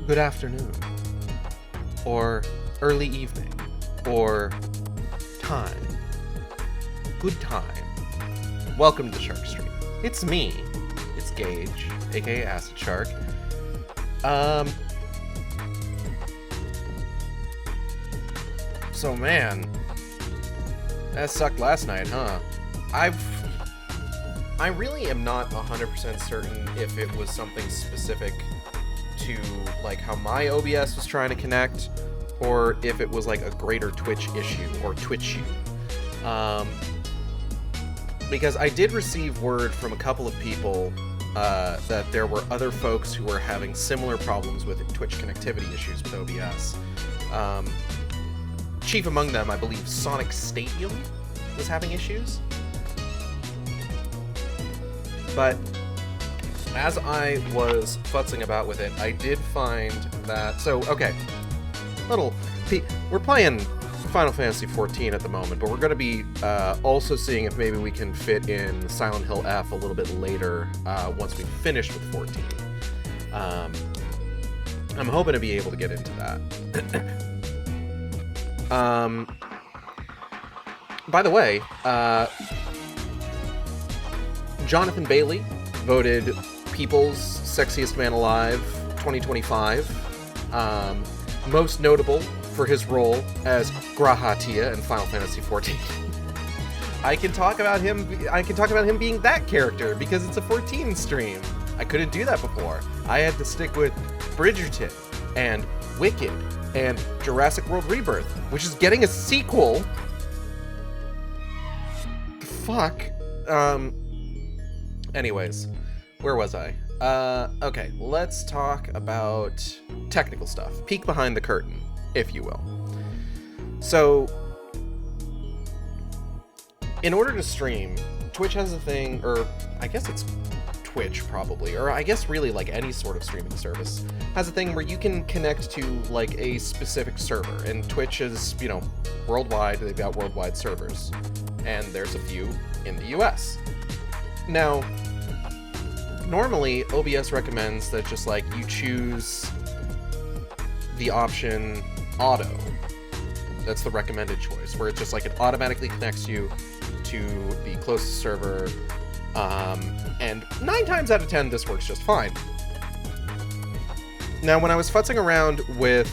good afternoon, or early evening, or time. Good time. Welcome to the Shark Stream. It's me. It's Gage, aka Acid Shark. So man, that sucked last night, huh? I really am not 100% certain if it was something specific to like how my OBS was trying to connect, or if it was like a greater Twitch issue or Twitch issue. Because I did receive word from a couple of people that there were other folks who were having similar problems with Twitch connectivity issues with OBS. Chief among them, I believe, Sonic Stadium was having issues. But as I was futzing about with it, I did find that... So, okay. We're playing Final Fantasy XIV at the moment, but we're going to be also seeing if maybe we can fit in Silent Hill F a little bit later once we've finished with 14. I'm hoping to be able to get into that. By the way, Jonathan Bailey voted People's Sexiest Man Alive 2025. Most notable for his role as Grahatia in Final Fantasy XIV. I can talk about him being that character because it's a 14 stream. I couldn't do that before. I had to stick with Bridgerton and Wicked and Jurassic World Rebirth, which is getting a sequel. Fuck. Anyways, where was I? Okay, let's talk about technical stuff. Peek behind the curtain, if you will. So, in order to stream, Twitch has a thing, or I guess it's Twitch probably, or I guess really like any sort of streaming service, has a thing where you can connect to like a specific server, and Twitch is, you know, worldwide, they've got worldwide servers, and there's a few in the US. Now, normally OBS recommends that just like you choose the option auto. That's the recommended choice, where it's just like it automatically connects you to the closest server, and 9 times out of 10 this works just fine. Now, when I was futzing around with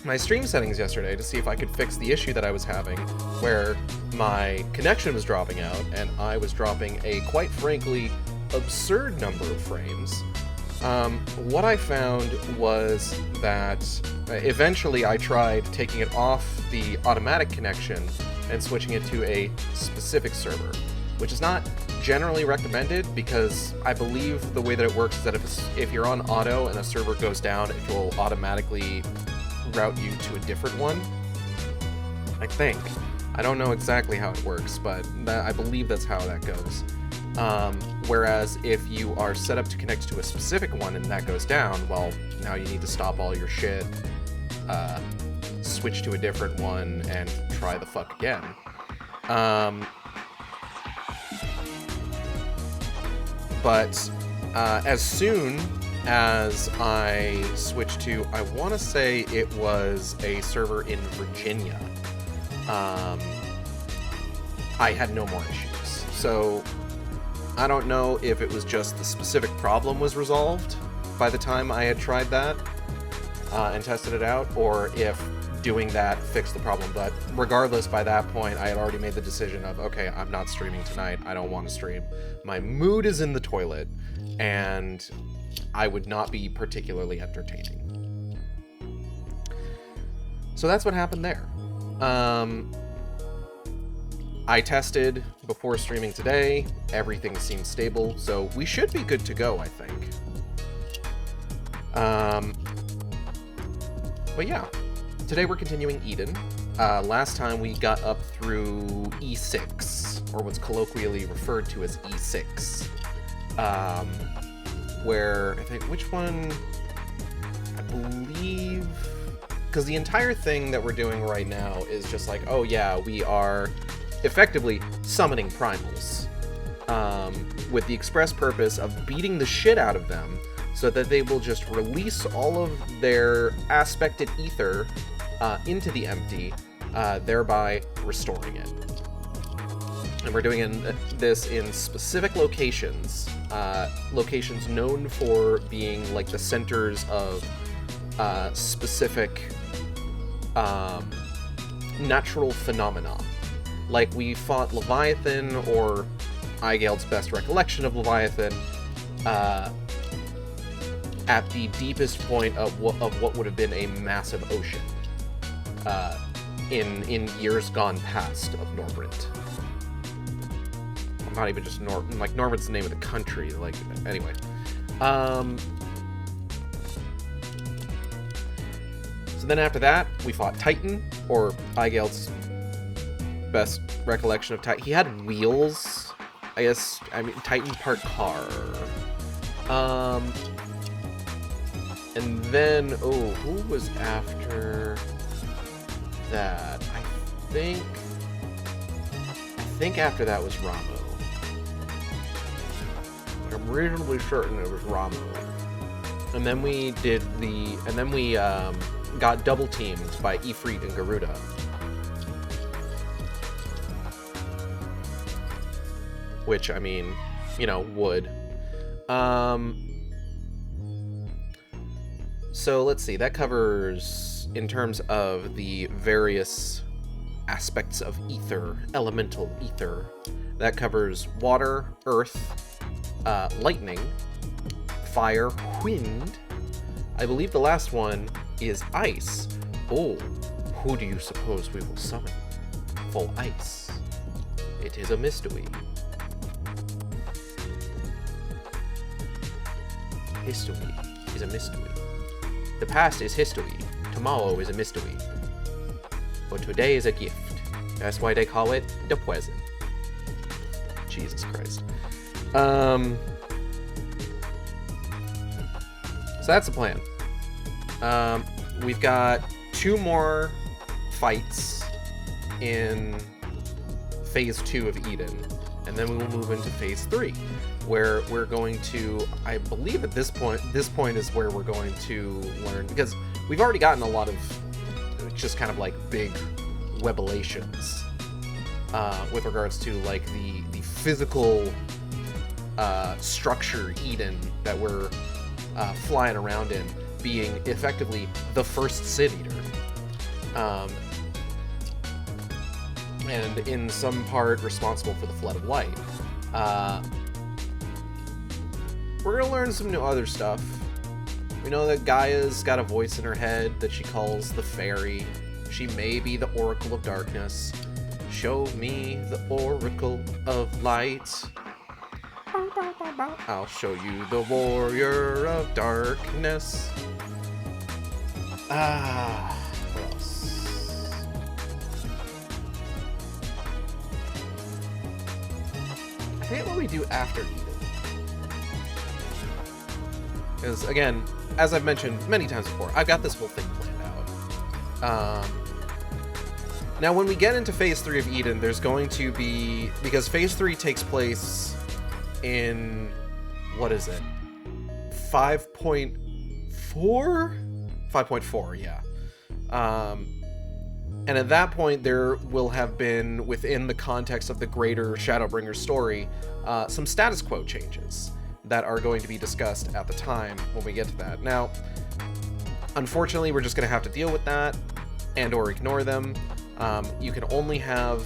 my stream settings yesterday to see if I could fix the issue that I was having, where my connection was dropping out and I was dropping a, quite frankly, absurd number of frames, what I found was that eventually I tried taking it off the automatic connection and switching it to a specific server, which is not generally recommended because I believe the way that it works is that if you're on auto and a server goes down, it will automatically route you to a different one. I think. I don't know exactly how it works, but I believe that's how that goes. Whereas if you are set up to connect to a specific one and that goes down, well, now you need to stop all your shit, switch to a different one, and try the fuck again. But as soon as I switched to, I want to say it was a server in Virginia, I had no more issues. So I don't know if it was just the specific problem was resolved by the time I had tried that and tested it out, or if doing that fixed the problem. But regardless, by that point, I had already made the decision of, okay, I'm not streaming tonight. I don't want to stream. My mood is in the toilet, and I would not be particularly entertaining. So that's what happened there. I tested before streaming today. Everything seems stable, so we should be good to go, I think. But yeah, today we're continuing Eden. Last time we got up through E6, or what's colloquially referred to as E6. Where, I think, which one? I believe... Because the entire thing that we're doing right now is just like, oh yeah, we are effectively summoning primals. With the express purpose of beating the shit out of them so that they will just release all of their aspected ether into the empty, thereby restoring it. And we're doing this in specific locations, locations known for being like the centers of specific natural phenomena. Like we fought Leviathan, or Eigeld's best recollection of Leviathan, at the deepest point of what would have been a massive ocean in years gone past of Norbrint. Not even just like Norbrint's the name of the country. Like, anyway. So then after that, we fought Titan, or Eigeld's best recollection of Titan. He had wheels, I guess. I mean, Titan part car. And then, who was after that? I think after that was Ramo. I'm reasonably certain it was Ramo. And then we got double teamed by Ifrit and Garuda. Which, I mean, would. So let's see, that covers, in terms of the various aspects of ether, elemental ether, that covers water, earth, lightning, fire, wind. I believe the last one is ice. Oh, who do you suppose we will summon for ice? It is a mystery. History is a mystery. The past is history. Tomorrow is a mystery. But today is a gift. That's why they call it the present. Jesus Christ. So that's the plan. We've got 2 more fights in Phase 2 of Eden, and then we will move into Phase 3, where we're going to, I believe at this point is where we're going to learn, because we've already gotten a lot of just kind of like big revelations with regards to like the physical structure Eden that we're flying around in, being effectively the first Sin Eater. And in some part responsible for the Flood of Light. We're gonna learn some new other stuff. We know that Gaia's got a voice in her head that she calls the Fairy. She may be the Oracle of Darkness. Show me the Oracle of Light. I'll show you the Warrior of Darkness. What else? I forget what we do after Eden. Because, again, as I've mentioned many times before, I've got this whole thing planned out. Now, when we get into Phase 3 of Eden, there's going to be... Because Phase 3 takes place in... What is it? 5.4? 5.4, yeah. And at that point, there will have been, within the context of the greater Shadowbringer story, some status quo changes that are going to be discussed at the time when we get to that. Now, unfortunately, we're just going to have to deal with that and or ignore them. You can only have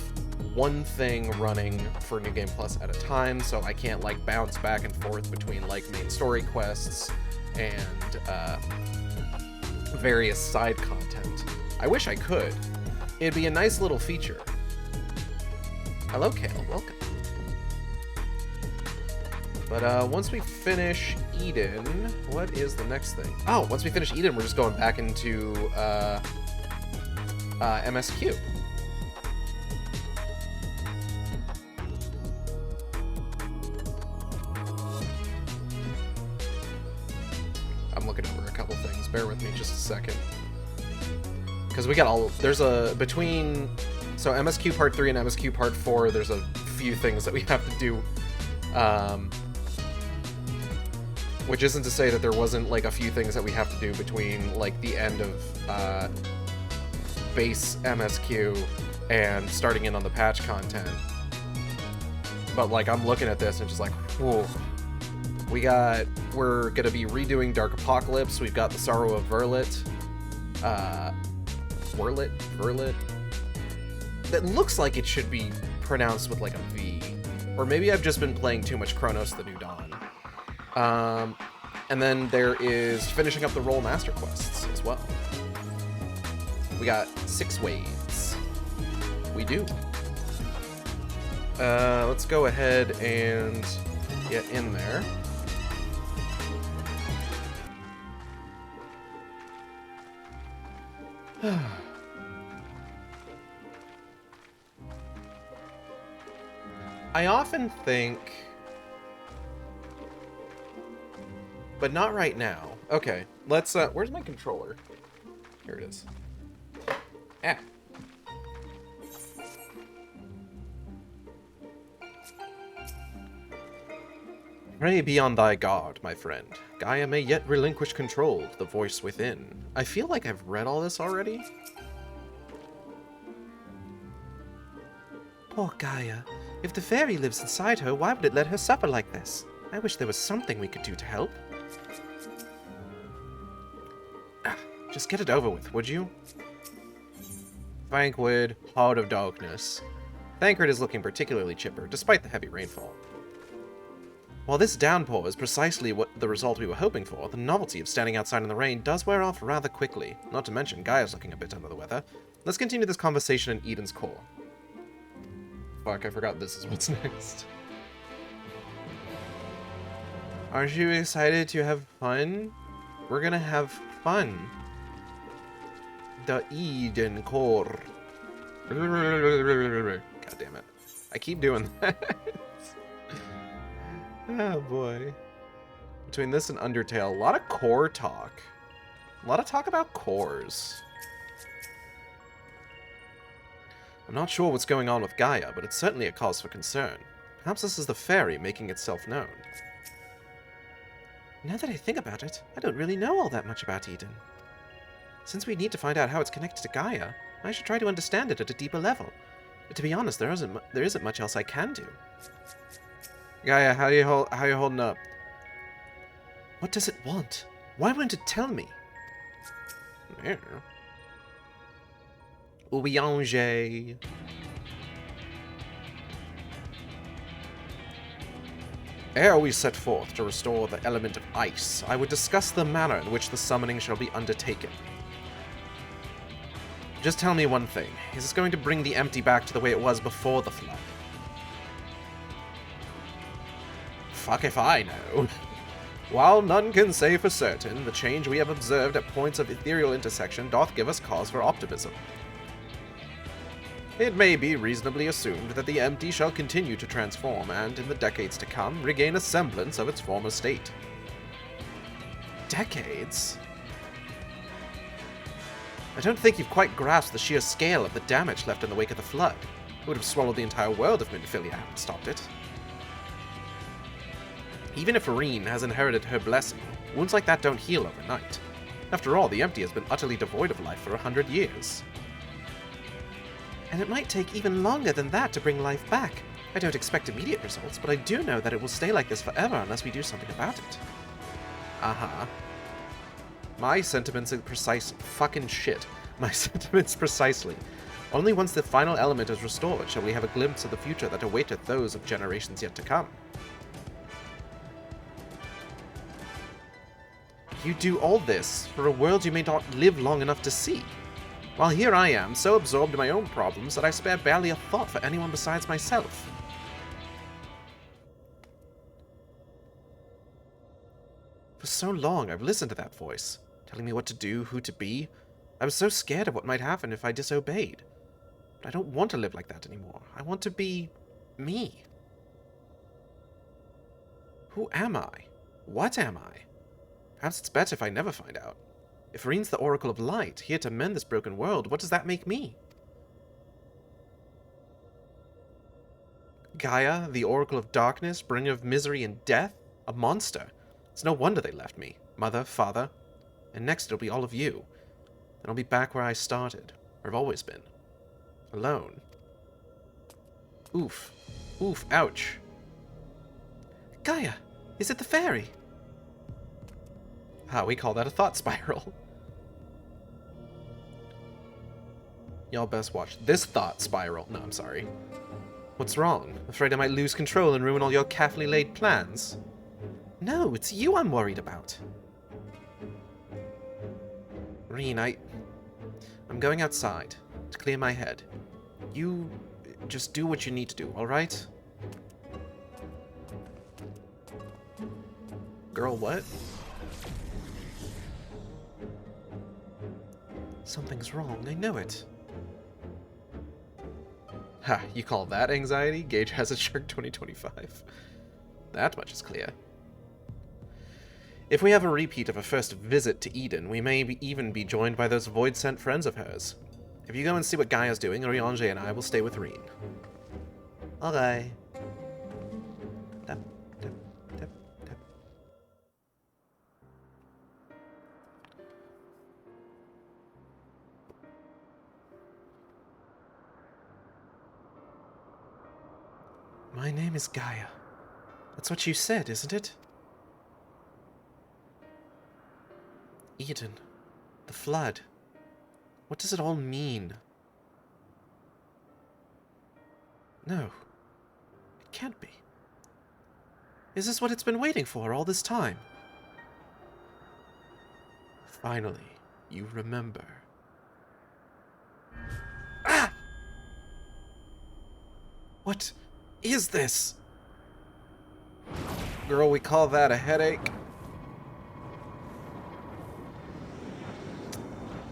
one thing running for New Game Plus at a time, so I can't like bounce back and forth between like main story quests and various side content. I wish I could. It'd be a nice little feature. Hello, Kale. Welcome. But once we finish Eden, what is the next thing? Oh, once we finish Eden, we're just going back into MSQ. I'm looking over a couple things. Bear with me just a second. Because we got all... There's a... Between... So MSQ Part 3 and MSQ Part 4, there's a few things that we have to do. Which isn't to say that there wasn't, like, a few things that we have to do between, like, the end of, base MSQ and starting in on the patch content. But, like, I'm looking at this and just like, whoa. We're gonna be redoing Dark Apocalypse. We've got the Sorrow of Verlet. Verlet? That looks like it should be pronounced with, like, a V. Or maybe I've just been playing too much Chronos the New Dawn. And then there is finishing up the Role Master Quests as well. We got 6 waves. We do. Let's go ahead and get in there. I often think... But not right now. Okay, let's, where's my controller? Here it is. Ah. Pray be on thy guard, my friend. Gaia may yet relinquish control to the voice within. I feel like I've read all this already. Poor Gaia. If the fairy lives inside her, why would it let her suffer like this? I wish there was something we could do to help. Just get it over with, would you? Thancred, Heart of Darkness. Thancred is looking particularly chipper, despite the heavy rainfall. While this downpour is precisely the result we were hoping for, the novelty of standing outside in the rain does wear off rather quickly. Not to mention, Gaia's looking a bit under the weather. Let's continue this conversation in Eden's core. Fuck, I forgot this is what's next. Aren't you excited to have fun? We're gonna have fun. The Eden core. God damn it. I keep doing that. Oh boy. Between this and Undertale, a lot of core talk. A lot of talk about cores. I'm not sure what's going on with Gaia, but it's certainly a cause for concern. Perhaps this is the fairy making itself known. Now that I think about it, I don't really know all that much about Eden. Since we need to find out how it's connected to Gaia, I should try to understand it at a deeper level. But to be honest, there isn't much else I can do. Gaia, how you holding up? What does it want? Why won't it tell me? Yeah. Oubiange. Ere we set forth to restore the element of ice, I would discuss the manner in which the summoning shall be undertaken. Just tell me one thing. Is this going to bring the empty back to the way it was before the flood? Fuck if I know. While none can say for certain, the change we have observed at points of ethereal intersection doth give us cause for optimism. It may be reasonably assumed that the empty shall continue to transform and, in the decades to come, regain a semblance of its former state. Decades? I don't think you've quite grasped the sheer scale of the damage left in the wake of the flood. It would have swallowed the entire world if Minfilia hadn't stopped it. Even if Irene has inherited her blessing, wounds like that don't heal overnight. After all, the empty has been utterly devoid of life for 100 years. And it might take even longer than that to bring life back. I don't expect immediate results, but I do know that it will stay like this forever unless we do something about it. Uh-huh. My sentiments are precise fucking shit. My sentiments precisely. Only once the final element is restored shall we have a glimpse of the future that awaited those of generations yet to come. You do all this for a world you may not live long enough to see. While here I am, so absorbed in my own problems that I spare barely a thought for anyone besides myself. For so long, I've listened to that voice, telling me what to do, who to be. I was so scared of what might happen if I disobeyed. But I don't want to live like that anymore. I want to be me. Who am I? What am I? Perhaps it's better if I never find out. If Irene's the Oracle of Light, here to mend this broken world, what does that make me? Gaia, the Oracle of Darkness, bringer of misery and death? A monster. It's no wonder they left me. Mother, father, and next it'll be all of you. And I'll be back where I started, where I've always been. Alone. Oof. Oof, ouch. Gaia, is it the fairy? Ah, we call that a thought spiral. Y'all best watch this thought spiral. No, I'm sorry. What's wrong? Afraid I might lose control and ruin all your carefully laid plans? No, it's you I'm worried about. Reen, I'm going outside to clear my head. You just do what you need to do, alright? Girl, what? Something's wrong, I know it. Ha, you call that anxiety? Gage has a Shark 2025. That much is clear. If we have a repeat of a first visit to Eden, we may even be joined by those void-sent friends of hers. If you go and see what Gaia's doing, Oriange and I will stay with Reen. Okay. Tap, tap, tap, tap. My name is Gaia. That's what you said, isn't it? Eden. The flood. What does it all mean? No. It can't be. Is this what it's been waiting for all this time? Finally, you remember. Ah! What is this? Girl, we call that a headache.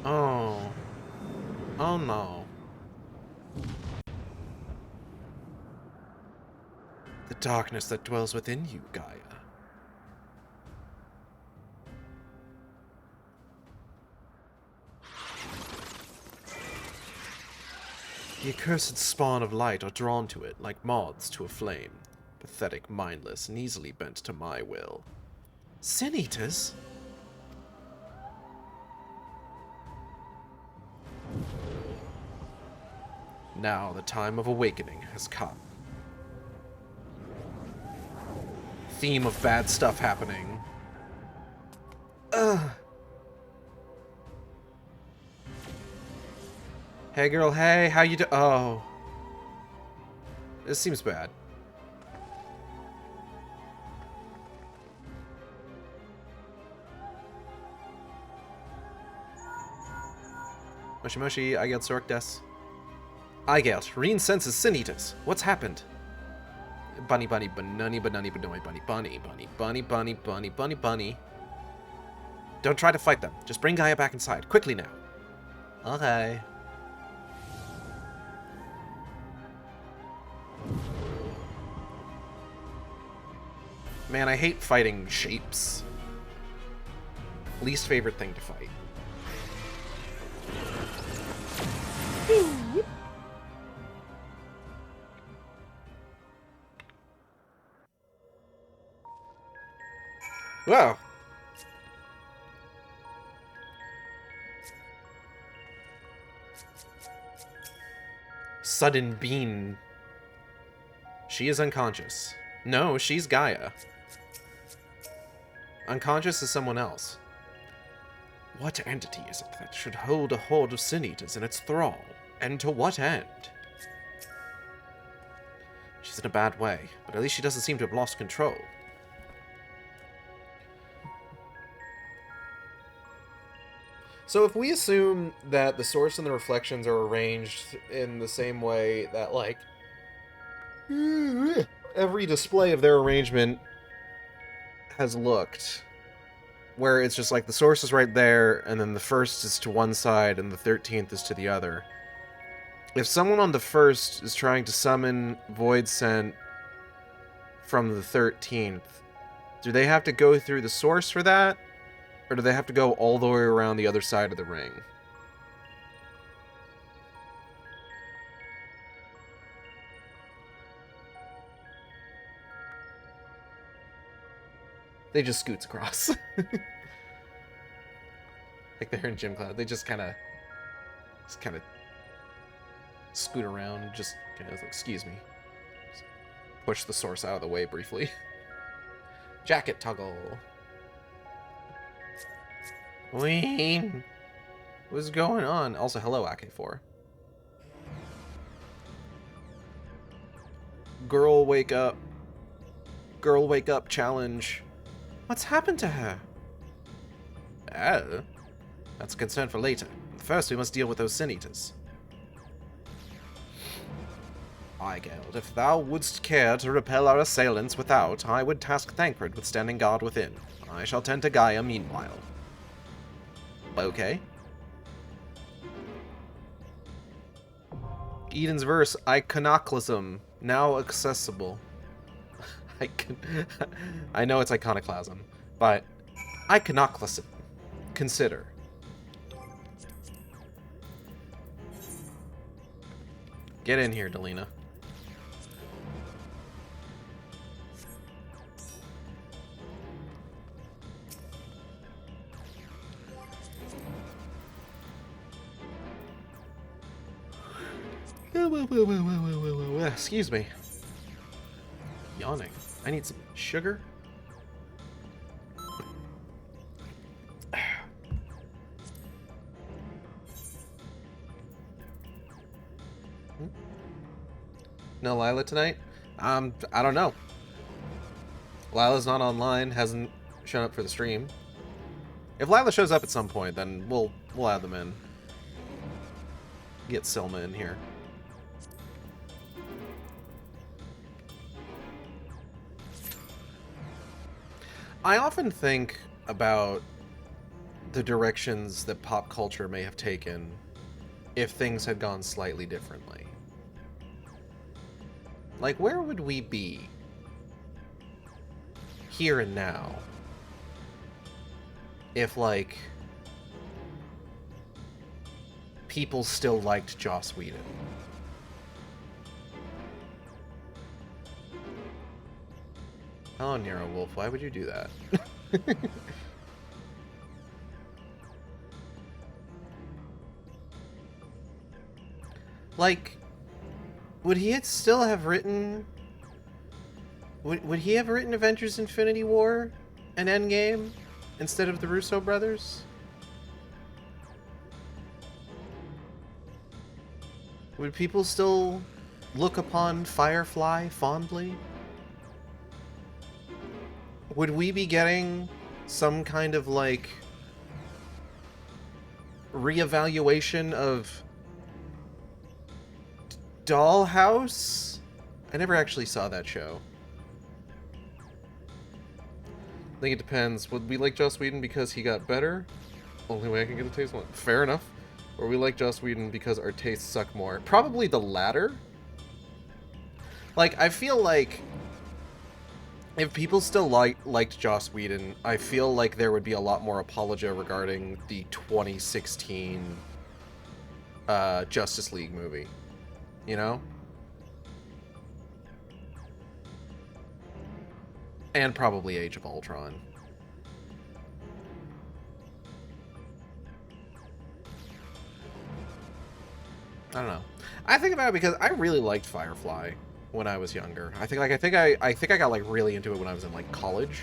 Oh. Oh no. The darkness that dwells within you, Gaia. The accursed spawn of light are drawn to it like moths to a flame. Pathetic, mindless, and easily bent to my will. Sin Eaters? Now the time of awakening has come. Theme of bad stuff happening. Ugh. Hey girl, hey, how you do? Oh. This seems bad. Moshi Moshi, I get SHARKTASY. I get. Reen senses Sin Eaters. What's happened? Bunny, bunny, bunny, bunny, bunny, bunny, bunny, bunny, bunny, bunny, bunny, bunny, bunny. Don't try to fight them. Just bring Gaia back inside. Quickly now. Okay. Man, I hate fighting shapes. Least favorite thing to fight. Wow. Sudden bean. She is unconscious. No, she's Gaia. Unconscious is someone else. What entity is it that should hold a horde of Sin Eaters in its thrall? And to what end? She's in a bad way, but at least she doesn't seem to have lost control. So if we assume that the source and the reflections are arranged in the same way that, like, every display of their arrangement has looked, where it's just like the source is right there, and then the first is to one side, and the 13th is to the other. If someone on the first is trying to summon Void Sent from the 13th, do they have to go through the source for that? Or do they have to go all the way around the other side of the ring? They just scoots across. Like they're in gym class. They just kind of scoot around. Just kind of like, excuse me. Just push the source out of the way briefly. Jacket toggle. Ween. What's going on? Also, hello, AK4. Girl, wake up. Girl, wake up challenge. What's happened to her? Oh. That's a concern for later. First, we must deal with those sin eaters. Igeld, if thou wouldst care to repel our assailants without, I would task Thancred with standing guard within. I shall tend to Gaia meanwhile. Okay. Eden's verse, iconoclasm, now accessible. I know it's iconoclasm, but iconoclasm. Consider. Get in here, Delina. Excuse me. Yawning. I need some sugar. No Lila tonight? I don't know. Lila's not online, hasn't shown up for the stream. If Lila shows up at some point, then we'll add them in. Get Selma in here. I often think about the directions that pop culture may have taken if things had gone slightly differently. Like, where would we be here and now if, like, people still liked Joss Whedon? Oh, Nero Wolf, why would you do that? Like, would he still have written... Would he have written Avengers Infinity War and Endgame instead of the Russo brothers? Would people still look upon Firefly fondly? Would we be getting some kind of, like, reevaluation of Dollhouse? I never actually saw that show. I think it depends. Would we like Joss Whedon because he got better? Only way I can get a taste one. Fair enough. Or we like Joss Whedon because our tastes suck more. Probably the latter. Like, I feel like if people still liked Joss Whedon, I feel like there would be a lot more apologia regarding the 2016 Justice League movie. You know? And probably Age of Ultron. I don't know. I think about it because I really liked Firefly when I was younger. I think I got like really into it when I was in like college.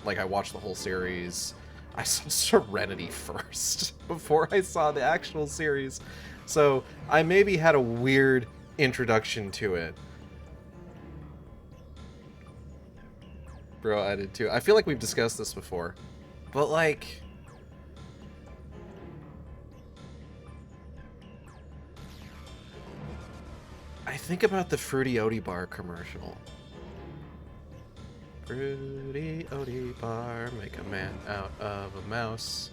Like I watched the whole series. I saw Serenity first before I saw the actual series. So I maybe had a weird introduction to it. Bro, I did too. I feel like we've discussed this before. But like, I think about the Fruity Oaty Bar commercial. Fruity Oaty Bar, make a man out of a mouse.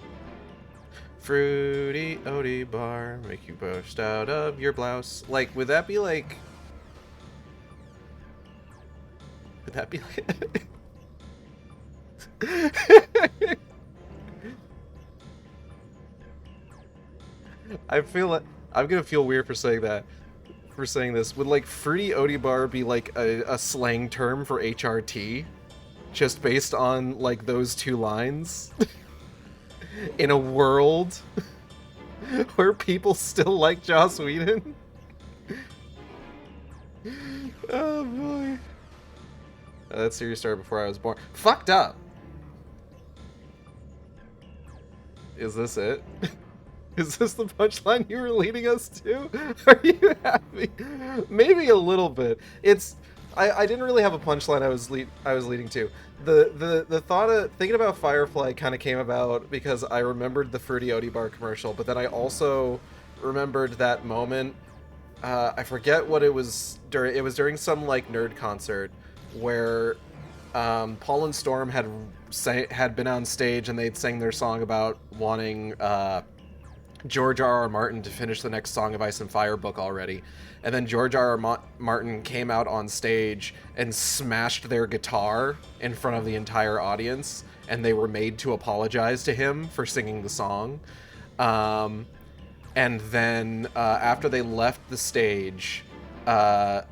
Fruity Oaty Bar, make you burst out of your blouse. Like, would that be like... Would that be like... I feel like... I'm gonna feel weird for saying that. For saying this. Would, like, Fruity Oaty Bar be, like, a slang term for HRT? just based on, like, those two lines. In a world where people still like Joss Whedon. Oh, boy. That series started before I was born. Fucked up! Is this it? Is this the punchline you were leading us to? Are you happy? Maybe a little bit. It's... I didn't really have a punchline I was leading to. The thought of thinking about Firefly kind of came about because I remembered the Fruity Oaty Bar commercial, but then I also remembered that moment. I forget what it was during. It was during some like nerd concert where Paul and Storm had been on stage and they'd sang their song about wanting George R.R. Martin to finish the next Song of Ice and Fire book already. And then George R.R. Martin came out on stage and smashed their guitar in front of the entire audience, and they were made to apologize to him for singing the song. And then after they left the stage, a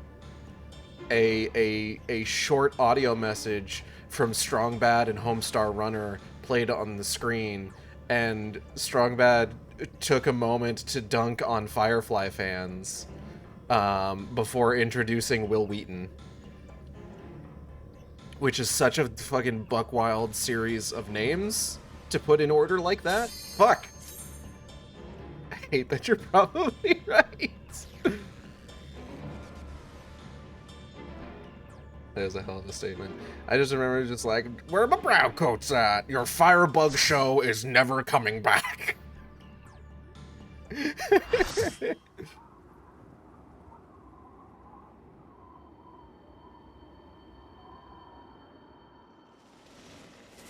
short audio message from Strong Bad and Homestar Runner played on the screen, and Strong Bad took a moment to dunk on Firefly fans before introducing Will Wheaton, which is such a fucking buck wild series of names to put in order like that. Fuck. I hate that you're probably right. That is a hell of a statement. I just remember just like, where are my brown coats at? Your Firebug show is never coming back.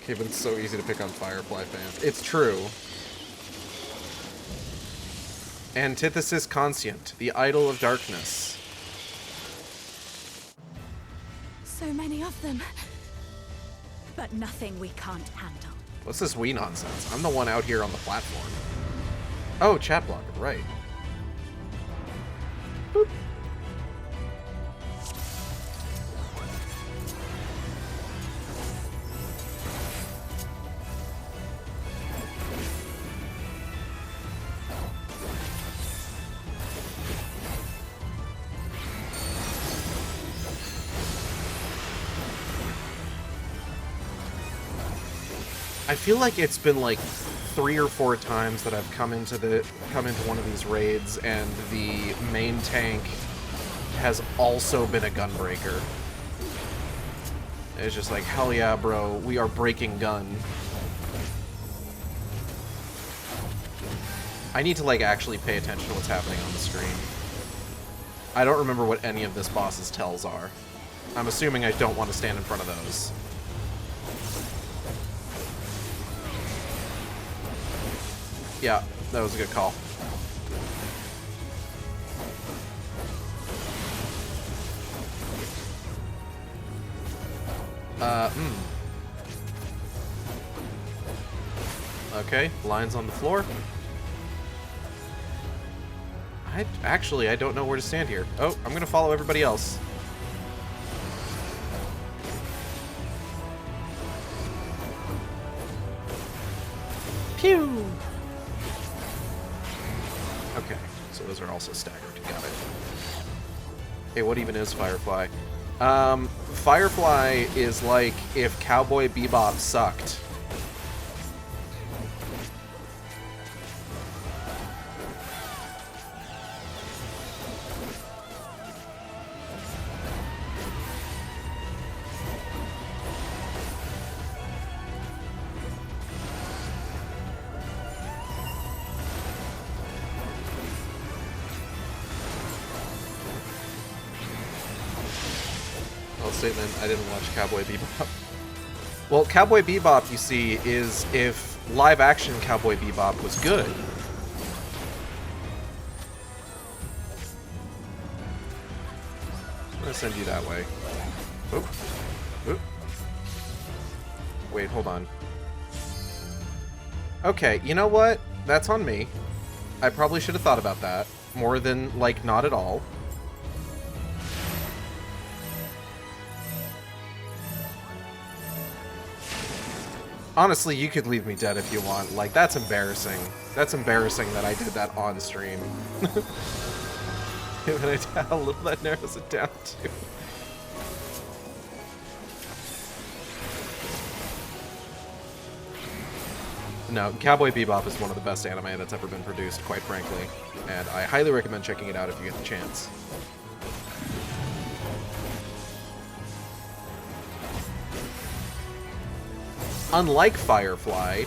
Okay, but it's so easy to pick on Firefly fans. It's true. Antithesis Conscient, the idol of darkness. So many of them. But nothing we can't handle. What's this we nonsense? I'm the one out here on the platform. Oh, chat blocker, right. Boop. I feel like it's been like 3 or 4 times that I've come into one of these raids and the main tank has also been a gunbreaker. It's just like, hell yeah, bro, we are breaking gun. I need to like actually pay attention to what's happening on the screen. I don't remember what any of this boss's tells are. I'm assuming I don't want to stand in front of those. Yeah, that was a good call. Okay, lines on the floor. I don't know where to stand here. Oh, I'm gonna follow everybody else. Pew! Okay, so those are also staggered. Got it. Hey, what even is Firefly? Firefly is like if Cowboy Bebop sucked. Statement, I didn't watch Cowboy Bebop. Well, Cowboy Bebop, you see, is if live-action Cowboy Bebop was good. I'm gonna send you that way. Oop. Oop. Wait, hold on. Okay, you know what? That's on me. I probably should have thought about that. More than, like, not at all. Honestly, you could leave me dead if you want. Like, that's embarrassing. That's embarrassing that I did that on stream. How little that narrows it down to. No, Cowboy Bebop is one of the best anime that's ever been produced, quite frankly. And I highly recommend checking it out if you get the chance. Unlike Firefly,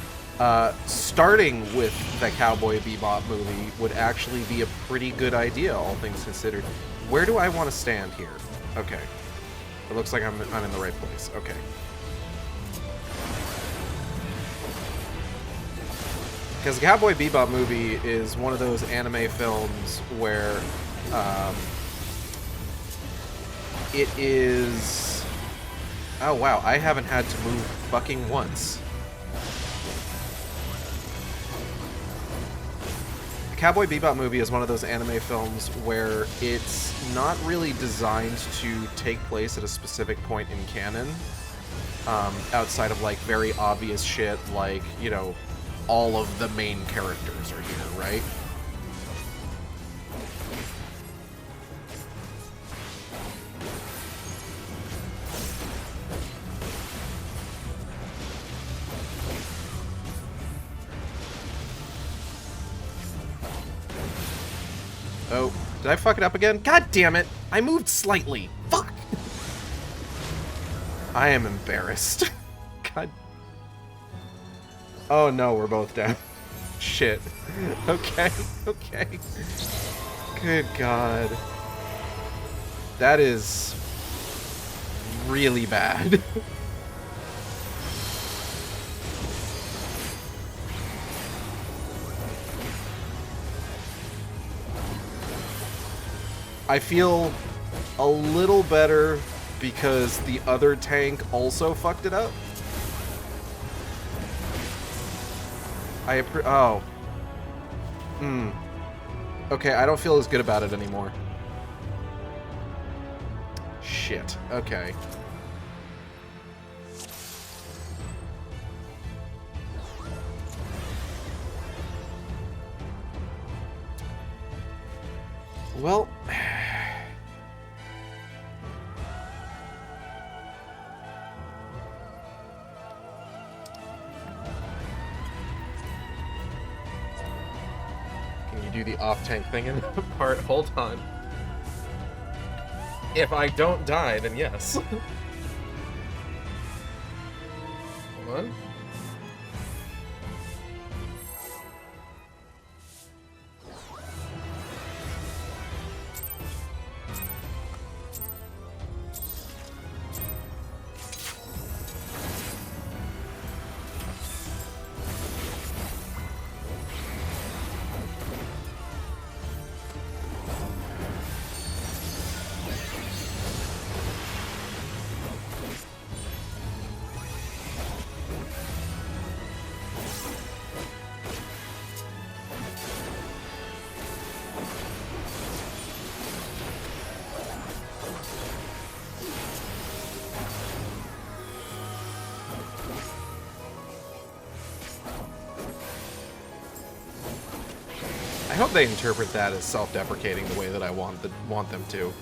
starting with the Cowboy Bebop movie would actually be a pretty good idea, all things considered. Where do I want to stand here? Okay. It looks like I'm in the right place. Okay. Because the Cowboy Bebop movie is one of those anime films where it is... Oh wow, I haven't had to move fucking once. The Cowboy Bebop movie is one of those anime films where it's not really designed to take place at a specific point in canon, outside of like very obvious shit like, you know, all of the main characters are here, right? Oh, did I fuck it up again? God damn it! I moved slightly. Fuck! I am embarrassed. God. Oh no, we're both down. Shit. Okay, okay. Good God. That is really bad. I feel a little better because the other tank also fucked it up. Oh. Okay, I don't feel as good about it anymore. Shit. Okay. Well... do the off-tank thing in the part. Hold on. If I don't die, then yes. Hold on. I hope they interpret that as self-deprecating the way that I want them to.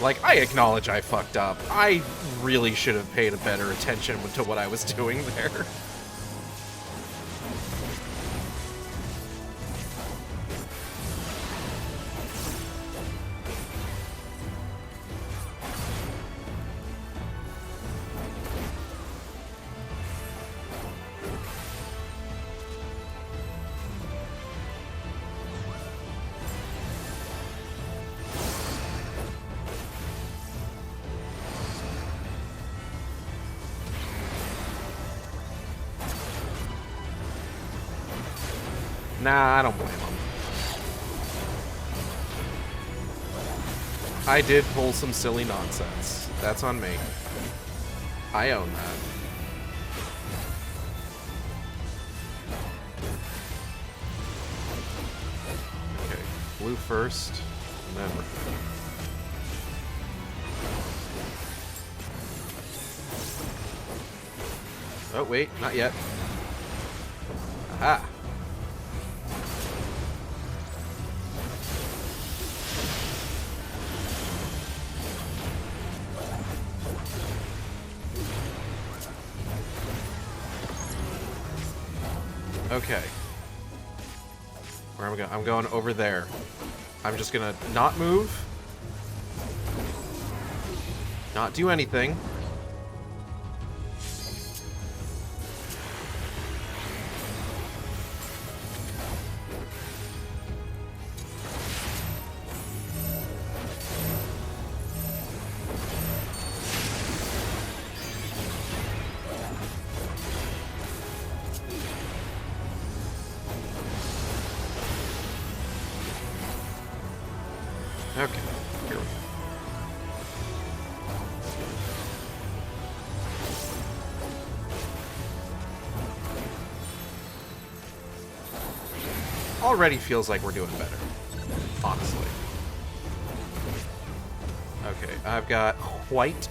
Like, I acknowledge I fucked up. I really should have paid a better attention to what I was doing there. Nah, I don't blame him. I did pull some silly nonsense. That's on me. I own that. Okay, blue first, and then red. Oh, wait, not yet. Aha! Okay. Where am I going? I'm going over there. I'm just gonna not move. Not do anything. Okay, here we go. Already feels like we're doing better, honestly. Okay, I've got white.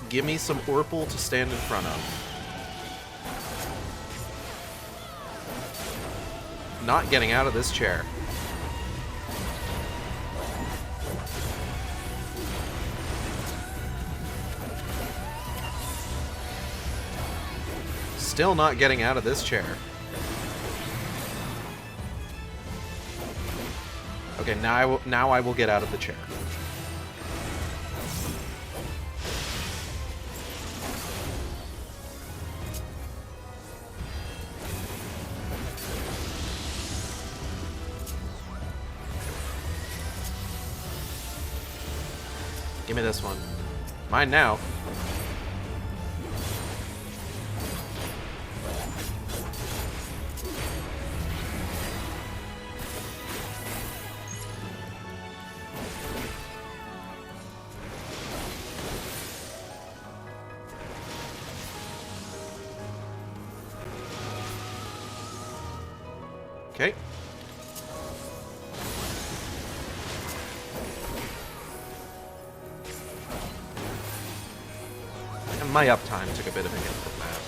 Give me some Orpal to stand in front of. Not getting out of this chair. Still not getting out of this chair. Okay, now I will get out of the chair. Give me this one. Mine now. Okay. And my uptime took a bit of a hit from that.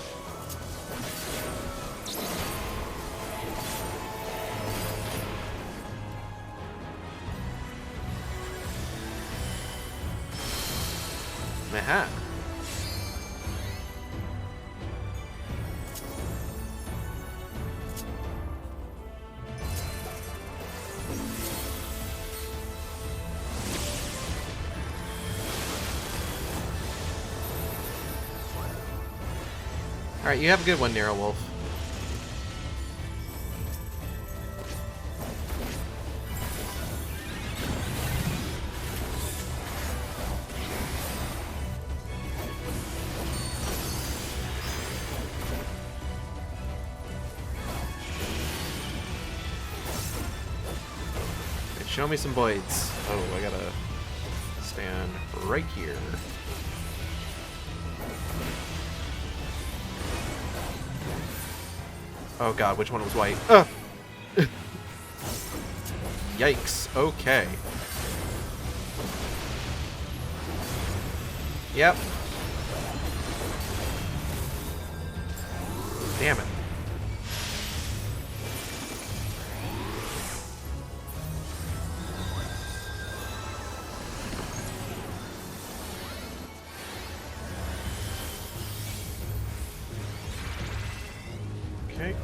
Aha. Alright, you have a good one, Nero Wolf. Okay, show me some voids. Oh, I gotta stand right here. Oh god, which one was white? Ugh! Yikes. Okay. Yep. Damn it. Okay.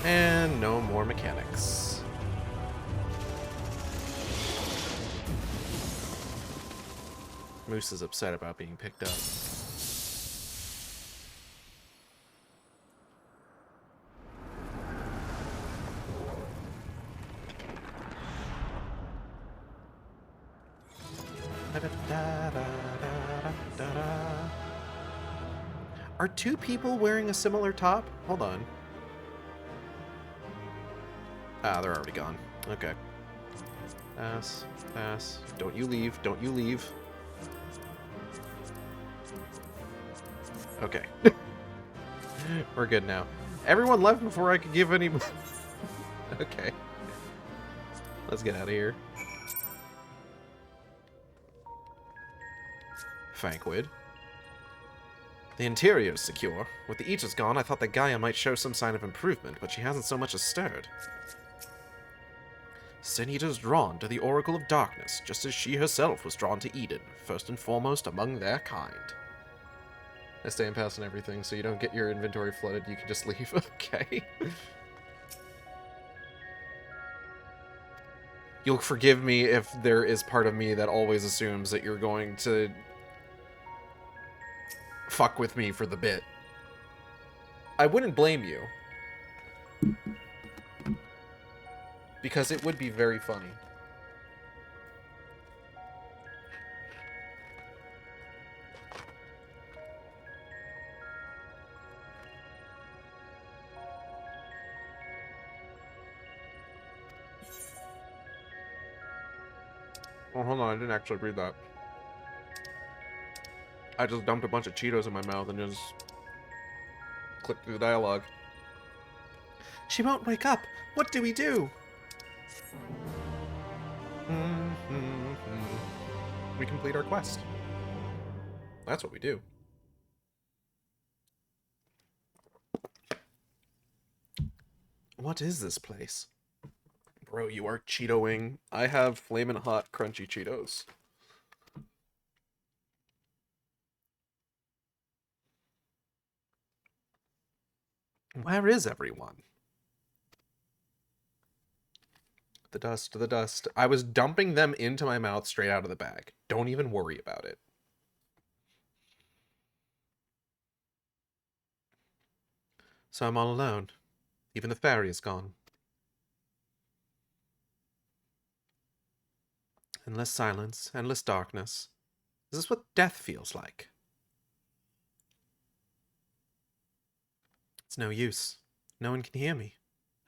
And no more mechanics. Moose is upset about being picked up. Are two people wearing a similar top? Hold on. Ah, they're already gone. Okay. Pass, pass. Don't you leave, don't you leave. Okay. We're good now. Everyone left before I could give any... Okay. Let's get out of here. Vanquid. The interior is secure. With the Aegis gone, I thought that Gaia might show some sign of improvement, but she hasn't so much as stirred. Sin Eater's drawn to the Oracle of Darkness, just as she herself was drawn to Eden, first and foremost among their kind. I stay in pass and everything, so you don't get your inventory flooded, you can just leave. Okay. You'll forgive me if there is part of me that always assumes that you're going to fuck with me for the bit. I wouldn't blame you. Because it would be very funny. Oh, hold on, I didn't actually read that. I just dumped a bunch of Cheetos in my mouth and just clicked through the dialogue. She won't wake up! What do we do? We complete our quest. That's what we do. What is this place? Bro, you are Cheetoing. I have flamin' hot crunchy Cheetos. Where is everyone? The dust, the dust. I was dumping them into my mouth straight out of the bag. Don't even worry about it. So I'm all alone. Even the fairy is gone. Endless silence, endless darkness. Is this what death feels like? It's no use. No one can hear me.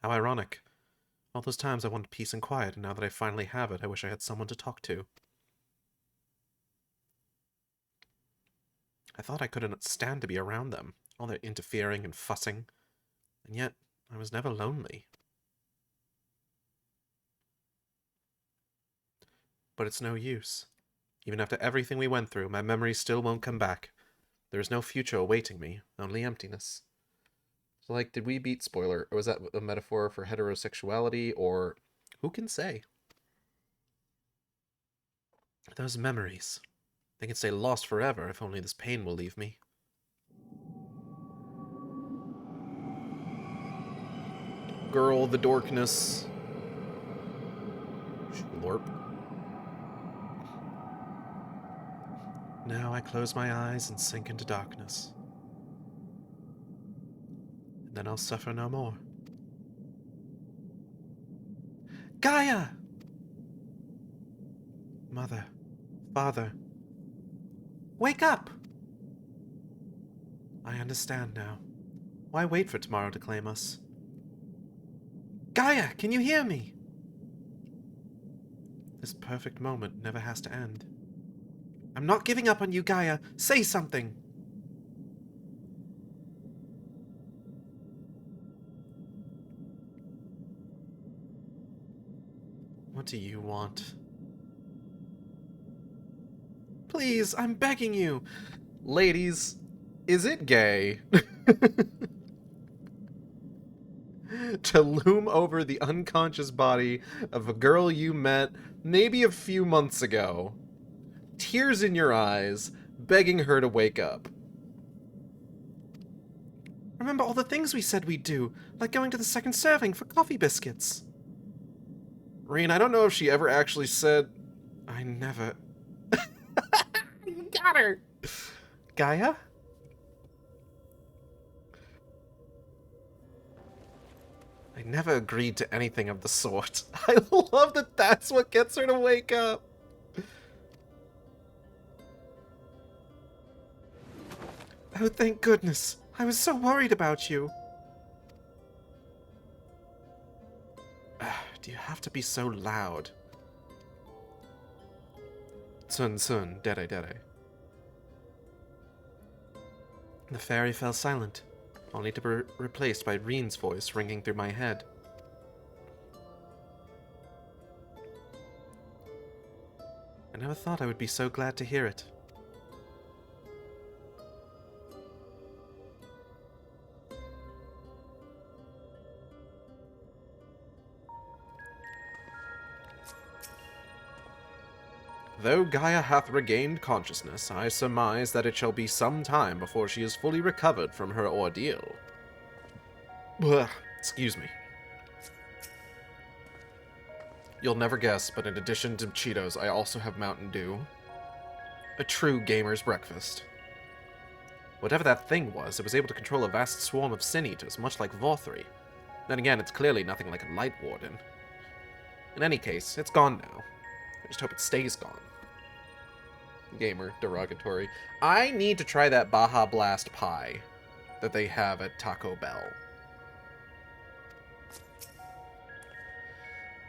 How ironic. All those times I wanted peace and quiet, and now that I finally have it, I wish I had someone to talk to. I thought I couldn't stand to be around them, all their interfering and fussing, and yet I was never lonely. But it's no use. Even after everything we went through, my memories still won't come back. There is no future awaiting me, only emptiness. So, like, did we beat spoiler, or was that a metaphor for heterosexuality, or who can say? Those memories. They can stay lost forever if only this pain will leave me. Girl, the dorkness. Lorp. Now I close my eyes and sink into darkness. And then I'll suffer no more. Gaia! Mother, Father, wake up! I understand now. Why wait for tomorrow to claim us? Gaia, can you hear me? This perfect moment never has to end. I'm not giving up on you, Gaia. Say something! What do you want? Please, I'm begging you! Ladies, is it gay to loom over the unconscious body of a girl you met maybe a few months ago, tears in your eyes, begging her to wake up? Remember all the things we said we'd do, like going to the second serving for coffee biscuits. Reen, I don't know if she ever actually said... I never... You got her! Gaia? I never agreed to anything of the sort. I love that that's what gets her to wake up. Oh, thank goodness. I was so worried about you. Do you have to be so loud? Sun sun, dere dere. The fairy fell silent, only to be replaced by Reen's voice ringing through my head. I never thought I would be so glad to hear it. Though Gaia hath regained consciousness, I surmise that it shall be some time before she is fully recovered from her ordeal. Ugh, excuse me. You'll never guess, but in addition to Cheetos, I also have Mountain Dew. A true gamer's breakfast. Whatever that thing was, it was able to control a vast swarm of Sin Eaters, much like Vorthri. Then again, it's clearly nothing like a Light Warden. In any case, it's gone now. I just hope it stays gone. Gamer, derogatory. I need to try that Baja Blast pie that they have at Taco Bell.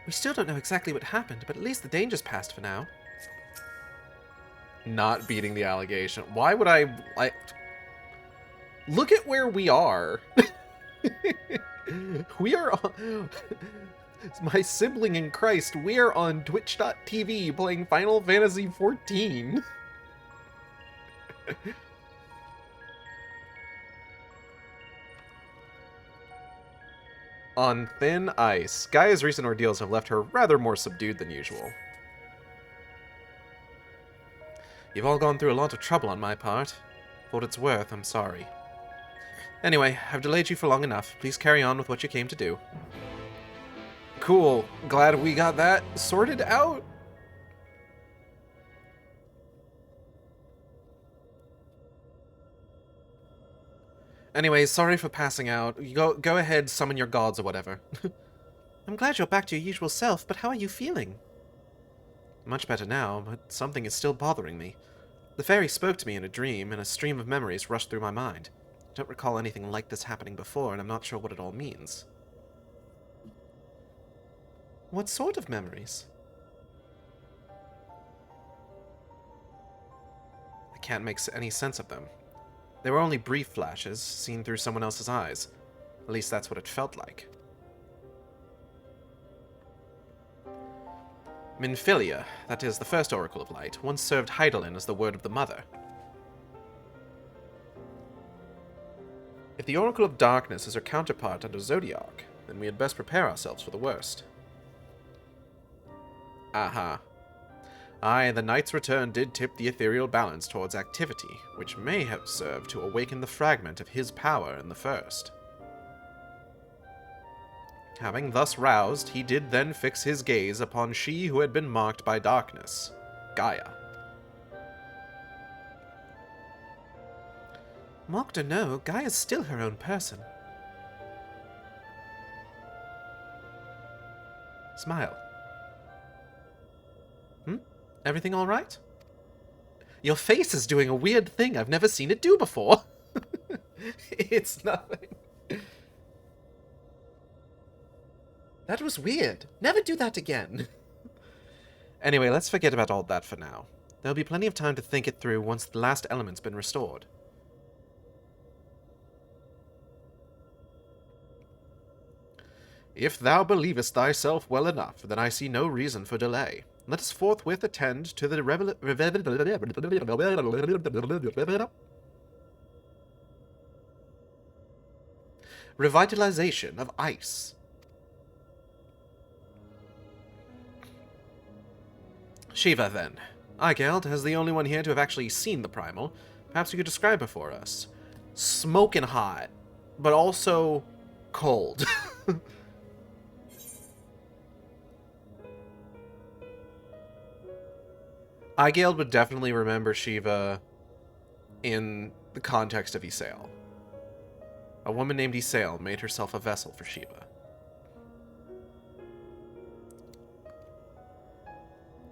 We still don't know exactly what happened, but at least the danger's passed for now. Not beating the allegation. Why would I... Look at where we are. We are on... My sibling in Christ, we are on Twitch.tv playing Final Fantasy XIV. On thin ice. Gaia's recent ordeals have left her rather more subdued than usual. You've all gone through a lot of trouble on my part. For what it's worth, I'm sorry. Anyway, I've delayed you for long enough. Please carry on with what you came to do. Cool. Glad we got that sorted out. Anyway, sorry for passing out. You go ahead, summon your gods or whatever. I'm glad you're back to your usual self, but how are you feeling? Much better now, but something is still bothering me. The fairy spoke to me in a dream, and a stream of memories rushed through my mind. I don't recall anything like this happening before, and I'm not sure what it all means. What sort of memories? I can't make any sense of them. They were only brief flashes, seen through someone else's eyes. At least that's what it felt like. Minfilia, that is the first Oracle of Light, once served Hydaelyn as the word of the Mother. If the Oracle of Darkness is her counterpart under Zodiac, then we had best prepare ourselves for the worst. Aha. Aye, the Knight's return did tip the ethereal balance towards activity, which may have served to awaken the fragment of his power in the first. Having thus roused, he did then fix his gaze upon she who had been marked by darkness, Gaia. Marked or no, Gaia's still her own person. Smile. Everything all right? Your face is doing a weird thing I've never seen it do before. It's nothing. That was weird. Never do that again. Anyway, let's forget about all that for now. There'll be plenty of time to think it through once the last element's been restored. If thou believest thyself well enough, then I see no reason for delay. Let us forthwith attend to the revitalization of ice. Shiva, then. Igeld, as the only one here to have actually seen the primal, perhaps you could describe her for us. Smoking hot, but also cold. Igeld would definitely remember Shiva in the context of Ysael. A woman named Ysael made herself a vessel for Shiva.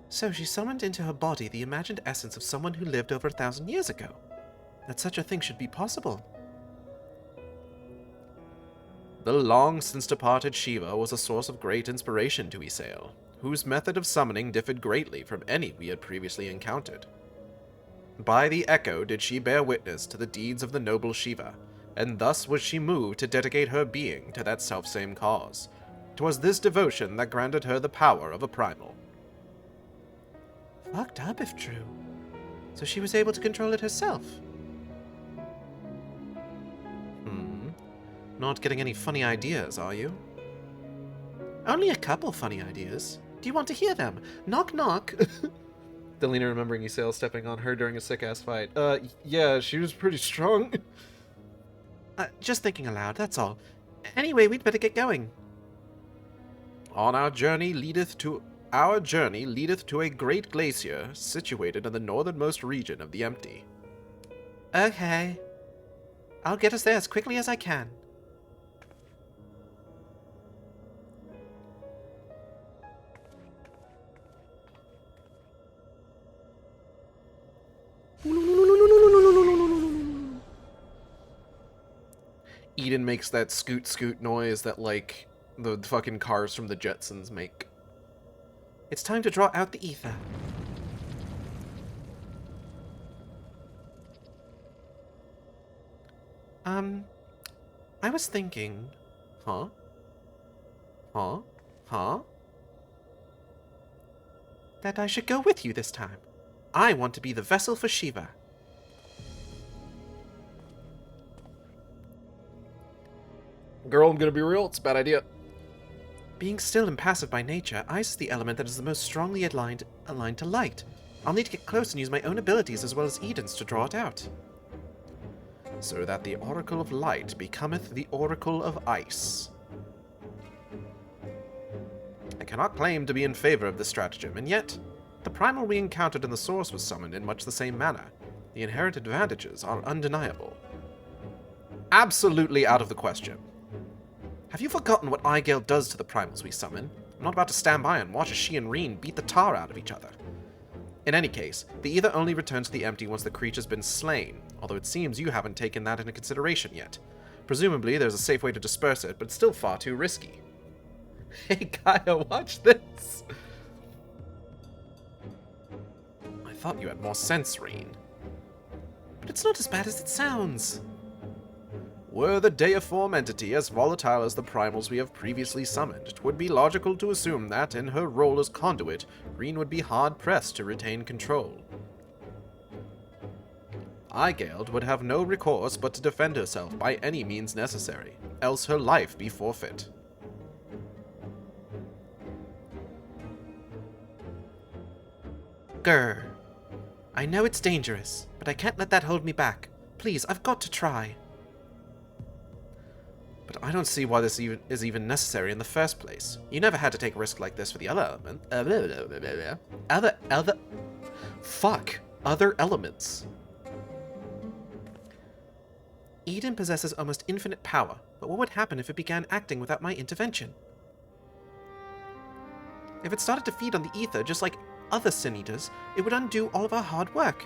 So she summoned into her body the imagined essence of someone who lived over 1,000 years ago. That such a thing should be possible. The long-since-departed Shiva was a source of great inspiration to Isael, whose method of summoning differed greatly from any we had previously encountered. By the echo did she bear witness to the deeds of the noble Shiva, and thus was she moved to dedicate her being to that selfsame cause. 'Twas this devotion that granted her the power of a primal. Fucked up if true. So she was able to control it herself. Not getting any funny ideas, are you? Only a couple funny ideas. Do you want to hear them? Knock knock. Delina remembering Isael stepping on her during a sick-ass fight. Yeah, she was pretty strong. Just thinking aloud, that's all. Anyway, we'd better get going. Our journey leadeth to a great glacier situated in the northernmost region of the Empty. Okay. I'll get us there as quickly as I can. Eden makes that scoot scoot noise that, like, the fucking cars from the Jetsons make. It's time to draw out the ether. I was thinking... Huh? That I should go with you this time. I want to be the vessel for Shiva. Girl, I'm gonna be real, it's a bad idea. Being still and passive by nature, ice is the element that is the most strongly aligned to light. I'll need to get close and use my own abilities as well as Eden's to draw it out. So that the Oracle of Light becometh the Oracle of Ice. I cannot claim to be in favor of this stratagem, and yet, the primal we encountered in the source was summoned in much the same manner. The inherent advantages are undeniable. Absolutely out of the question. Have you forgotten what Aigale does to the primals we summon? I'm not about to stand by and watch as she and Reen beat the tar out of each other. In any case, the ether only returns to the Empty once the creature's been slain, although it seems you haven't taken that into consideration yet. Presumably, there's a safe way to disperse it, but it's still far too risky. Hey Gaia, watch this! I thought you had more sense, Reen. But it's not as bad as it sounds. Were the deiform entity as volatile as the primals we have previously summoned, 'twould be logical to assume that, in her role as conduit, Reen would be hard-pressed to retain control. Aigale would have no recourse but to defend herself by any means necessary, else her life be forfeit. Grr. I know it's dangerous, but I can't let that hold me back. Please, I've got to try. But I don't see why this is even necessary in the first place. You never had to take a risk like this for the other other elements. Eden possesses almost infinite power, but what would happen if it began acting without my intervention? If it started to feed on the ether just like other Sin Eaters, it would undo all of our hard work.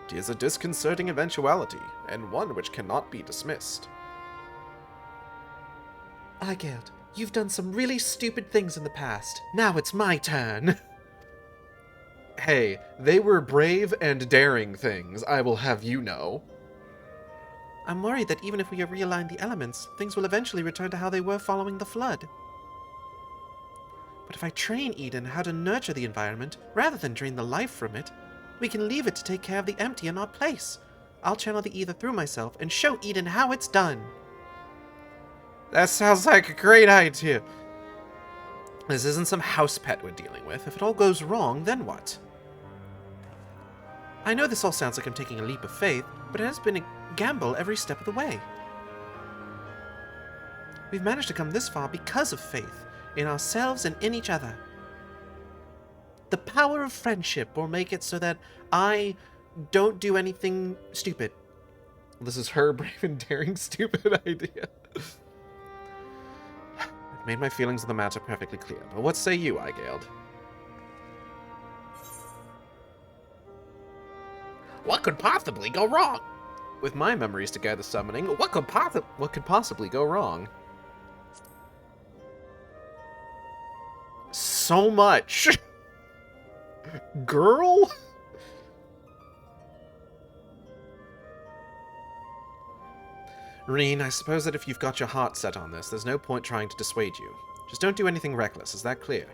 It is a disconcerting eventuality, and one which cannot be dismissed. Aigale, you've done some really stupid things in the past. Now it's my turn. Hey, they were brave and daring things, I will have you know. I'm worried that even if we realign the elements, things will eventually return to how they were following the flood. But if I train Eden how to nurture the environment, rather than drain the life from it, we can leave it to take care of the Empty in our place. I'll channel the ether through myself and show Eden how it's done. That sounds like a great idea. This isn't some house pet we're dealing with. If it all goes wrong, then what? I know this all sounds like I'm taking a leap of faith, but it has been a gamble every step of the way. We've managed to come this far because of faith, in ourselves and in each other. The power of friendship will make it so that I don't do anything stupid. This is her brave and daring stupid idea. I've made my feelings on the matter perfectly clear, but what say you, Aigale? What could possibly go wrong? With my memories to guide the summoning, what could possibly go wrong? So much! Girl? Reen, I suppose that if you've got your heart set on this, there's no point trying to dissuade you. Just don't do anything reckless, is that clear?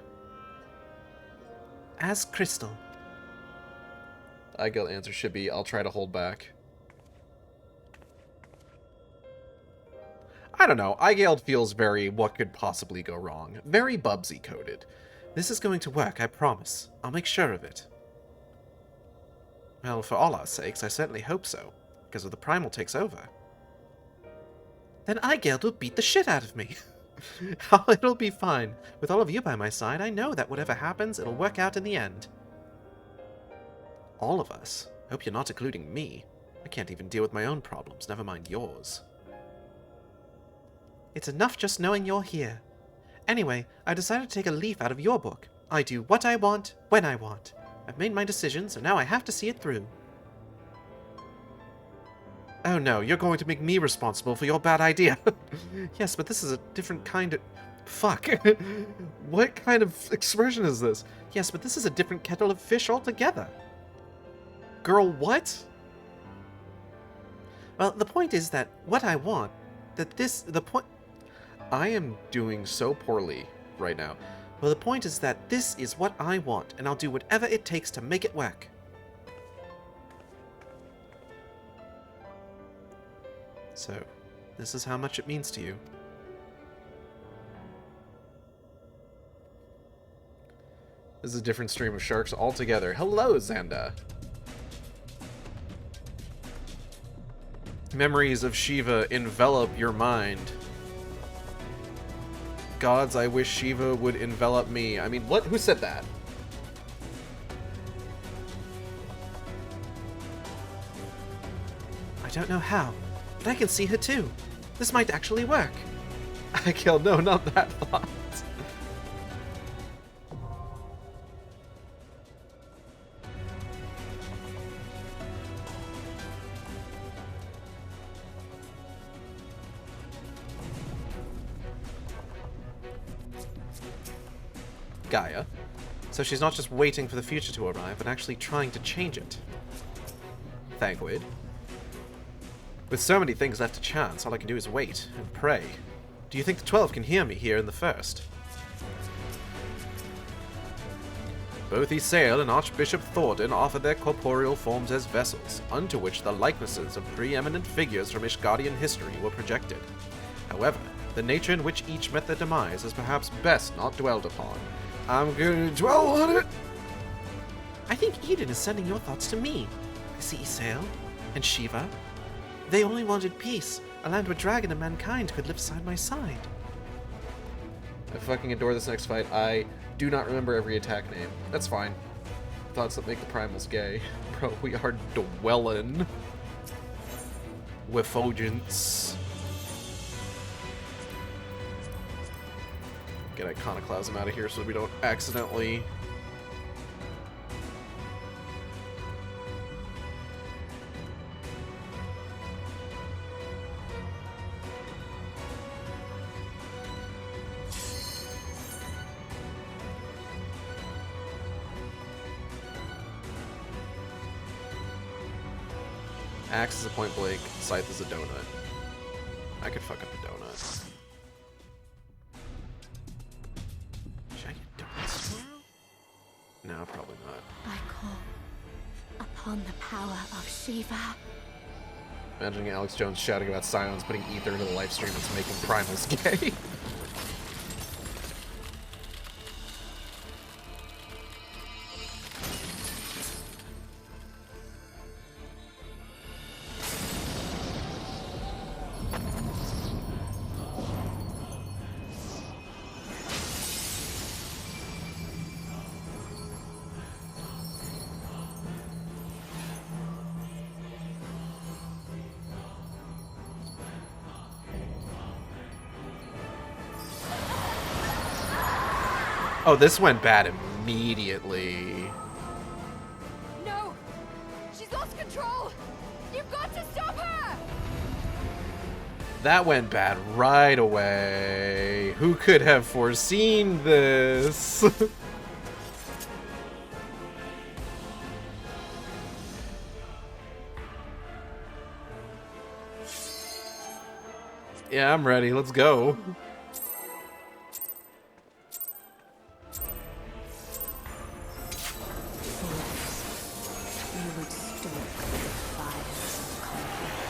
As crystal. Ideal answer should be, I'll try to hold back. I don't know, Igeld feels very what could possibly go wrong. Very Bubsy coded. This is going to work, I promise. I'll make sure of it. Well, for all our sakes, I certainly hope so. Because if the Primal takes over, then Igeld will beat the shit out of me. Oh, it'll be fine. With all of you by my side, I know that whatever happens, it'll work out in the end. All of us? Hope you're not including me. I can't even deal with my own problems, never mind yours. It's enough just knowing you're here. Anyway, I decided to take a leaf out of your book. I do what I want, when I want. I've made my decision, so now I have to see it through. Oh no, you're going to make me responsible for your bad idea. Yes, but this is a different kind of... Fuck. What kind of expression is this? Yes, but this is a different kettle of fish altogether. Girl, what? Well, the point is that what I want, I am doing so poorly right now. Well, the point is that this is what I want, and I'll do whatever it takes to make it work. So, this is how much it means to you. This is a different stream of sharks altogether. Hello, Xanda! Memories of Shiva envelop your mind. Gods, I wish Shiva would envelop me. I mean, what? Who said that? I don't know how, but I can see her too. This might actually work. I killed. No, not that thought. Gaia. So she's not just waiting for the future to arrive, but actually trying to change it. Thagwid. With so many things left to chance, all I can do is wait and pray. Do you think the 12 can hear me here in the first? Both Isael and Archbishop Thornton offered their corporeal forms as vessels, unto which the likenesses of preeminent figures from Ishgardian history were projected. However, the nature in which each met their demise is perhaps best not dwelled upon. I'm gonna dwell on it! I think Eden is sending your thoughts to me. I see Isael and Shiva. They only wanted peace, a land where dragon and mankind could live side by side. I fucking adore this next fight. I do not remember every attack name. That's fine. Thoughts that make the primals gay. Bro, we are dwelling. Wefogents. Get Iconoclasm out of here so we don't accidentally... Axe is a point blank, Scythe is a donut. I could fuck up a donut. Should I get donuts tomorrow? No, probably not. I call upon the power of Shiva. Imagining Alex Jones shouting about Scions putting ether into the live stream that's making primals gay. Oh, this went bad immediately. No! She's lost control! You've got to stop her! That went bad right away. Who could have foreseen this? Yeah, I'm ready. Let's go. You would stoke the fires of conflict.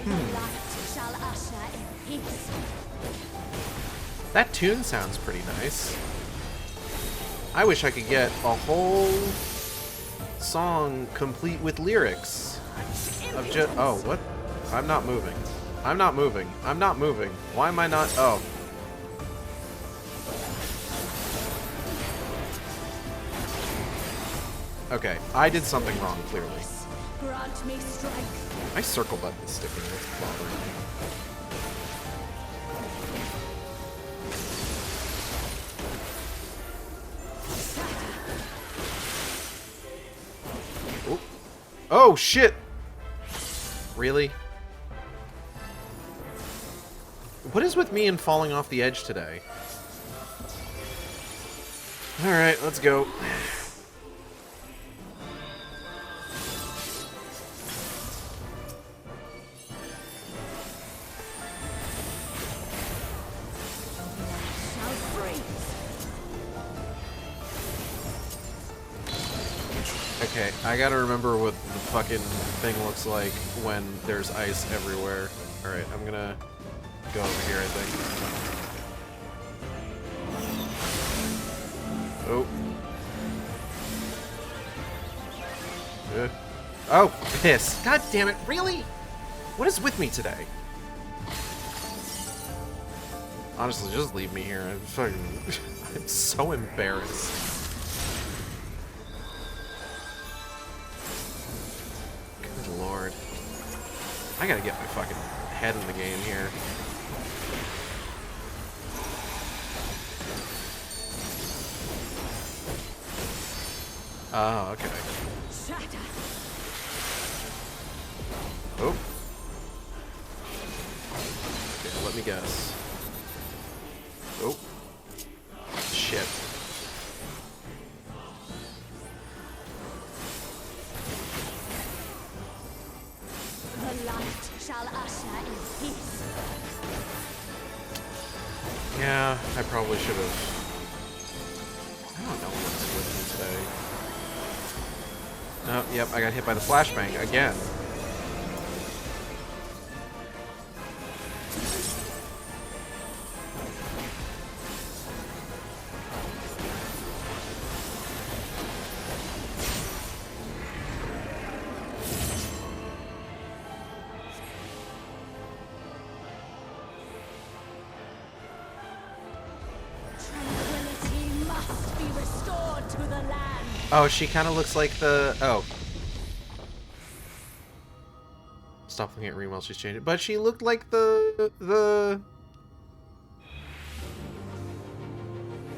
The light shall usher in peace. That tune sounds pretty nice. I wish I could get a whole song complete with lyrics of just... Oh, what? I'm not moving. I'm not moving. I'm not moving. Why am I not... Oh. Okay, I did something wrong, clearly. Grant me strength. My circle button is sticking. It's bothering me. Oh. Oh, shit! Really? What is with me and falling off the edge today? Alright, let's go. Shall freeze. Okay, I gotta remember what the fucking thing looks like when there's ice everywhere. Alright, I'm gonna go over here, I think. Oh. Oh, piss. God damn it, really? What is with me today? Honestly, just leave me here. I'm fucking... I'm so embarrassed. Good lord. I gotta get my fucking head in the game here. Oh, okay. Shatter. Oh. Okay, let me guess. Oh. Shit. The light shall usher in peace. Yeah, I probably should have... I don't know what's with me today. Oh, yep, I got hit by the flashbang again. Tranquility must be restored to the land. Oh, she kind of looks like the... Oh. Stop looking at Reem while she's changing. But she looked like the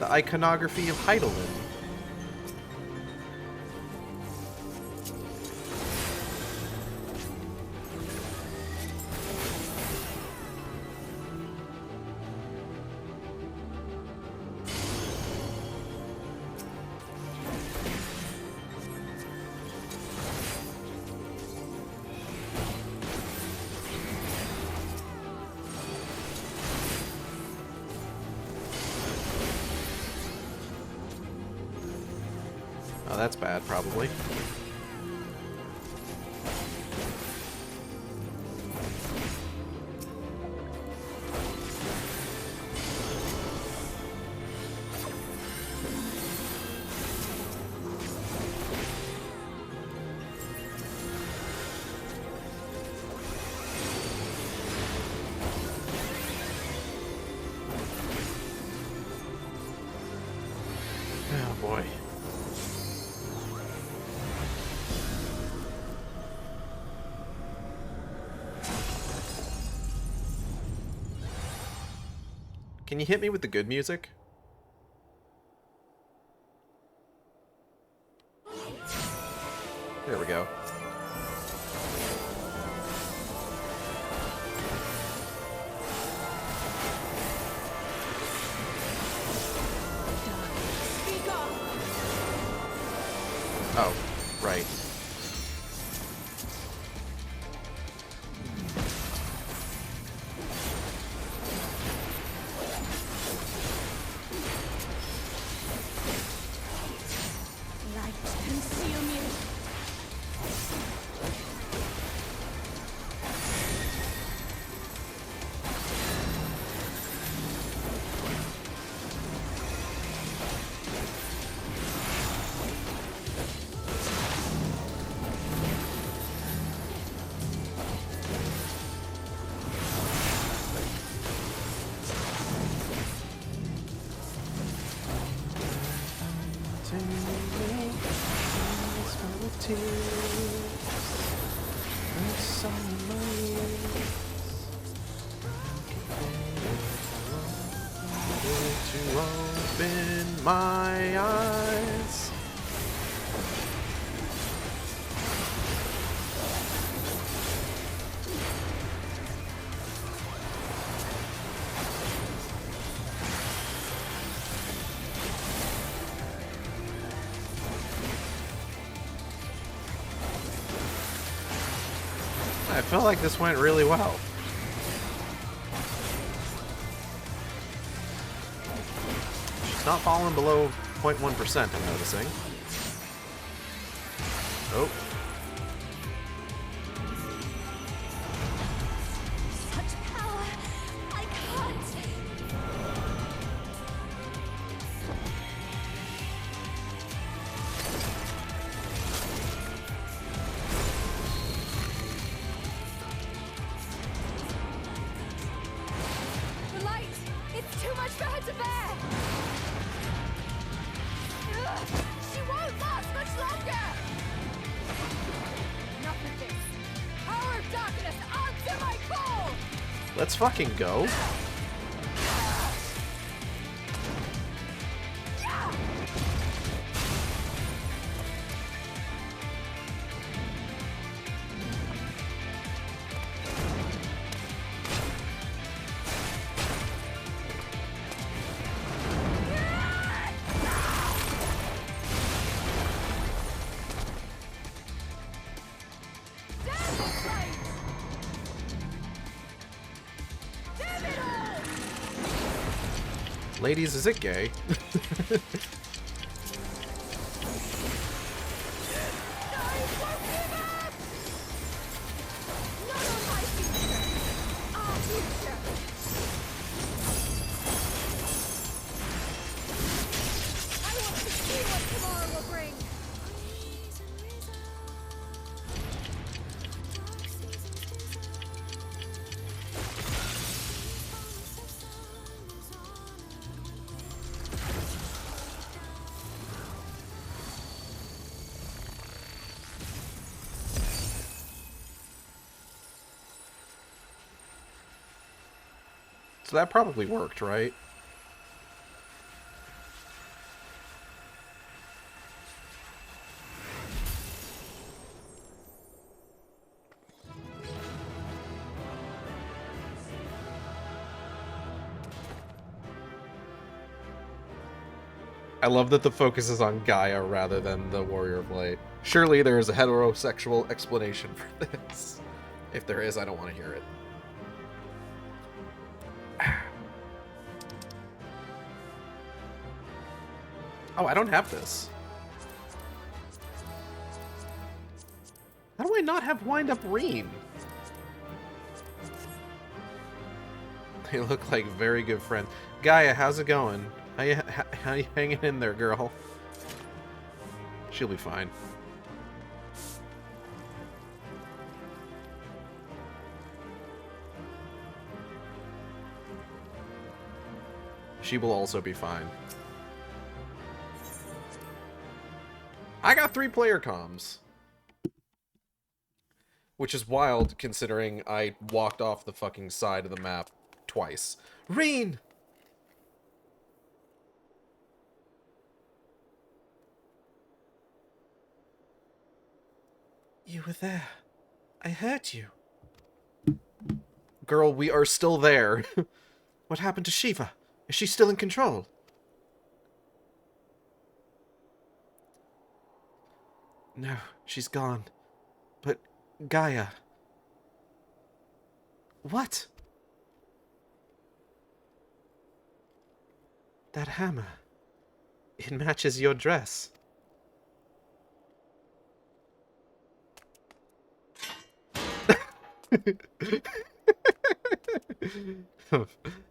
iconography of Heidelin. Oh, that's bad, probably. Oh boy. Can you hit me with the good music? There we go. Oh, right. Light, consume you. To open my eyes. I feel like this went really well. She's not falling below 0.1%, I'm noticing. Oh. Such power. I can't. The light. It's too much for her to bear. Ugh, she won't last much longer. Enough of this. Power of darkness, answer my call. Let's fucking go. Ladies, is it gay? So that probably worked, right? I love that the focus is on Gaia rather than the Warrior of Light. Surely there is a heterosexual explanation for this. If there is, I don't want to hear it. Oh, I don't have this. How do I not have Wind-Up Reen? They look like very good friends. Gaia, how's it going? How you hanging in there, girl? She'll be fine. She will also be fine. I got 3 player comms. Which is wild, considering I walked off the fucking side of the map twice. Reen! You were there. I heard you. Girl, we are still there. What happened to Shiva? Is she still in control? No, she's gone. But Gaia... What? That hammer. It matches your dress.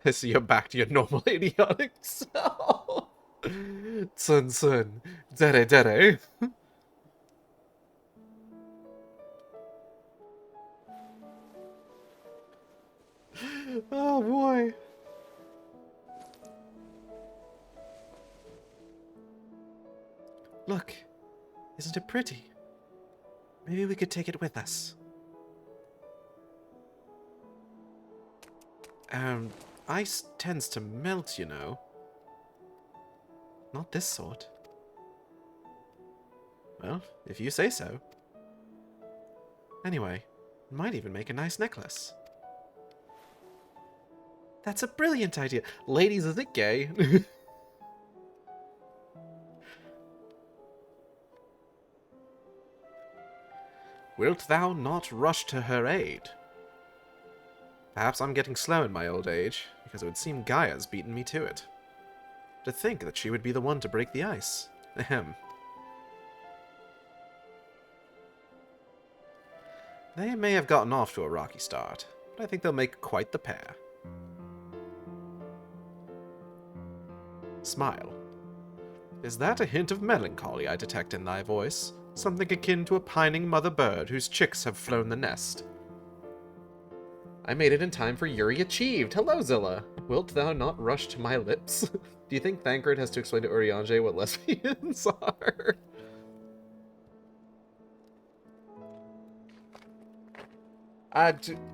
I see you're back to your normal idiotic self. Sun Sun. Dere Dere. Oh boy. Look. Isn't it pretty? Maybe we could take it with us. Ice tends to melt, you know. Not this sort. Well, if you say so. Anyway, it might even make a nice necklace. That's a brilliant idea. Ladies, is it gay? Wilt thou not rush to her aid? Perhaps I'm getting slow in my old age, because it would seem Gaia's beaten me to it. To think that she would be the one to break the ice. Ahem. They may have gotten off to a rocky start, but I think they'll make quite the pair. Smile. Is that a hint of melancholy I detect in thy voice? Something akin to a pining mother bird whose chicks have flown the nest. I made it in time for Yuri Achieved. Hello, Zilla. Wilt thou not rush to my lips? Do you think Thancred has to explain to Urianger what lesbians are?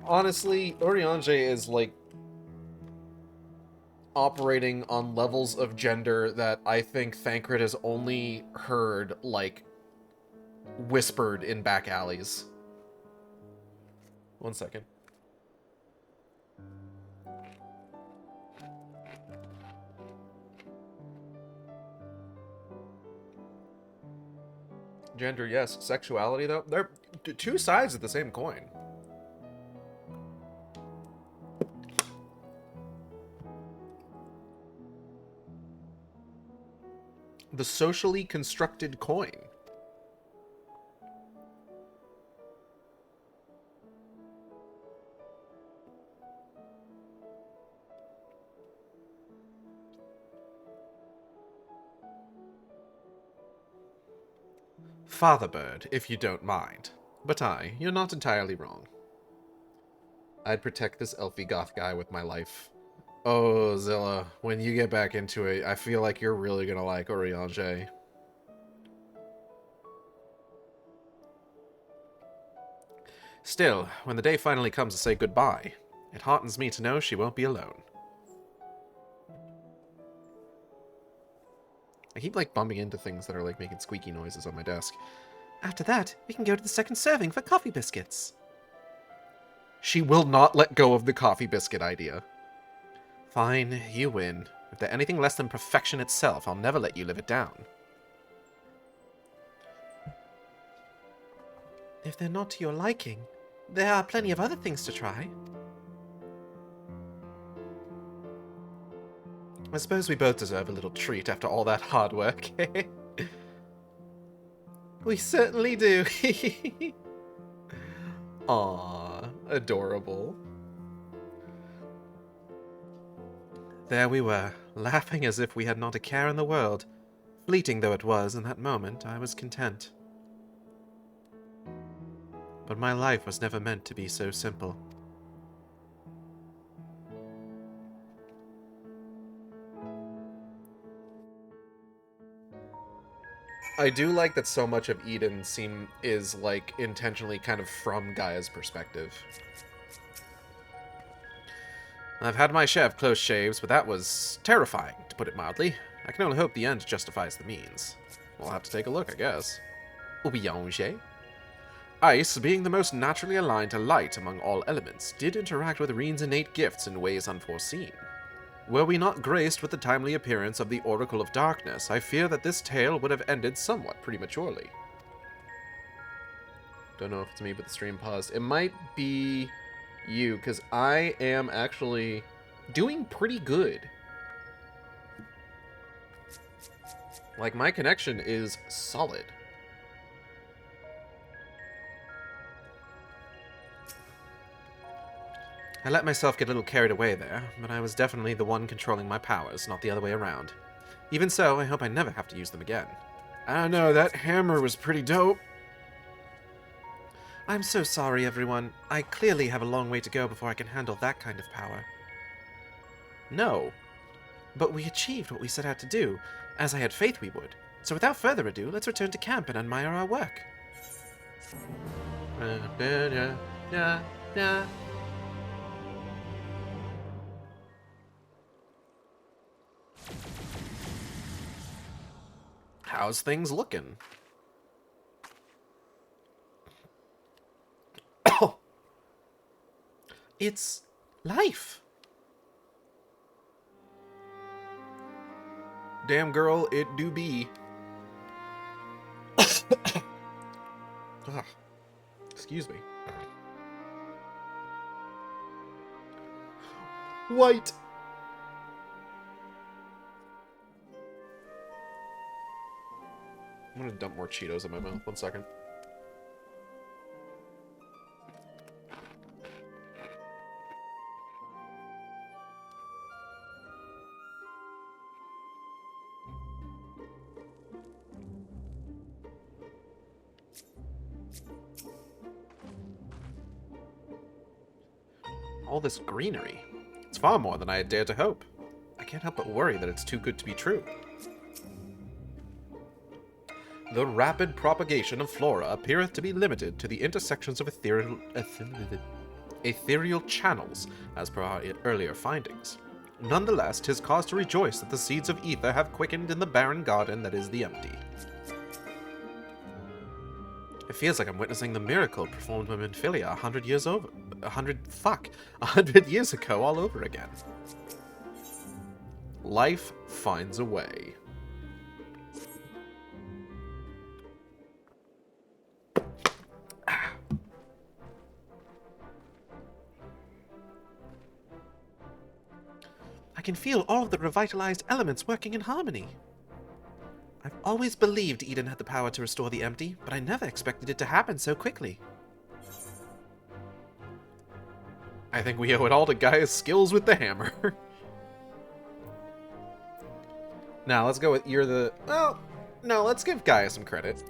Honestly, Urianger is, like, operating on levels of gender that I think Thancred has only heard, like, whispered in back alleys. 1 second. Gender, yes. Sexuality, though? They're two sides of the same coin. The socially constructed coin. Fatherbird, if you don't mind. But you're not entirely wrong. I'd protect this elfy goth guy with my life. Oh, Zilla, when you get back into it, I feel like you're really gonna like Urianger. Still, when the day finally comes to say goodbye, it heartens me to know she won't be alone. I keep, like, bumping into things that are, like, making squeaky noises on my desk. After that, we can go to the second serving for coffee biscuits. She will not let go of the coffee biscuit idea. Fine, you win. If they're anything less than perfection itself, I'll never let you live it down. If they're not to your liking, there are plenty of other things to try. I suppose we both deserve a little treat after all that hard work. We certainly do. Aww, adorable. There we were, laughing as if we had not a care in the world. Fleeting though it was in that moment, I was content. But my life was never meant to be so simple. I do like that so much of Eden is, like, intentionally kind of from Gaia's perspective. I've had my share of close shaves, but that was terrifying, to put it mildly. I can only hope the end justifies the means. We'll have to take a look, I guess. Urianger? Ice, being the most naturally aligned to light among all elements, did interact with Reen's innate gifts in ways unforeseen. Were we not graced with the timely appearance of the Oracle of Darkness, I fear that this tale would have ended somewhat prematurely. Don't know if it's me, but the stream paused. It might be you, because I am actually doing pretty good. Like, my connection is solid. I let myself get a little carried away there, but I was definitely the one controlling my powers, not the other way around. Even so, I hope I never have to use them again. I don't know, that hammer was pretty dope. I'm so sorry, everyone. I clearly have a long way to go before I can handle that kind of power. No. But we achieved what we set out to do, as I had faith we would. So without further ado, let's return to camp and admire our work. How's things looking? Oh! It's life! Damn girl, it do be. Excuse me. White! I'm gonna dump more Cheetos in my mouth. 1 second. All this greenery. It's far more than I had dared to hope. I can't help but worry that it's too good to be true. The rapid propagation of flora appeareth to be limited to the intersections of ethereal channels, as per our earlier findings. Nonetheless, 'tis cause to rejoice that the seeds of ether have quickened in the barren garden that is the empty. It feels like I'm witnessing the miracle performed by Minfilia 100 years over. 100 years ago all over again. Life finds a way. I can feel all of the revitalized elements working in harmony. I've always believed Eden had the power to restore the empty, but I never expected it to happen so quickly. I think we owe it all to Gaia's skills with the hammer. Now, let's go with you're the... Well, no, let's give Gaia some credit.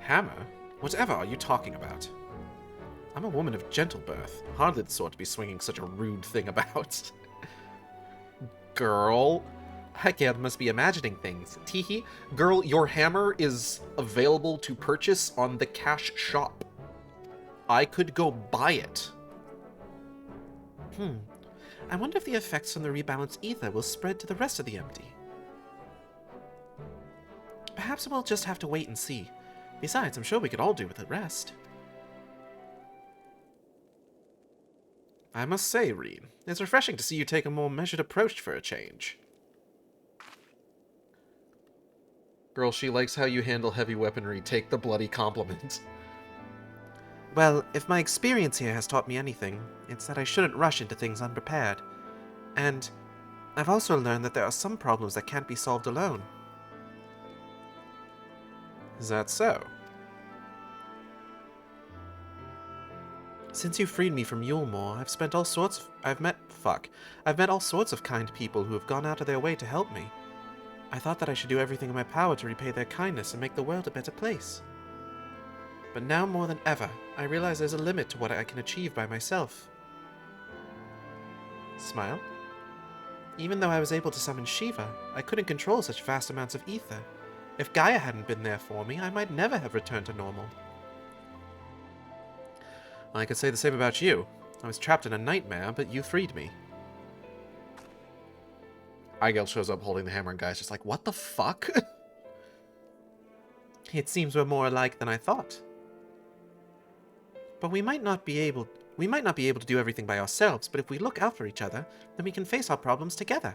Hammer? Whatever are you talking about? I'm a woman of gentle birth, hardly the sort to be swinging such a rude thing about. Girl. Again, must be imagining things. Teehee. Girl, your hammer is available to purchase on the cash shop. I could go buy it. I wonder if the effects from the rebalanced ether will spread to the rest of the empty. Perhaps we'll just have to wait and see. Besides, I'm sure we could all do with a rest. I must say, Reen, it's refreshing to see you take a more measured approach for a change. Girl, she likes how you handle heavy weaponry. Take the bloody compliment. Well, if my experience here has taught me anything, it's that I shouldn't rush into things unprepared. And I've also learned that there are some problems that can't be solved alone. Is that so? Since you freed me from Yulemoor, I've met all sorts of kind people who have gone out of their way to help me. I thought that I should do everything in my power to repay their kindness and make the world a better place. But now more than ever, I realize there's a limit to what I can achieve by myself. Smile? Even though I was able to summon Shiva, I couldn't control such vast amounts of ether. If Gaia hadn't been there for me, I might never have returned to normal. I could say the same about you. I was trapped in a nightmare, but you freed me. Aigel shows up holding the hammer and Guy's just like, what the fuck? It seems we're more alike than I thought. But we might not be able to do everything by ourselves, but if we look out for each other, then we can face our problems together.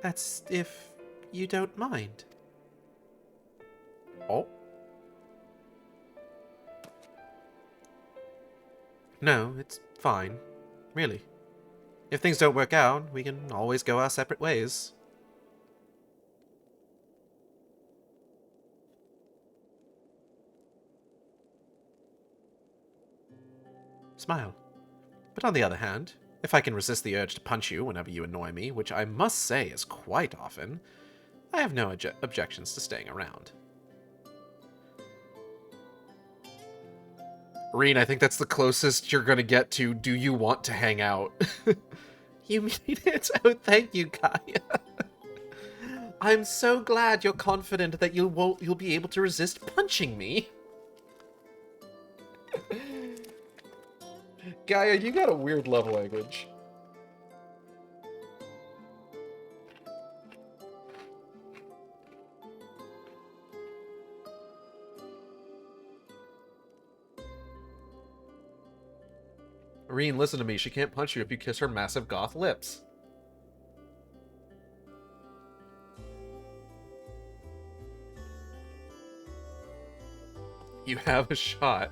That's if you don't mind. Oh. No, it's fine. Really. If things don't work out, we can always go our separate ways. Smile. But on the other hand, if I can resist the urge to punch you whenever you annoy me, which I must say is quite often, I have no objections to staying around. Reen, I think that's the closest you're gonna get to do you want to hang out? You mean it? Oh, thank you, Kaya. I'm so glad you're confident that you'll be able to resist punching me. Gaia, you got a weird love language. Reen, listen to me. She can't punch you if you kiss her massive goth lips. You have a shot.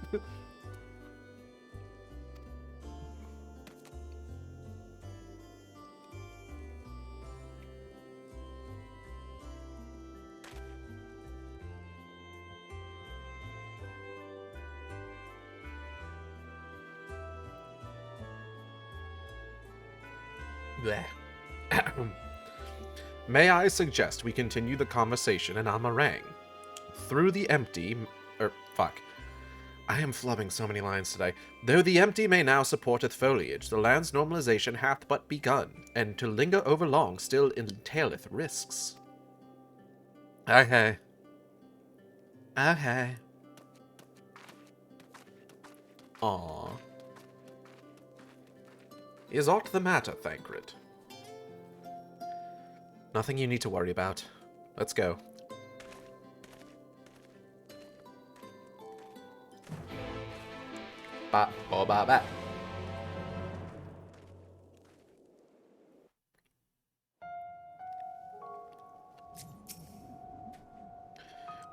May I suggest we continue the conversation in our meringue? Through the empty... fuck. I am flubbing so many lines today. Though the empty may now supporteth foliage, the land's normalization hath but begun, and to linger over long still entaileth risks. Okay. Okay. Aww. Is aught the matter, Thancred? Nothing you need to worry about. Let's go. Ba ba ba ba.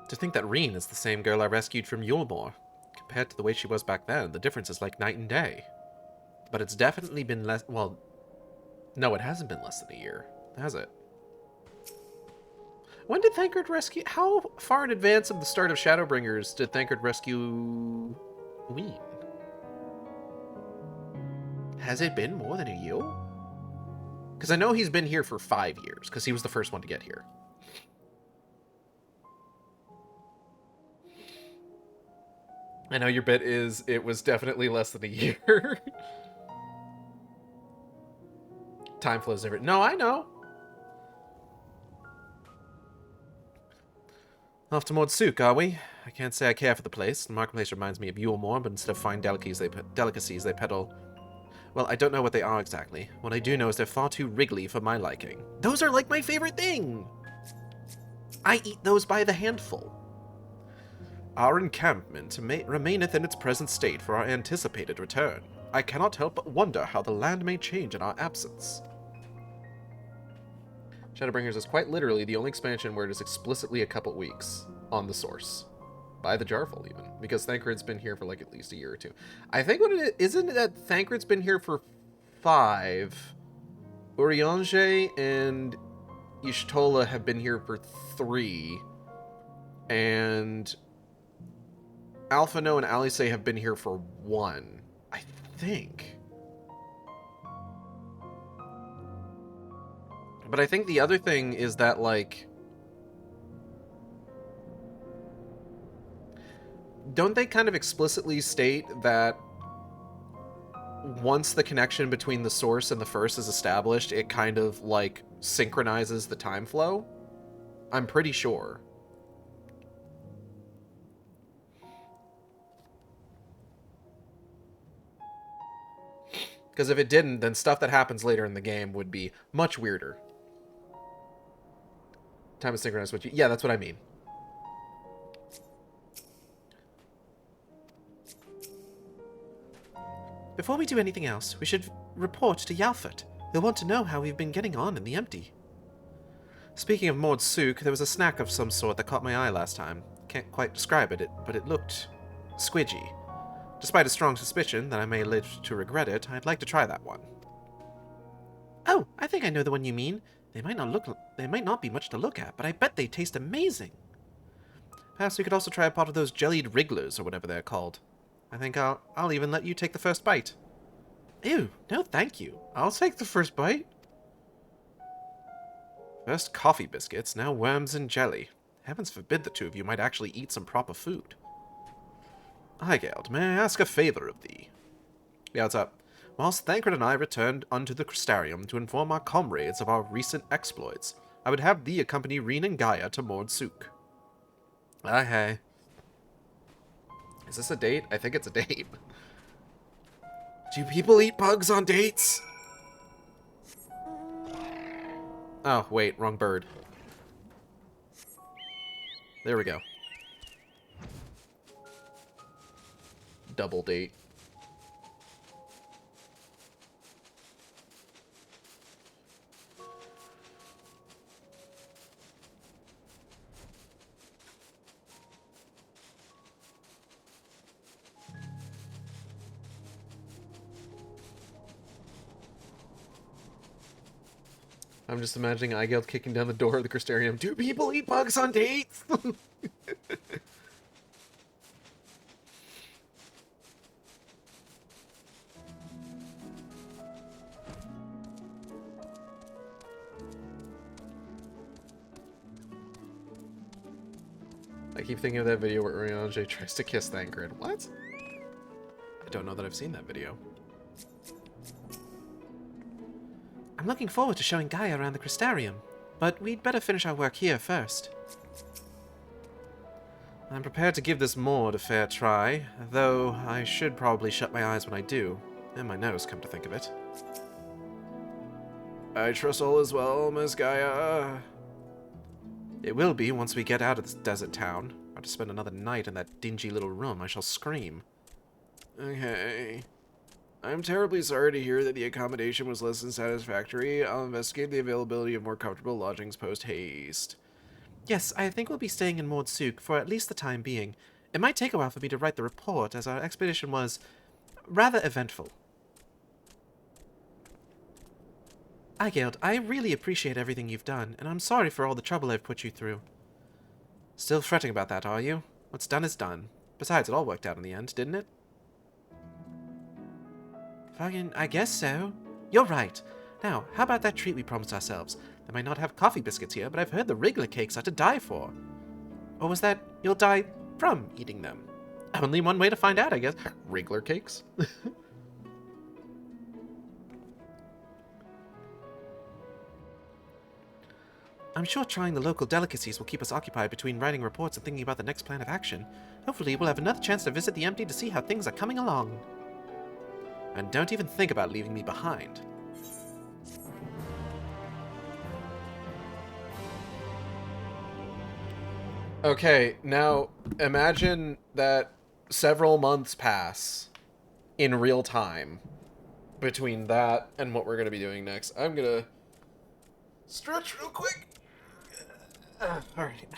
To think that Reen is the same girl I rescued from Yulmore. Compared to the way she was back then, the difference is like night and day. But it's definitely been less... Well, no, it hasn't been less than a year, has it? When did Thancred rescue... How far in advance of the start of Shadowbringers did Thancred rescue... Ween? Has it been more than a year? Because I know he's been here for 5 years, because he was the first one to get here. I know your bit is, it was definitely less than a year. Time flows different. No, I know. Off to Mordsuk, are we? I can't say I care for the place. The marketplace reminds me of Yulmore, but instead of fine delicacies they peddle... Well, I don't know what they are exactly. What I do know is they're far too wriggly for my liking. Those are like my favorite thing! I eat those by the handful. Our encampment remaineth in its present state for our anticipated return. I cannot help but wonder how the land may change in our absence. Shadowbringers is quite literally the only expansion where it is explicitly a couple weeks on the source. By the Jarful, even. Because Thancred's been here for, like, at least a year or two. I think what it is... Isn't it that Thancred's been here for 5? Urianger and Y'shtola have been here for 3. And... Alphino and Alice have been here for 1. I think. But I think the other thing is that, like... Don't they kind of explicitly state that once the connection between the source and the first is established, it kind of, like, synchronizes the time flow? I'm pretty sure. Because if it didn't, then stuff that happens later in the game would be much weirder. Time is synchronized with you. Yeah, that's what I mean. Before we do anything else, we should report to Yalfurt. He'll want to know how we've been getting on in the empty. Speaking of Maud Sook, there was a snack of some sort that caught my eye last time. Can't quite describe it, but it looked squidgy. Despite a strong suspicion that I may live to regret it, I'd like to try that one. Oh, I think I know the one you mean. They might not be much to look at, but I bet they taste amazing. Perhaps we could also try a pot of those jellied wrigglers or whatever they're called. I think I'll even let you take the first bite. Ew, no thank you. I'll take the first bite. First coffee biscuits, now worms and jelly. Heavens forbid the two of you might actually eat some proper food. Hygeld, may I ask a favor of thee? Yeah, what's up? Whilst Thancred and I returned unto the Crystarium to inform our comrades of our recent exploits, I would have thee accompany Reen and Gaia to Maud Sook. Hey. Is this a date? I think it's a date. Do people eat bugs on dates? Oh, wait, wrong bird. There we go. Double date. I'm just imagining Eigeld kicking down the door of the Crystarium. Do people eat bugs on dates? I keep thinking of that video where Urianger tries to kiss Thancred. What? I don't know that I've seen that video. I'm looking forward to showing Gaia around the Crystarium, but we'd better finish our work here first. I'm prepared to give this Maud a fair try, though I should probably shut my eyes when I do, and my nose, come to think of it. I trust all is well, Miss Gaia. It will be once we get out of this desert town. Or to spend another night in that dingy little room, I shall scream. Okay. I'm terribly sorry to hear that the accommodation was less than satisfactory. I'll investigate the availability of more comfortable lodgings post-haste. Yes, I think we'll be staying in Maud Sook for at least the time being. It might take a while for me to write the report, as our expedition was rather eventful. Eigeld, I really appreciate everything you've done, and I'm sorry for all the trouble I've put you through. Still fretting about that, are you? What's done is done. Besides, it all worked out in the end, didn't it? Fucking, I guess so. You're right. Now, how about that treat we promised ourselves? They might not have coffee biscuits here, but I've heard the Wriggler cakes are to die for. Or was that you'll die from eating them? Only one way to find out, I guess. Wriggler cakes? I'm sure trying the local delicacies will keep us occupied between writing reports and thinking about the next plan of action. Hopefully we'll have another chance to visit the empty to see how things are coming along. And don't even think about leaving me behind. Okay, now imagine that several months pass in real time between that and what we're going to be doing next. I'm going to stretch real quick. Alright.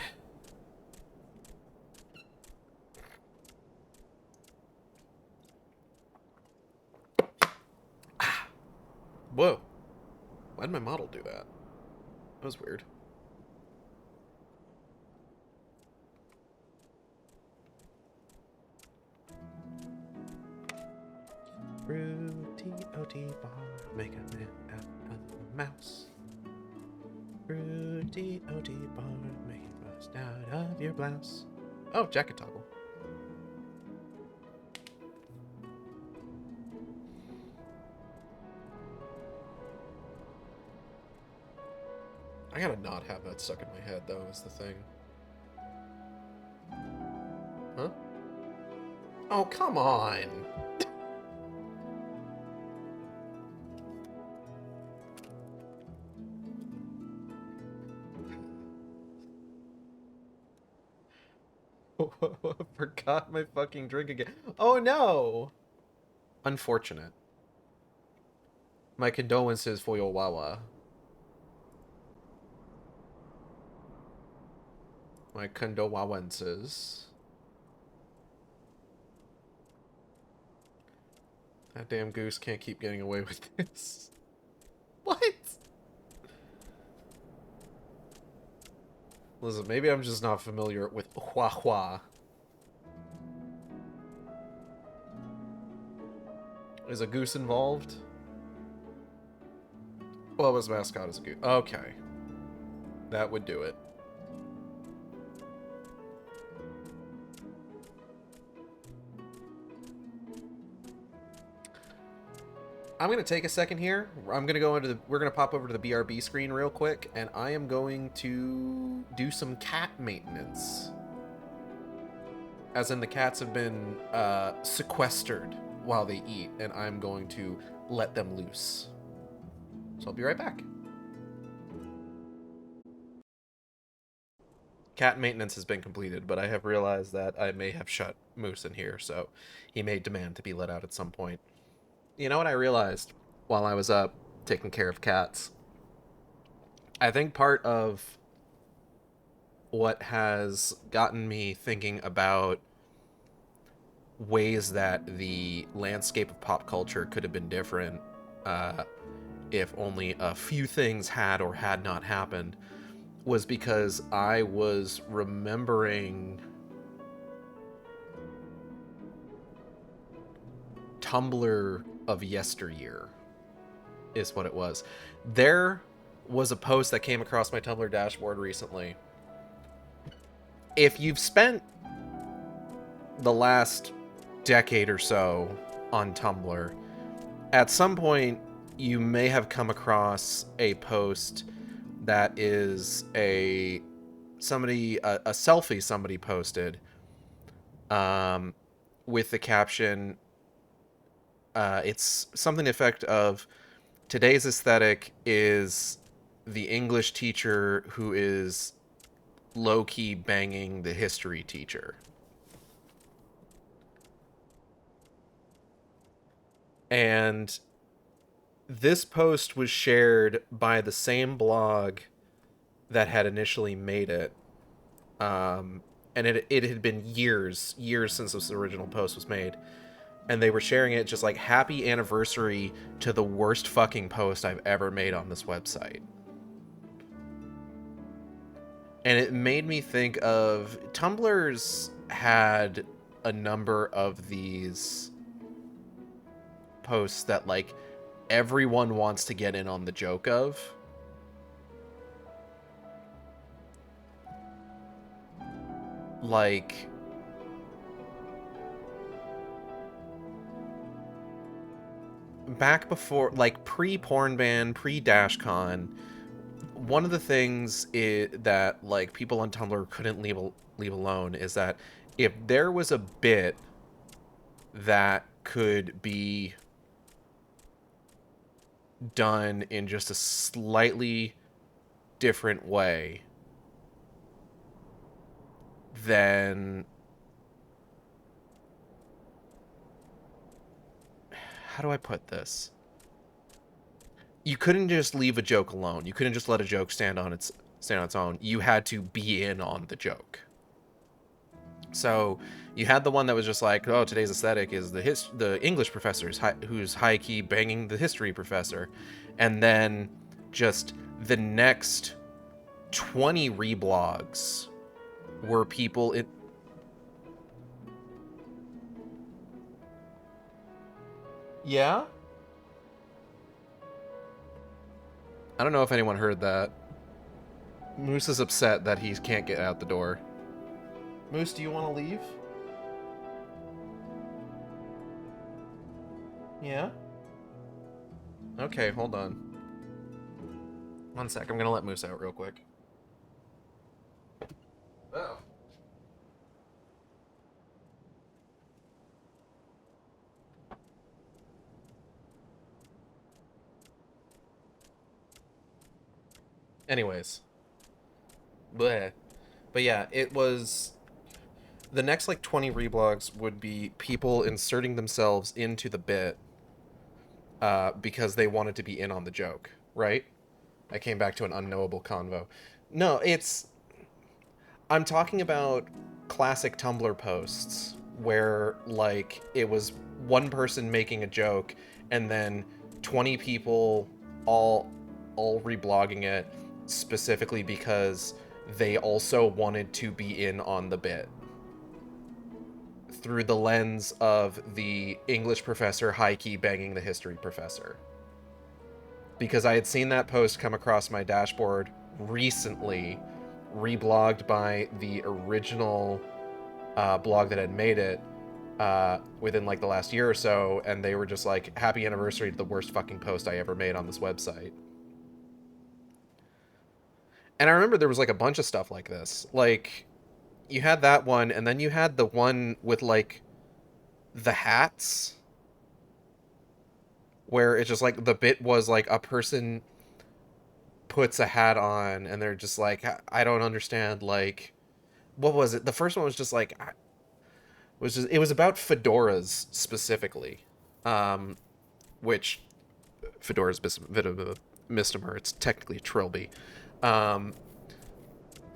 Whoa. Why did my model do that? That was weird. Fruity OT bar, make a man out of a mouse. Fruity OT bar, make it bust out of your blouse. Oh, jacket toggle. I gotta not have that stuck in my head, though, is the thing. Huh? Oh, come on! Forgot my fucking drink again. Oh no! Unfortunate. My condolences for your Wawa. My condolences. That damn goose can't keep getting away with this. What? Listen, maybe I'm just not familiar with Hua Hua. Is a goose involved? Well, his mascot is a goose. Okay. That would do it. I'm going to take a second here. I'm going to go into the... We're going to pop over to the BRB screen real quick, and I am going to do some cat maintenance. As in, the cats have been sequestered while they eat, and I'm going to let them loose. So I'll be right back. Cat maintenance has been completed, but I have realized that I may have shut Moose in here, so he may demand to be let out at some point. You know what I realized while I was up taking care of cats? I think part of what has gotten me thinking about ways that the landscape of pop culture could have been different if only a few things had or had not happened was because I was remembering Tumblr of yesteryear is what it was. There was a post that came across my Tumblr dashboard recently. If you've spent the last decade or so on Tumblr, at some point you may have come across a post that is a selfie somebody posted with the caption, it's something to the effect of, today's aesthetic is the English teacher who is low-key banging the history teacher. And this post was shared by the same blog that had initially made it. And it had been years since this original post was made. And they were sharing it just like, happy anniversary to the worst fucking post I've ever made on this website. And it made me think of, Tumblr's had a number of these posts that like everyone wants to get in on the joke of. Like, back before, like, pre-porn ban, pre-DashCon, one of the things that, like, people on Tumblr couldn't leave alone is that if there was a bit that could be done in just a slightly different way, then how do I put this? You couldn't just leave a joke alone. You couldn't just let a joke stand on its own. You had to be in on the joke. So you had the one that was just like, oh, today's aesthetic is the English professor who's high-key banging the history professor. And then just the next 20 reblogs were people... Yeah? I don't know if anyone heard that. Moose is upset that he can't get out the door. Moose, do you want to leave? Yeah? Okay, hold on. One sec, I'm gonna let Moose out real quick. Oh. Anyways. Bleh. But yeah, it was... the next like 20 reblogs would be people inserting themselves into the bit because they wanted to be in on the joke, right? I came back to an unknowable convo. No, I'm talking about classic Tumblr posts where like it was one person making a joke and then 20 people all reblogging it specifically because they also wanted to be in on the bit through the lens of the English professor high key banging the history professor. Because I had seen that post come across my dashboard recently, reblogged by the original blog that had made it within like the last year or so, and they were just like, happy anniversary to the worst fucking post I ever made on this website. And I remember there was like a bunch of stuff like this. Like, you had that one, and then you had the one with like the hats, where it's just like the bit was like a person puts a hat on and they're just like, I don't understand, like, what was it? The first one was just like, it was about fedoras specifically, which fedora's bit of a misnomer. It's technically trilby.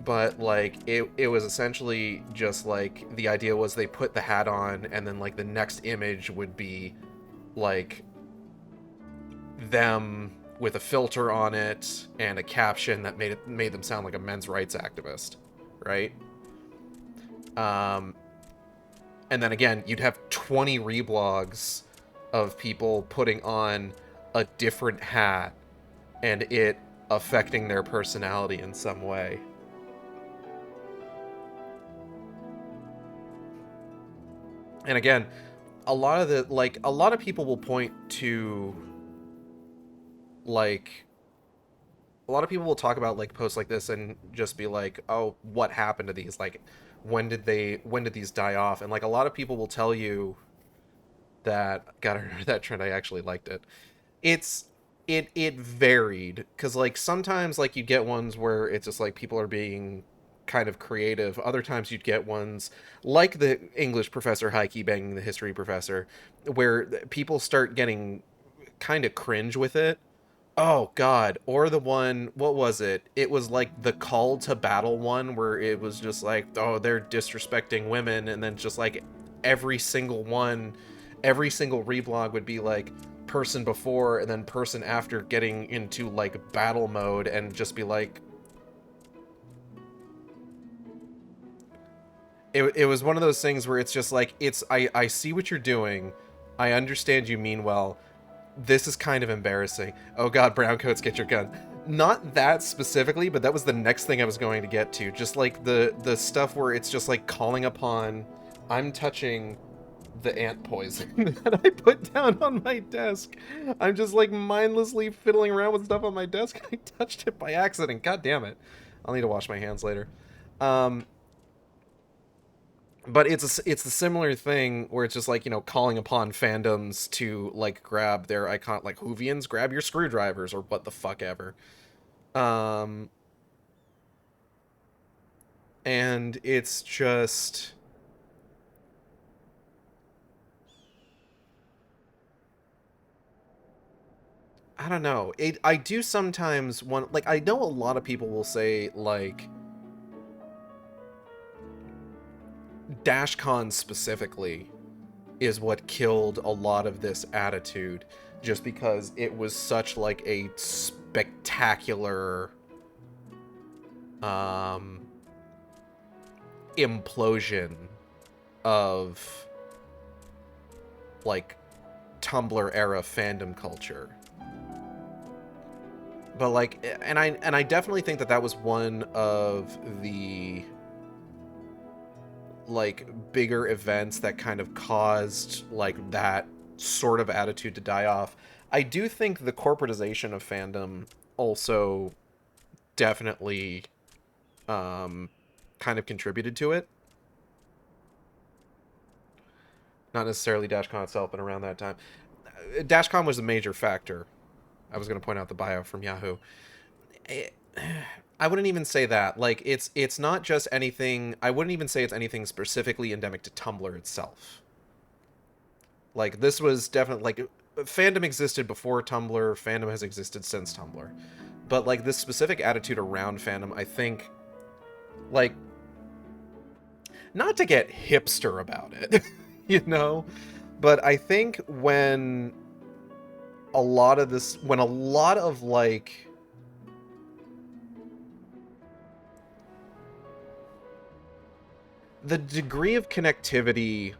But like it was essentially just like the idea was they put the hat on and then like the next image would be like them with a filter on it and a caption that made them sound like a men's rights activist, right? And then again, you'd have 20 reblogs of people putting on a different hat and it affecting their personality in some way. And again, a lot of people will point to like a lot of people will talk about like posts like this and just be like, oh, what happened to these? Like, when did these die off? And like a lot of people will tell you that, gotta remember that trend, I actually liked it. It varied, because like sometimes like you get ones where it's just like people are being kind of creative. Other times you'd get ones like the English professor high key banging the history professor, where people start getting kind of cringe with it. Oh god. Or the one, what was it? It was like the call to battle one where it was just like, oh, they're disrespecting women, and then just like every single reblog would be like person before and then person after getting into like battle mode, and just be like, it was one of those things where it's just like, I see what you're doing, I understand you mean well, this is kind of embarrassing. Oh god, browncoats, get your gun. Not that specifically, but that was the next thing I was going to get to. Just like the stuff where it's just like calling upon, I'm touching the ant poison that I put down on my desk. I'm just like mindlessly fiddling around with stuff on my desk. I touched it by accident. God damn it. I'll need to wash my hands later. But it's the similar thing where it's just like, you know, calling upon fandoms to like grab their icon, like Whovians, grab your screwdrivers or what the fuck ever. And it's just, I don't know. I do sometimes want, like, I know a lot of people will say like DashCon specifically is what killed a lot of this attitude, just because it was such like a spectacular implosion of like Tumblr era fandom culture. But like, and I definitely think that was one of the like bigger events that kind of caused like that sort of attitude to die off. I do think the corporatization of fandom also definitely kind of contributed to it. Not necessarily DashCon itself, but around that time. DashCon was a major factor. I was going to point out the bio from Yahoo. I wouldn't even say that. Like, it's not just anything. I wouldn't even say it's anything specifically endemic to Tumblr itself. Like, this was definitely like fandom existed before Tumblr. Fandom has existed since Tumblr, but like this specific attitude around fandom, I think, like, not to get hipster about it, you know, but I think when a lot of this, when a lot of like the degree of connectivity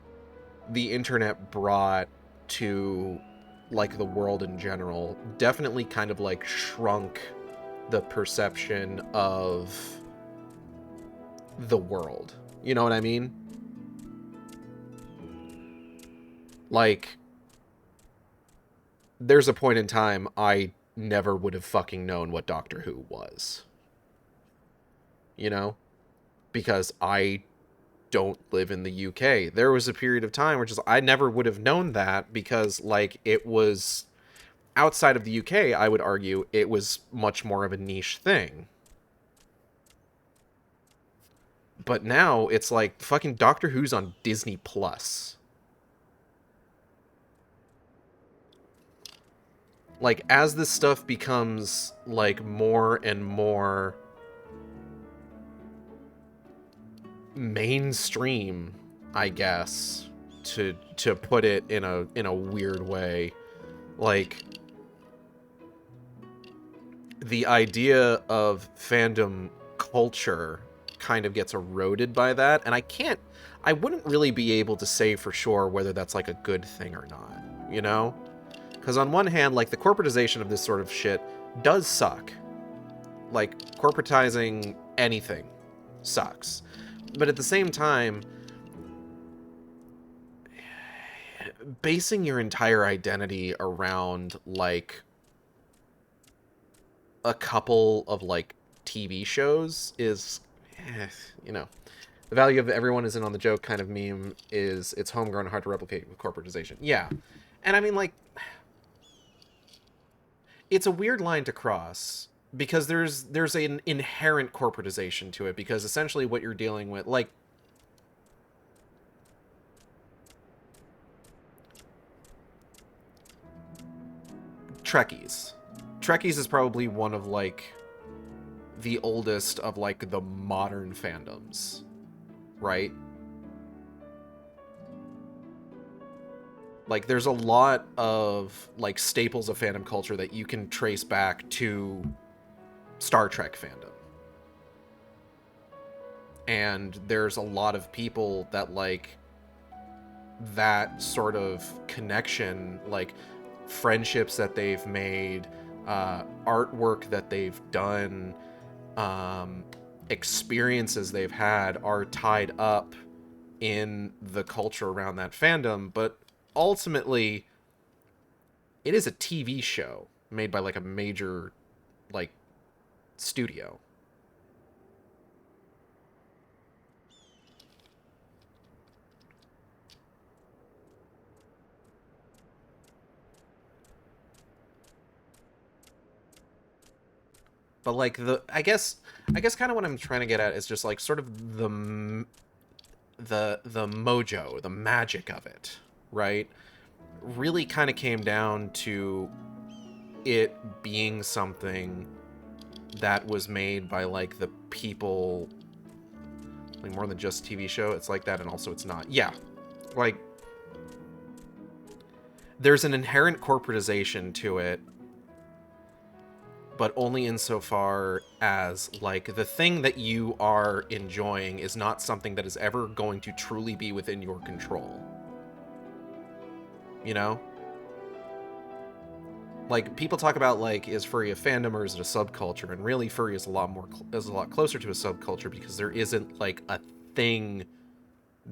the internet brought to like the world in general definitely kind of like shrunk the perception of the world. You know what I mean? Like, there's a point in time I never would have fucking known what Doctor Who was. You know? Because I don't live in the UK. There was a period of time where just I never would have known that because like it was outside of the UK, I would argue it was much more of a niche thing. But now it's like fucking Doctor Who's on Disney Plus. Like as this stuff becomes like more and more mainstream, I guess, to put it in a weird way, like the idea of fandom culture kind of gets eroded by that, and I wouldn't really be able to say for sure whether that's like a good thing or not, you know? Because on one hand, like the corporatization of this sort of shit does suck. Like corporatizing anything sucks. But at the same time, basing your entire identity around like a couple of like TV shows is, you know, the value of everyone is in on the joke kind of meme is it's homegrown, hard to replicate with corporatization. Yeah. And I mean, like, it's a weird line to cross because there's an inherent corporatization to it, because essentially what you're dealing with, like, Trekkies. Trekkies is probably one of like the oldest of like the modern fandoms, right? Like there's a lot of like staples of fandom culture that you can trace back to Star Trek fandom. And there's a lot of people that like that sort of connection, like friendships that they've made, artwork that they've done, experiences they've had are tied up in the culture around that fandom. But ultimately, it is a TV show made by like a major like studio. But like I guess kind of what I'm trying to get at is just like sort of the mojo, the magic of it, right? Really kind of came down to it being something that was made by like the people, like more than just TV show. It's like that, and also it's not. Yeah, like there's an inherent corporatization to it, but only insofar as like the thing that you are enjoying is not something that is ever going to truly be within your control. You know? Like people talk about like, is furry a fandom or is it a subculture? And really furry is a lot closer to a subculture, because there isn't like a thing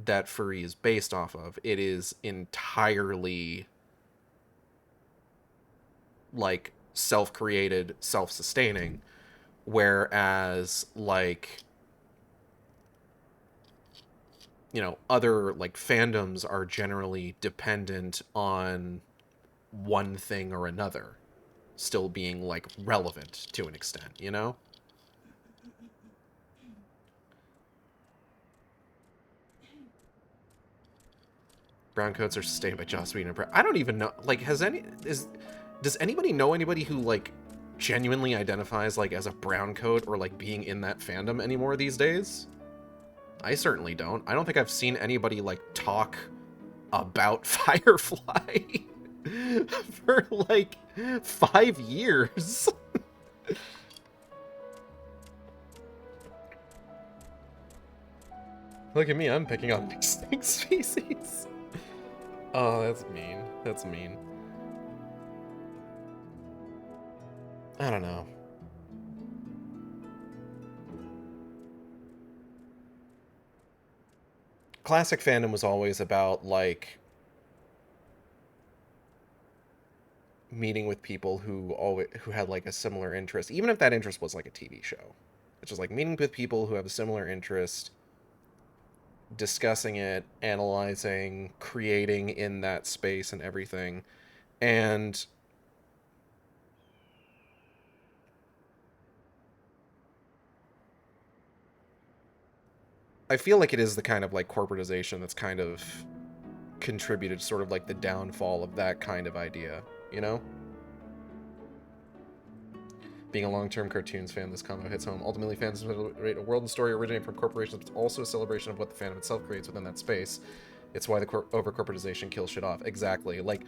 that furry is based off of. It is entirely like self-created, self-sustaining, whereas like, you know, other like fandoms are generally dependent on one thing or another still being like relevant to an extent, you know? Brown coats are sustained by Joss Whedon. I don't even know. Like, does anybody know anybody who, like, genuinely identifies, like, as a brown coat or, like, being in that fandom anymore these days? I certainly don't. I don't think I've seen anybody, like, talk about Firefly for, like, 5 years. Look at me, I'm picking on extinct species. Oh, that's mean. That's mean. I don't know. Classic fandom was always about, like, meeting with people who had, like, a similar interest, even if that interest was, like, a TV show. It's just, like, meeting with people who have a similar interest, discussing it, analyzing, creating in that space and everything. And I feel like it is the kind of, like, corporatization that's kind of contributed to sort of, like, the downfall of that kind of idea, you know? Being a long-term cartoons fan, this combo hits home. Ultimately, fans celebrate a world and story originating from corporations, but it's also a celebration of what the fandom itself creates within that space. It's why the over-corporatization kills shit off. Exactly. Like,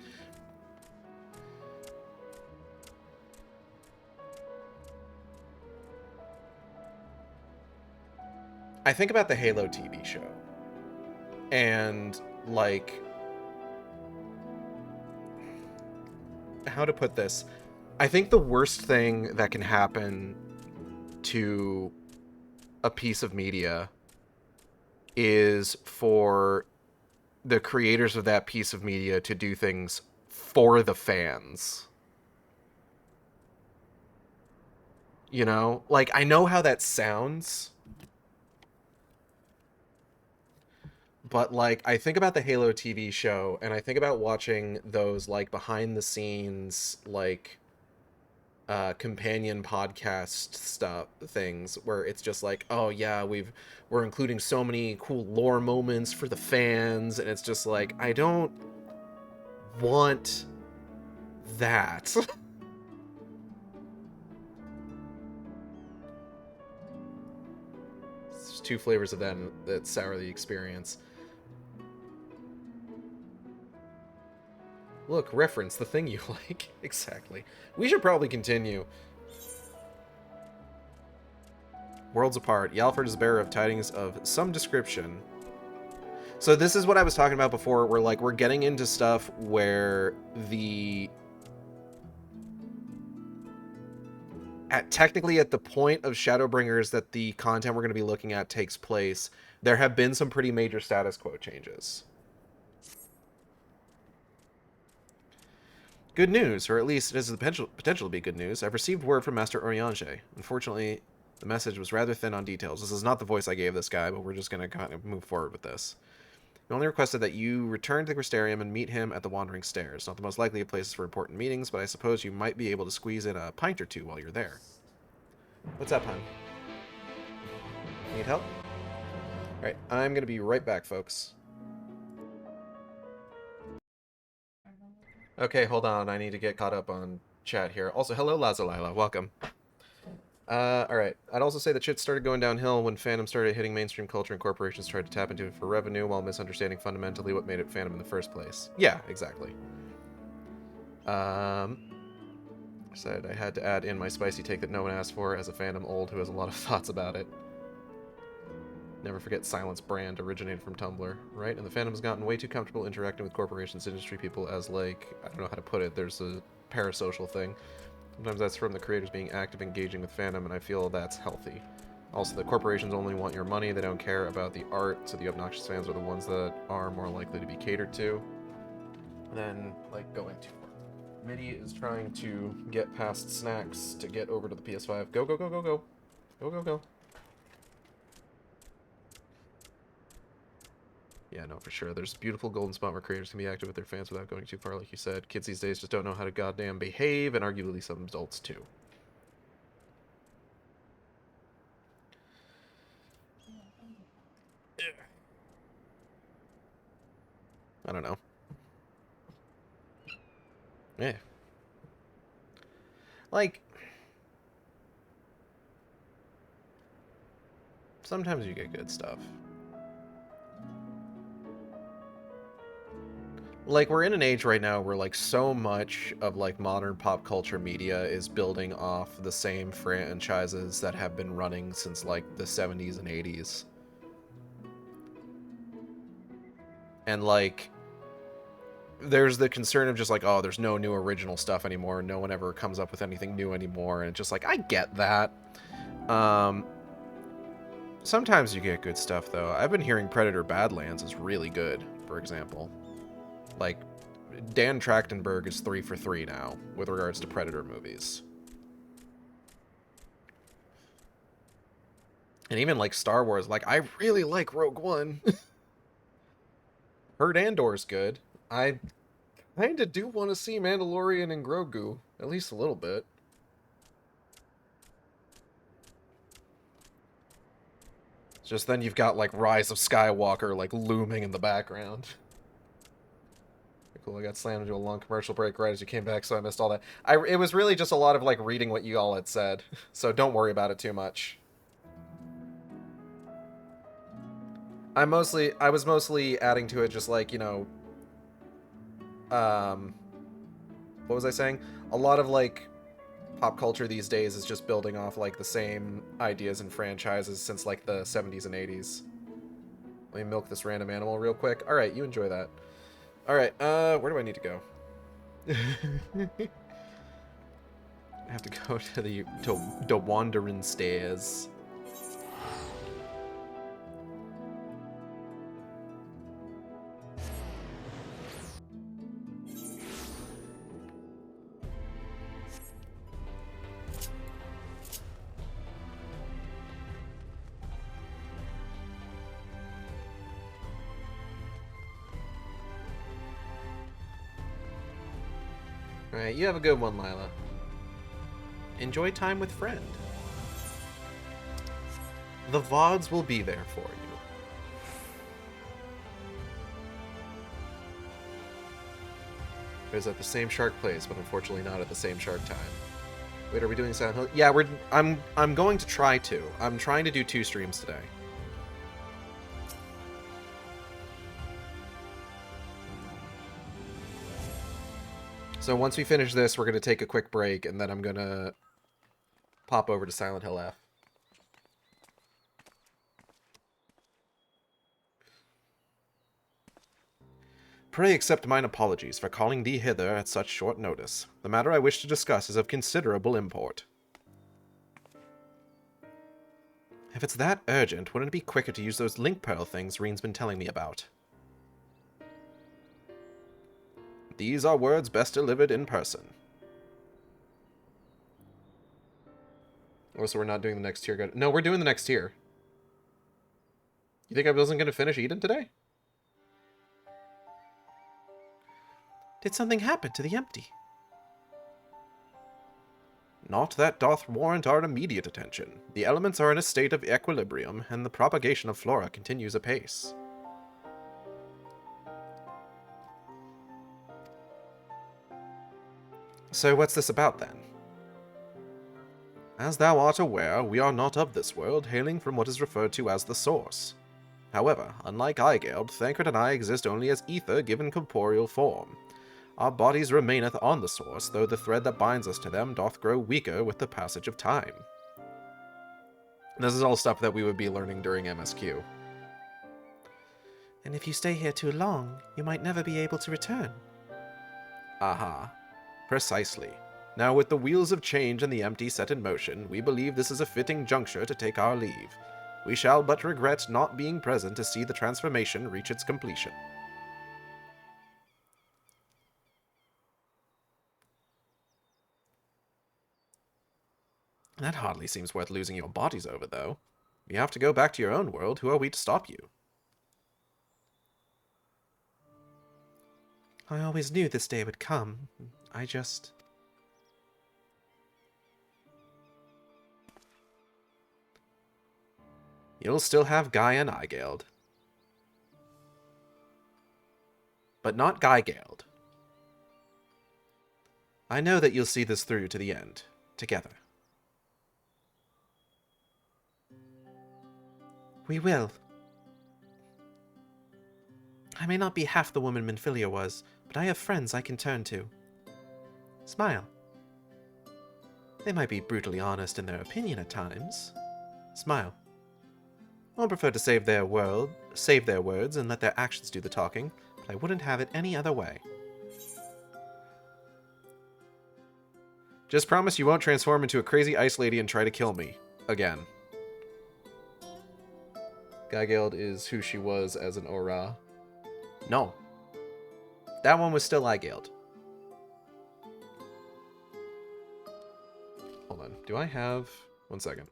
I think about the Halo TV show, and, like, how to put this? I think the worst thing that can happen to a piece of media is for the creators of that piece of media to do things for the fans. You know? Like, I know how that sounds, but, like, I think about the Halo TV show, and I think about watching those, like, behind the scenes, like, companion podcast stuff things where it's just like, oh yeah, we're including so many cool lore moments for the fans, and it's just like, I don't want that. There's two flavors of that that sour the experience. Look, reference the thing you like. Exactly. We should probably continue. Worlds apart. Yalford is bearer of tidings of some description. So this is what I was talking about before, where, like, we're getting into stuff where technically at the point of Shadowbringers that the content we're going to be looking at takes place, there have been some pretty major status quo changes. Good news, or at least it has the potential to be good news. I've received word from Master Oriange. Unfortunately, the message was rather thin on details. This is not the voice I gave this guy, but we're just going to kind of move forward with this. He only requested that you return to the Crystarium and meet him at the Wandering Stairs. Not the most likely of places for important meetings, but I suppose you might be able to squeeze in a pint or two while you're there. What's up, hon? Need help? Alright, I'm going to be right back, folks. Okay, hold on. I need to get caught up on chat here. Also, hello, Lazalila. Welcome. Alright. I'd also say that shit started going downhill when fandom started hitting mainstream culture and corporations tried to tap into it for revenue while misunderstanding fundamentally what made it fandom in the first place. Yeah, exactly. Said I had to add in my spicy take that no one asked for as a fandom old who has a lot of thoughts about it. Never forget Silence Brand originated from Tumblr, right? And the fandom has gotten way too comfortable interacting with corporations, industry people as, like, I don't know how to put it, there's a parasocial thing. Sometimes that's from the creators being active, engaging with fandom, and I feel that's healthy. Also, the corporations only want your money, they don't care about the art, so the obnoxious fans are the ones that are more likely to be catered to. And then, like, going too far. MIDI is trying to get past snacks to get over to the PS5. Go, go, go, go, go. Go, go, go. Yeah, no, for sure. There's a beautiful golden spot where creators can be active with their fans without going too far, like you said. Kids these days just don't know how to goddamn behave, and arguably some adults too. I don't know. Yeah. Like, sometimes you get good stuff. Like, we're in an age right now where, like, so much of, like, modern pop culture media is building off the same franchises that have been running since, like, the 70s and 80s. And, like, there's the concern of just, like, oh, there's no new original stuff anymore. No one ever comes up with anything new anymore. And it's just, like, I get that. Sometimes you get good stuff, though. I've been hearing Predator Badlands is really good, for example. Like, Dan Trachtenberg is 3 for 3 now, with regards to Predator movies. And even, like, Star Wars, like, I really like Rogue One. Heard Andor's good. I kinda do want to see Mandalorian and Grogu, at least a little bit. Just then you've got, like, Rise of Skywalker, like, looming in the background. Cool, I got slammed into a long commercial break right as you came back, so I missed all that. It was really just a lot of, like, reading what you all had said, so don't worry about it too much. I was mostly adding to it just, like, you know, what was I saying? A lot of, like, pop culture these days is just building off, like, the same ideas and franchises since, like, the 70s and 80s. Let me milk this random animal real quick. Alright, you enjoy that. Alright, where do I need to go? I have to go to the Wandering Stairs. Alright, you have a good one, Lila. Enjoy time with friend. The VODs will be there for you. It was at the same Shark place, but unfortunately not at the same Shark time. Wait, are we doing Silent Hill? Yeah, I'm going to try to. I'm trying to do 2 streams today. So once we finish this, we're going to take a quick break, and then I'm going to pop over to Silent Hill F. Pray accept mine apologies for calling thee hither at such short notice. The matter I wish to discuss is of considerable import. If it's that urgent, wouldn't it be quicker to use those link pearl things Reen's been telling me about? These are words best delivered in person. Oh, so we're not doing the next tier. No, we're doing the next tier. You think I wasn't going to finish Eden today? Did something happen to the empty? Not that doth warrant our immediate attention. The elements are in a state of equilibrium, and the propagation of flora continues apace. So what's this about, then? As thou art aware, we are not of this world, hailing from what is referred to as the Source. However, unlike Eigeld, Thancred and I exist only as ether given corporeal form. Our bodies remaineth on the Source, though the thread that binds us to them doth grow weaker with the passage of time. This is all stuff that we would be learning during MSQ. And if you stay here too long, you might never be able to return. Aha. Precisely. Now with the wheels of change and the empty set in motion, we believe this is a fitting juncture to take our leave. We shall but regret not being present to see the transformation reach its completion. That hardly seems worth losing your bodies over, though. You have to go back to your own world. Who are we to stop you? I always knew this day would come. I just... You'll still have Guy and Eigeld. but not Gygald. I know that you'll see this through to the end, together. We will. I may not be half the woman Minfilia was, but I have friends I can turn to. Smile. They might be brutally honest in their opinion at times. Smile. I'll prefer to save their words and let their actions do the talking, but I wouldn't have it any other way. Just promise you won't transform into a crazy ice lady and try to kill me. Again. Gygald is who she was as an Aura. No. That one was still Gygald. Hold on. Do I have... One second.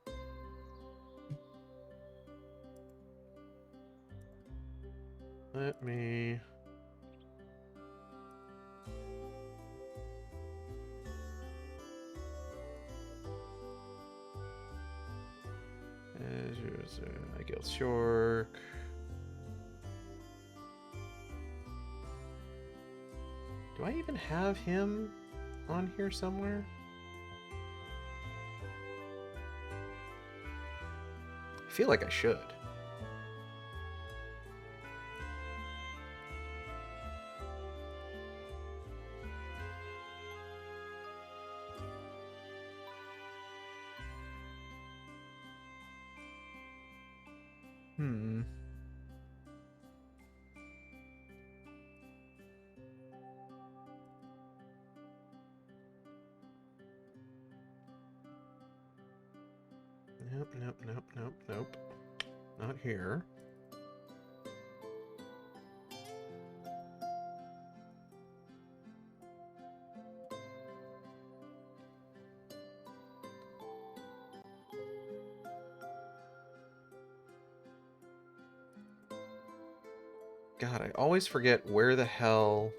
Let me... Gygald Shork. Do I even have him on here somewhere? I feel like I should. Nope. Not here. God, I always forget where the hell...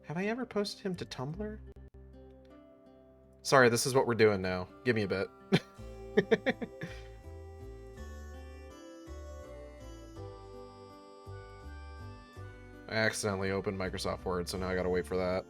Have I ever posted him to Tumblr? Sorry, this is what we're doing now. Give me a bit. I accidentally opened Microsoft Word, so now I gotta wait for that.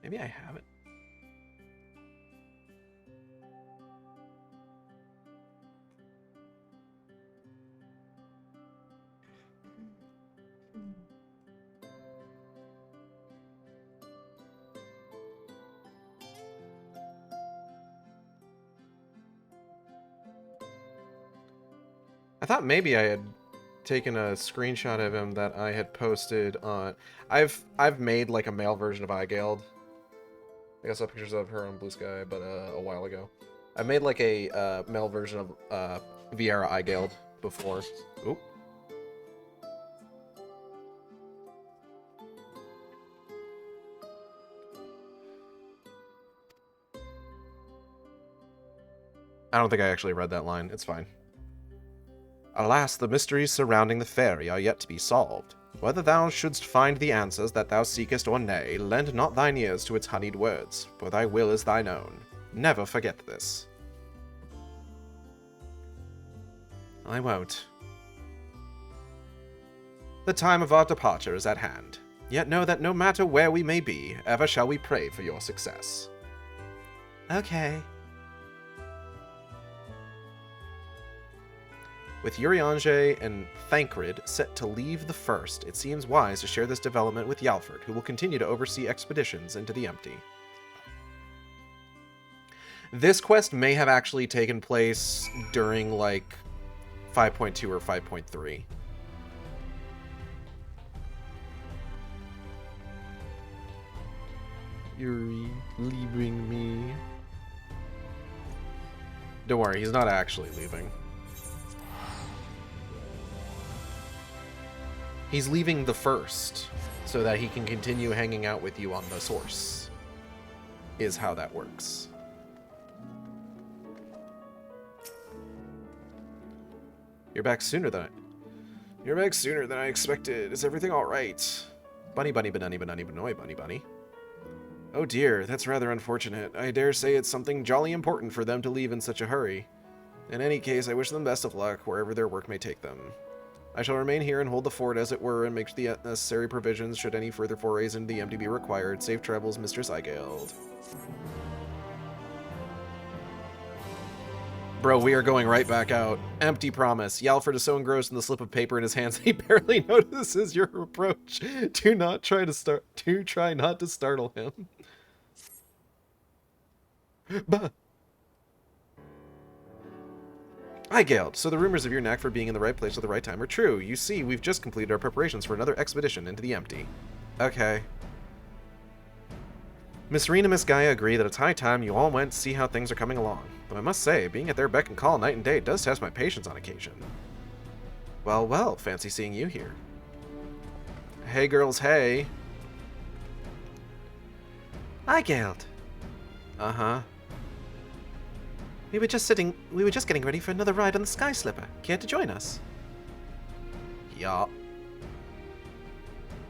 Maybe I have it. I thought maybe I had taken a screenshot of him that I had posted on... I've made like a male version of Gygald. I saw pictures of her on Blue Sky, but a while ago. I made like a male version of Viera Gygald before. Oop. I don't think I actually read that line. It's fine. Alas, the mysteries surrounding the fairy are yet to be solved. Whether thou shouldst find the answers that thou seekest or nay, lend not thine ears to its honeyed words, for thy will is thine own. Never forget this. I won't. The time of our departure is at hand, yet know that no matter where we may be, ever shall we pray for your success. Okay. With Urianger and Thancred set to leave the First, it seems wise to share this development with Yalford, who will continue to oversee expeditions into the Empty. This quest may have actually taken place during, like, 5.2 or 5.3. Yuri, leaving me. Don't worry, he's not actually leaving. He's leaving the first, so that he can continue hanging out with you on the source. Is how that works. You're back sooner than I expected. Is everything alright? Bunny bunny banani banani banoy bunny bunny. Oh dear, that's rather unfortunate. I dare say it's something jolly important for them to leave in such a hurry. In any case, I wish them best of luck wherever their work may take them. I shall remain here and hold the fort as it were and make the necessary provisions should any further forays into the empty be required. Safe travels, Mistress Eigeld. Bro, we are going right back out. Empty promise. Yalfred is so engrossed in the slip of paper in his hands that he barely notices your approach. Do try not to startle him. Bah. Eigeld, so the rumors of your knack for being in the right place at the right time are true. You see, we've just completed our preparations for another expedition into the empty. Okay. Miss Rena and Miss Gaia agree that it's high time you all went to see how things are coming along. Though I must say, being at their beck and call night and day does test my patience on occasion. Well, well, fancy seeing you here. Hey girls, hey. Eigeld. Uh-huh. We were just getting ready for another ride on the Sky Slipper. Care to join us? Yeah.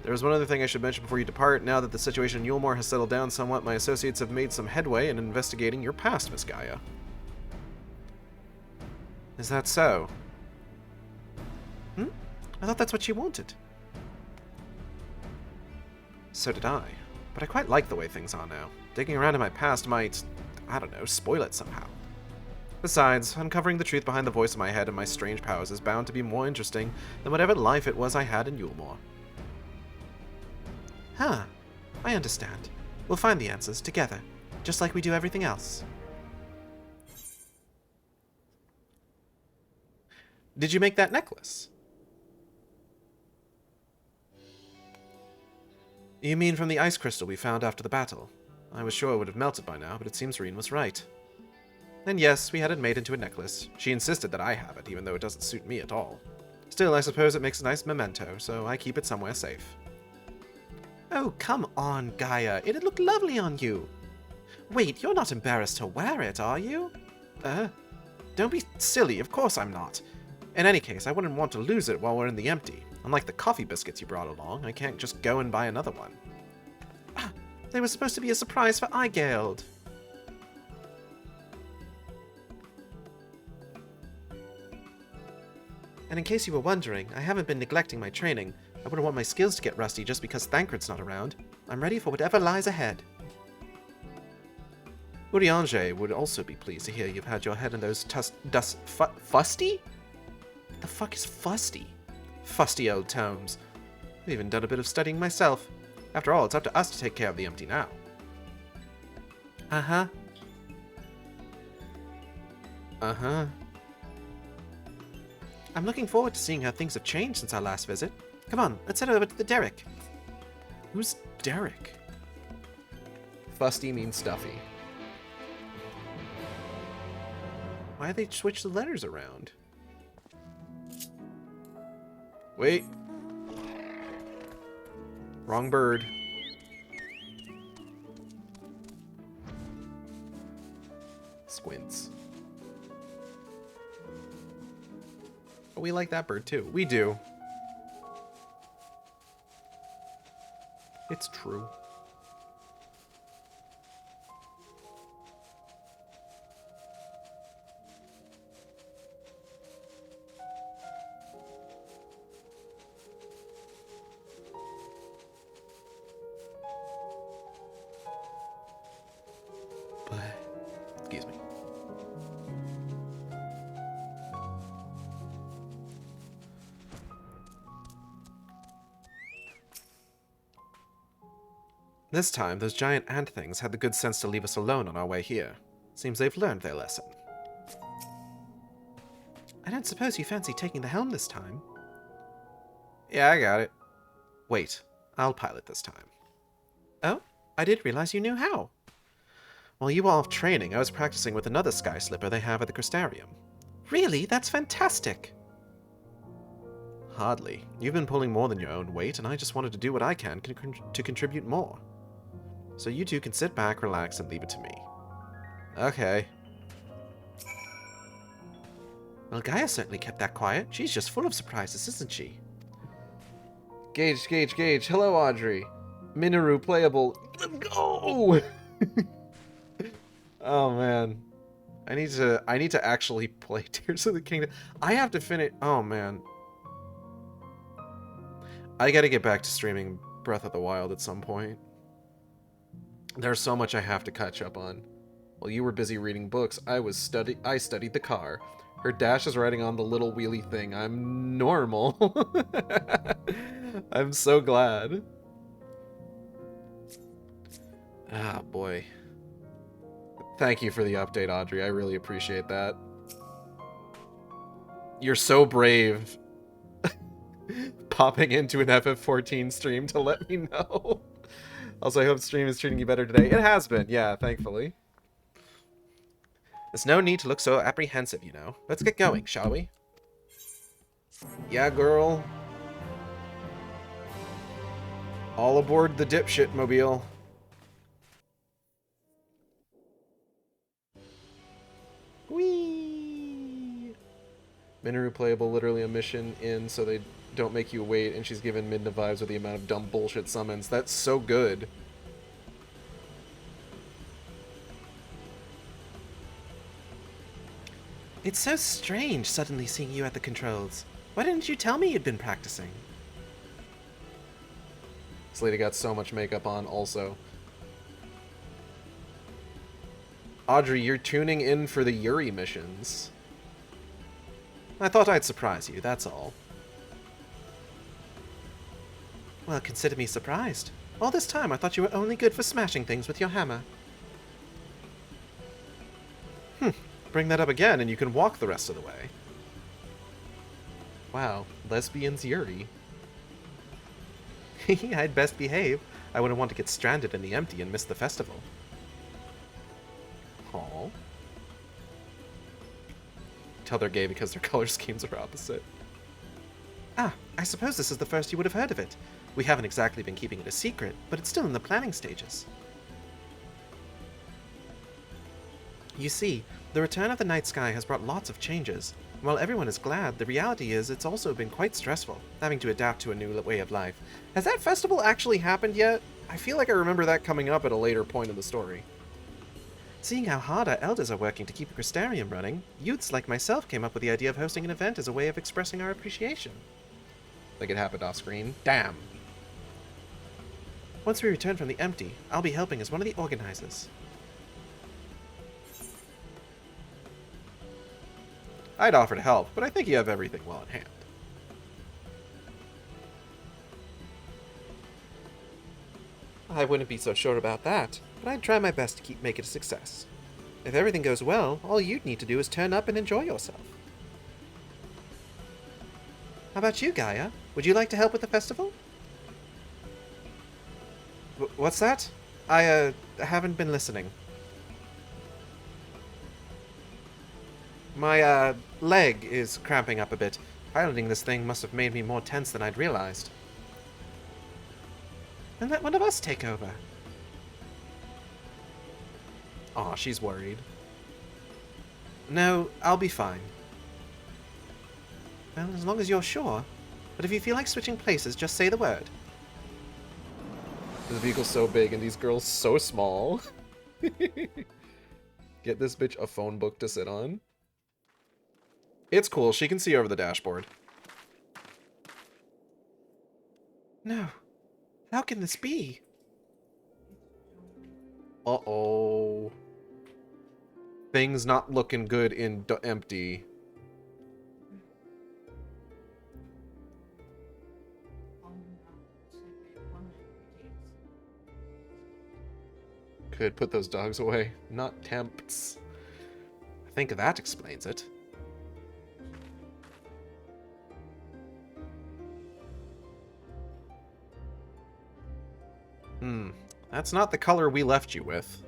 There was one other thing I should mention before you depart. Now that the situation in Yulmore has settled down somewhat, my associates have made some headway in investigating your past, Miss Gaia. Is that so? I thought that's what you wanted. So did I. But I quite like the way things are now. Digging around in my past might, I don't know, spoil it somehow. Besides, uncovering the truth behind the voice in my head and my strange powers is bound to be more interesting than whatever life it was I had in Yulmore. Huh. I understand. We'll find the answers together, just like we do everything else. Did you make that necklace? You mean from the ice crystal we found after the battle? I was sure it would have melted by now, but it seems Reen was right. And yes, we had it made into a necklace. She insisted that I have it, even though it doesn't suit me at all. Still, I suppose it makes a nice memento, so I keep it somewhere safe. Oh, come on, Gaia. It'd look lovely on you. Wait, you're not embarrassed to wear it, are you? Don't be silly. Of course I'm not. In any case, I wouldn't want to lose it while we're in the empty. Unlike the coffee biscuits you brought along, I can't just go and buy another one. Ah, they were supposed to be a surprise for Eigeld. And in case you were wondering, I haven't been neglecting my training. I wouldn't want my skills to get rusty just because Thancred's not around. I'm ready for whatever lies ahead. Urianger would also be pleased to hear you've had your head in those fusty? What the fuck is fusty? Fusty old tomes. I've even done a bit of studying myself. After all, it's up to us to take care of the empty now. Uh-huh. Uh-huh. I'm looking forward to seeing how things have changed since our last visit. Come on, let's head over to the Derrick. Who's Derrick? Fusty means stuffy. Why'd they switch the letters around? Wait. Wrong bird. Squints. Oh, we like that bird too. We do. It's true. But, excuse me. This time, those giant ant things had the good sense to leave us alone on our way here. Seems they've learned their lesson. I don't suppose you fancy taking the helm this time? Yeah, I got it. Wait, I'll pilot this time. Oh? I didn't realize you knew how. While you were off training, I was practicing with another sky slipper they have at the Crystarium. Really? That's fantastic! Hardly. You've been pulling more than your own weight, and I just wanted to do what I can to contribute more. So you two can sit back, relax, and leave it to me. Okay. Well, Gaia certainly kept that quiet. She's just full of surprises, isn't she? Gage, Gage, Gage. Hello, Audrey. Minoru playable. Let's go! Oh, man. I need to actually play Tears of the Kingdom. I have to finish... Oh, man. I gotta get back to streaming Breath of the Wild at some point. There's so much I have to catch up on. While you were busy reading books, I studied the car. Her dash is riding on the little wheelie thing. I'm normal. I'm so glad. Ah, boy. Thank you for the update, Audrey. I really appreciate that. You're so brave. Popping into an FF14 stream to let me know. Also, I hope stream is treating you better today. It has been, yeah, thankfully. There's no need to look so apprehensive, you know. Let's get going, shall we? Yeah, girl. All aboard the dipshit mobile. Whee! Minoru playable, literally a mission in so they don't make you wait, and she's given Midna vibes with the amount of dumb bullshit summons. That's so good. It's so strange suddenly seeing you at the controls. Why didn't you tell me you'd been practicing? This lady got so much makeup on also. Audrey, you're tuning in for the Yuri missions. I thought I'd surprise you, that's all. Well, consider me surprised. All this time I thought you were only good for smashing things with your hammer. Bring that up again and you can walk the rest of the way. Wow, lesbians Yuri. I'd best behave. I wouldn't want to get stranded in the empty and miss the festival. Aw. Tell they're gay because their color schemes are opposite. Ah, I suppose this is the first you would have heard of it. We haven't exactly been keeping it a secret, but it's still in the planning stages. You see, the return of the night sky has brought lots of changes. While everyone is glad, the reality is it's also been quite stressful, having to adapt to a new way of life. Has that festival actually happened yet? I feel like I remember that coming up at a later point in the story. Seeing how hard our elders are working to keep the Crystarium running, youths like myself came up with the idea of hosting an event as a way of expressing our appreciation. Like it happened off screen? Damn. Once we return from the empty, I'll be helping as one of the organizers. I'd offer to help, but I think you have everything well in hand. I wouldn't be so sure about that, but I'd try my best to make it a success. If everything goes well, all you'd need to do is turn up and enjoy yourself. How about you, Gaia? Would you like to help with the festival? What's that? I haven't been listening. My, leg is cramping up a bit. Piloting this thing must have made me more tense than I'd realized. Then let one of us take over. Aw, she's worried. No, I'll be fine. Well, as long as you're sure. But if you feel like switching places, just say the word. This vehicle's so big and these girls so small. Get this bitch a phone book to sit on. It's cool, she can see over the dashboard. No. How can this be? Uh-oh. Things not looking good in empty. Could put those dogs away. Not tempts. I think that explains it. That's not the color we left you with.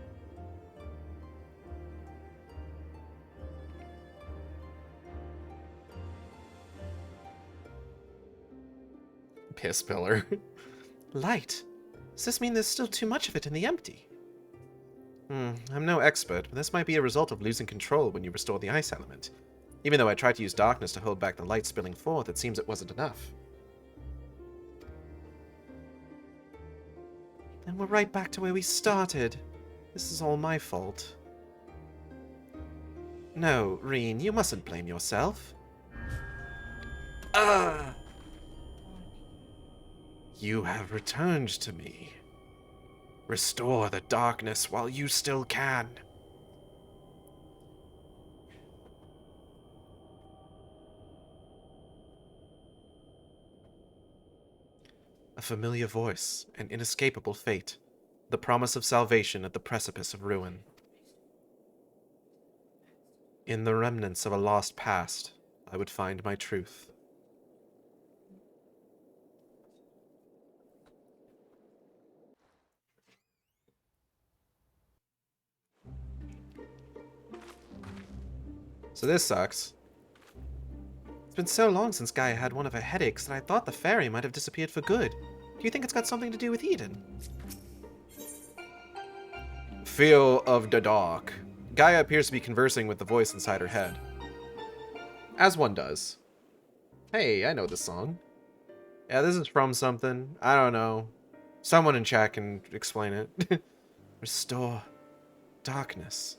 Piss pillar. Light. Does this mean there's still too much of it in the empty? I'm no expert, but this might be a result of losing control when you restore the ice element. Even though I tried to use darkness to hold back the light spilling forth, it seems it wasn't enough. And we're right back to where we started. This is all my fault. No, Reen, you mustn't blame yourself. You have returned to me. Restore the darkness while you still can. A familiar voice, an inescapable fate, the promise of salvation at the precipice of ruin. In the remnants of a lost past, I would find my truth. So this sucks. It's been so long since Gaia had one of her headaches that I thought the fairy might have disappeared for good. Do you think it's got something to do with Eden? Feel of the dark. Gaia appears to be conversing with the voice inside her head. As one does. Hey, I know this song. Yeah, this is from something. I don't know. Someone in chat can explain it. Restore darkness.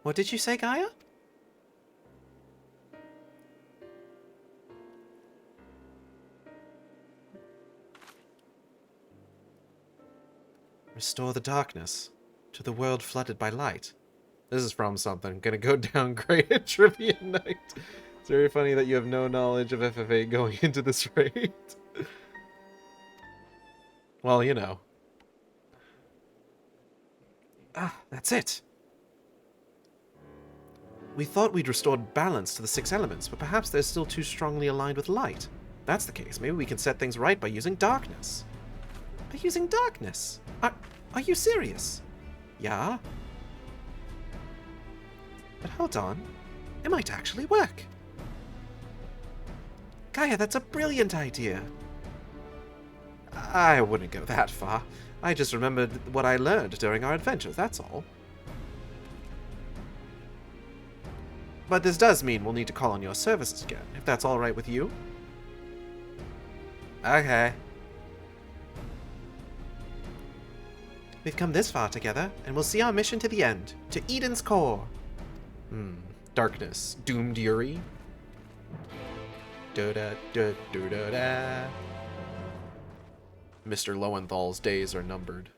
What did you say, Gaia? Restore the darkness to the world flooded by light. This is from something. Gonna go down great at trivia night. It's very funny that you have no knowledge of FF8 going into this raid. Well, you know. That's it. We thought we'd restored balance to the 6 elements, but perhaps they're still too strongly aligned with light. If that's the case, maybe we can set things right by using darkness. By using darkness? Are you serious? Yeah. But hold on. It might actually work. Gaia, that's a brilliant idea. I wouldn't go that far. I just remembered what I learned during our adventure, that's all. But this does mean we'll need to call on your services again, if that's all right with you. Okay. We've come this far together, and we'll see our mission to the end, to Eden's core. Darkness. Doomed Yuri. Da-da-da-da-da-da. Mr. Lowenthal's days are numbered.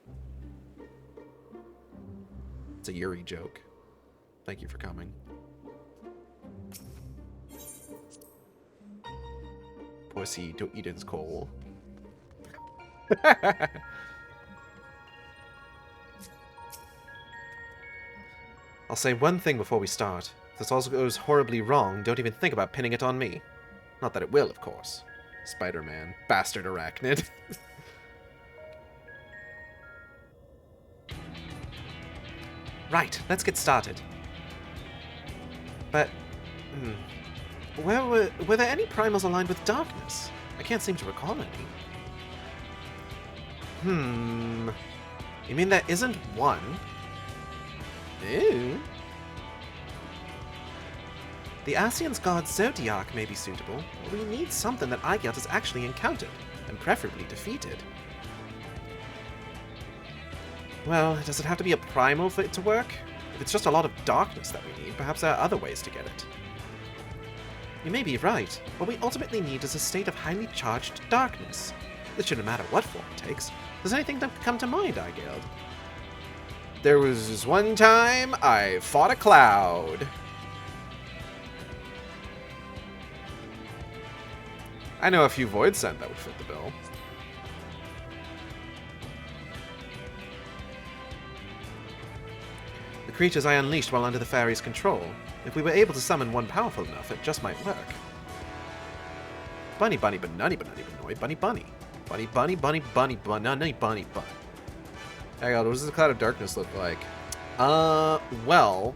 It's a Yuri joke. Thank you for coming. Pussy to Eden's core. I'll say one thing before we start. If this also goes horribly wrong, don't even think about pinning it on me. Not that it will, of course. Spider-Man. Bastard arachnid. Right, let's get started. But, were there any primals aligned with darkness? I can't seem to recall any. You mean there isn't one? Ew. The Ascian's god Zodiac may be suitable, but we need something that Aigelt has actually encountered, and preferably defeated. Well, does it have to be a primal for it to work? If it's just a lot of darkness that we need, perhaps there are other ways to get it. You may be right. What we ultimately need is a state of highly charged darkness. This shouldn't matter what form it takes. Does anything come to mind, Aigelt? There was this one time I fought a cloud. I know a few Void Sent that would fit the bill. The creatures I unleashed while under the fairy's control. If we were able to summon one powerful enough, it just might work. Bunny bunny banani banani banoy bunny bunny. Bunny, bunny, bunny, bunny, bunny, bunny, bunny. Hang on, what does the cloud of darkness look like? Well,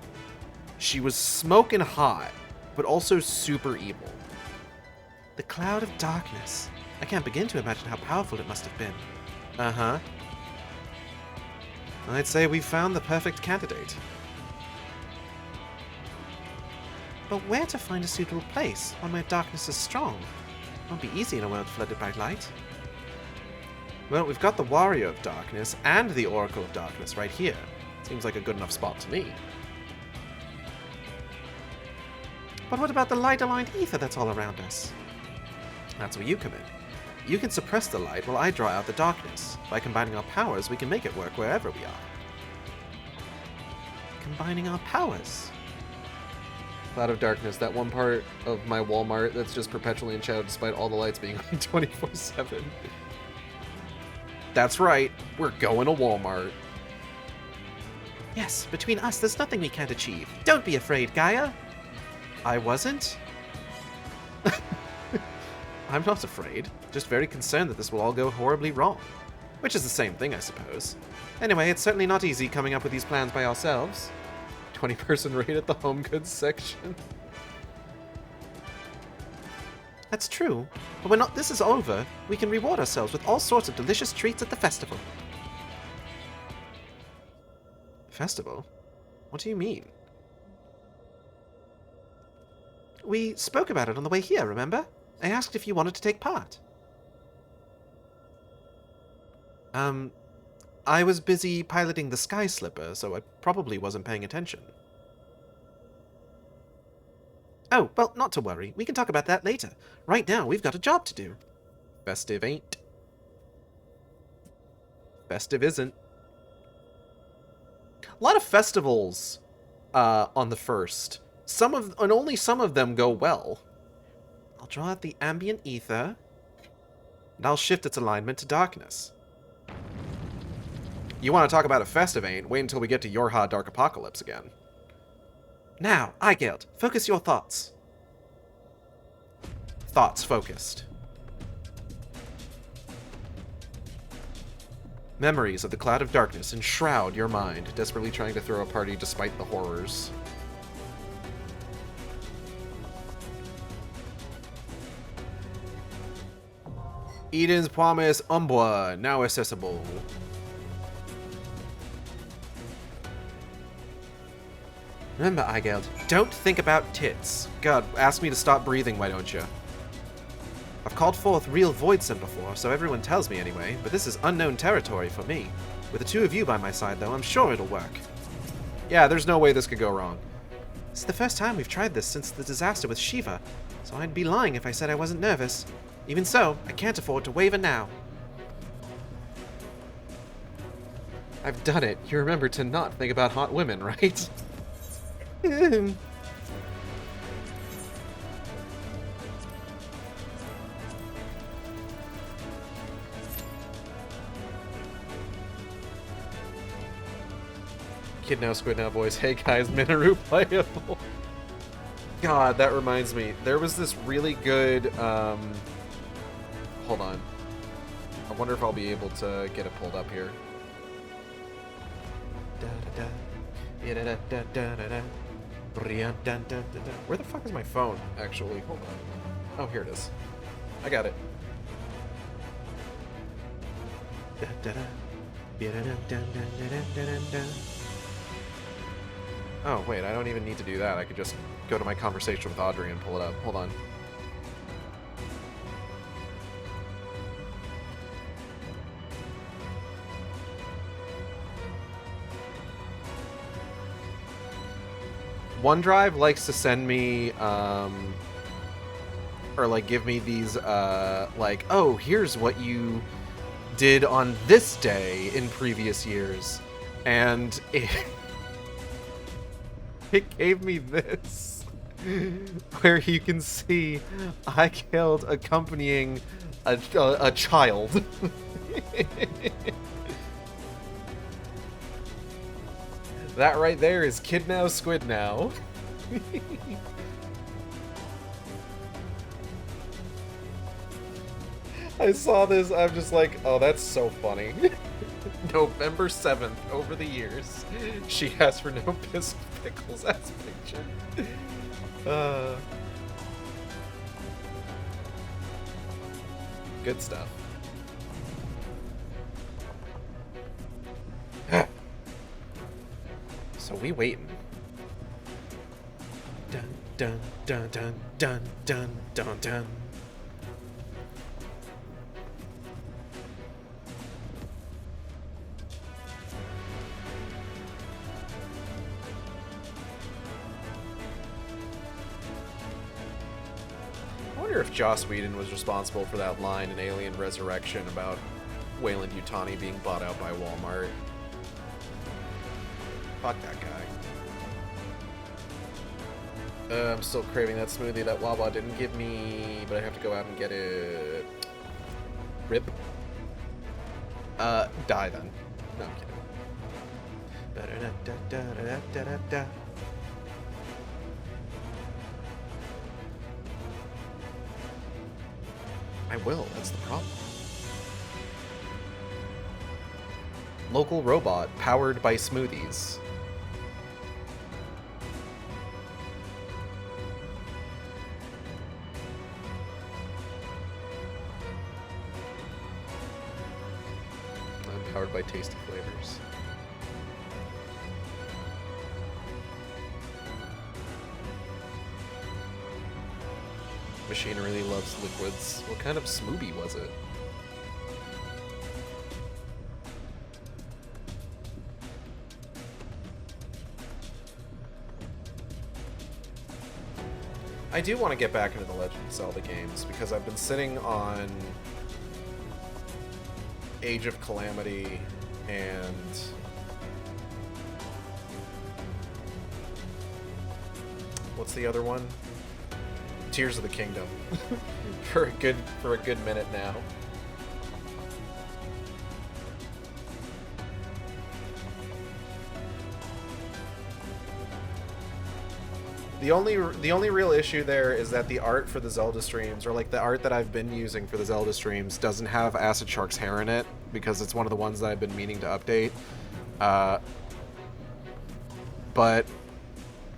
she was smoking hot, but also super evil. The cloud of darkness. I can't begin to imagine how powerful it must have been. Uh-huh. I'd say we've found the perfect candidate. But where to find a suitable place, one where darkness is strong? It won't be easy in a world flooded by light. Well, we've got the Warrior of Darkness and the Oracle of Darkness right here. Seems like a good enough spot to me. But what about the light-aligned ether that's all around us? That's where you come in. You can suppress the light while I draw out the darkness. By combining our powers, we can make it work wherever we are. Combining our powers? Cloud of Darkness, that one part of my Walmart that's just perpetually in shadow despite all the lights being on 24/7. That's right, we're going to Walmart. Yes, between us, there's nothing we can't achieve. Don't be afraid, Gaia! I wasn't? I'm not afraid, just very concerned that this will all go horribly wrong. Which is the same thing, I suppose. Anyway, it's certainly not easy coming up with these plans by ourselves. 20-person raid at the home goods section. That's true, but when this is over, we can reward ourselves with all sorts of delicious treats at the festival. Festival? What do you mean? We spoke about it on the way here, remember? I asked if you wanted to take part. I was busy piloting the Sky Slipper, so I probably wasn't paying attention. Oh, well, not to worry. We can talk about that later. Right now, we've got a job to do. Festive ain't. Festive isn't. A lot of festivals on the 1st. And only some of them go well. I'll draw out the ambient ether, and I'll shift its alignment to darkness. You want to talk about a festive ain't? Wait until we get to your hot dark apocalypse again. Now, Eigeld, focus your thoughts. Thoughts focused. Memories of the cloud of darkness enshroud your mind, desperately trying to throw a party despite the horrors. Eden's Promise Umbra, now accessible. Remember, Eigeld, don't think about tits. God, ask me to stop breathing, why don't you? I've called forth real Voidson before, so everyone tells me anyway, but this is unknown territory for me. With the two of you by my side, though, I'm sure it'll work. Yeah, there's no way this could go wrong. It's the first time we've tried this since the disaster with Shiva, so I'd be lying if I said I wasn't nervous. Even so, I can't afford to waver now. I've done it. You remember to not think about hot women, right? Kid now, squid now voice. Hey guys, Minoru playable. God, that reminds me. There was this really good, hold on. I wonder if I'll be able to get it pulled up here. Where the fuck is my phone, actually? Hold on. Oh, here it is. I got it. Oh, wait, I don't even need to do that. I could just go to my conversation with Audrey and pull it up. Hold on. OneDrive likes to send me, or like give me these, like, oh, here's what you did on this day in previous years. And it gave me this, where you can see I killed accompanying a child. That right there is Kid Now, Squid Now. I saw this, I'm just like, oh, that's so funny. November 7th, over the years, she asked for no piss pickles as picture. Good stuff. So we waiting. Dun dun dun dun dun dun dun dun. I wonder if Joss Whedon was responsible for that line in Alien Resurrection about Weyland-Yutani being bought out by Walmart. Fuck that guy. I'm still craving that smoothie that Wawa didn't give me, but I have to go out and get it. Rip. Die then. No, I'm kidding. Ba-da-da-da-da-da-da-da. I will, that's the problem. Local robot powered by smoothies. I'm powered by tasty flavors. Machine really loves liquids. What kind of smoothie was it? I do want to get back into the Legend of Zelda games because I've been sitting on Age of Calamity and what's the other one? Tears of the Kingdom for a good minute now. The only real issue there is that the art for the Zelda streams, or like the art that I've been using for the Zelda streams, doesn't have Acid Shark's hair in it because it's one of the ones that I've been meaning to update. But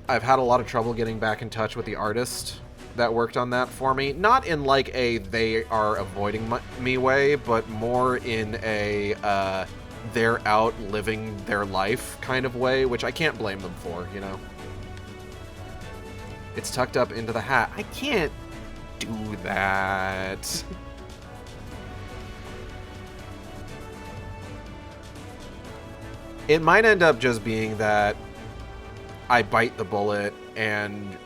I've had a lot of trouble getting back in touch with the artist that worked on that for me. Not in like a they are avoiding me way, but more in a they're out living their life kind of way, which I can't blame them for, you know? It's tucked up into the hat. I can't do that. It might end up just being that I bite the bullet and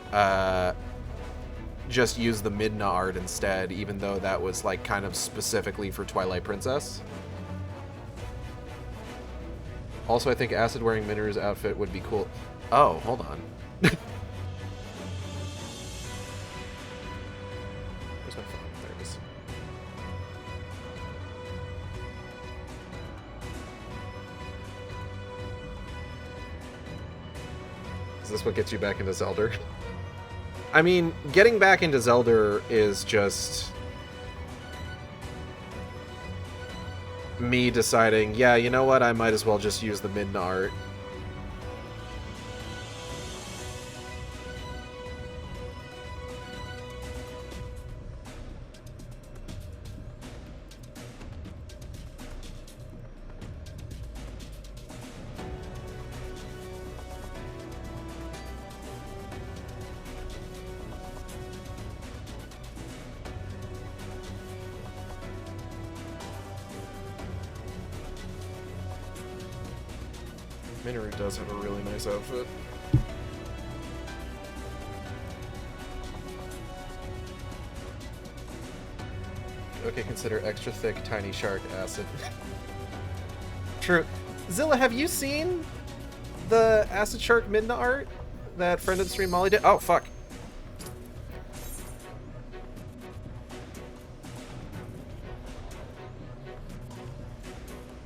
just use the Midna art instead, even though that was like kind of specifically for Twilight Princess. Also, I think Acid wearing Mineru's outfit would be cool. Oh, hold on. Is this what gets you back into Zelda? I mean, getting back into Zelda is just me deciding, yeah, you know what, I might as well just use the Midna art. Mineru does have a really nice outfit. Okay, consider extra thick tiny shark acid. True. Zilla, have you seen the Acid Shark Midna art that friend of the stream Molly did? Oh, fuck.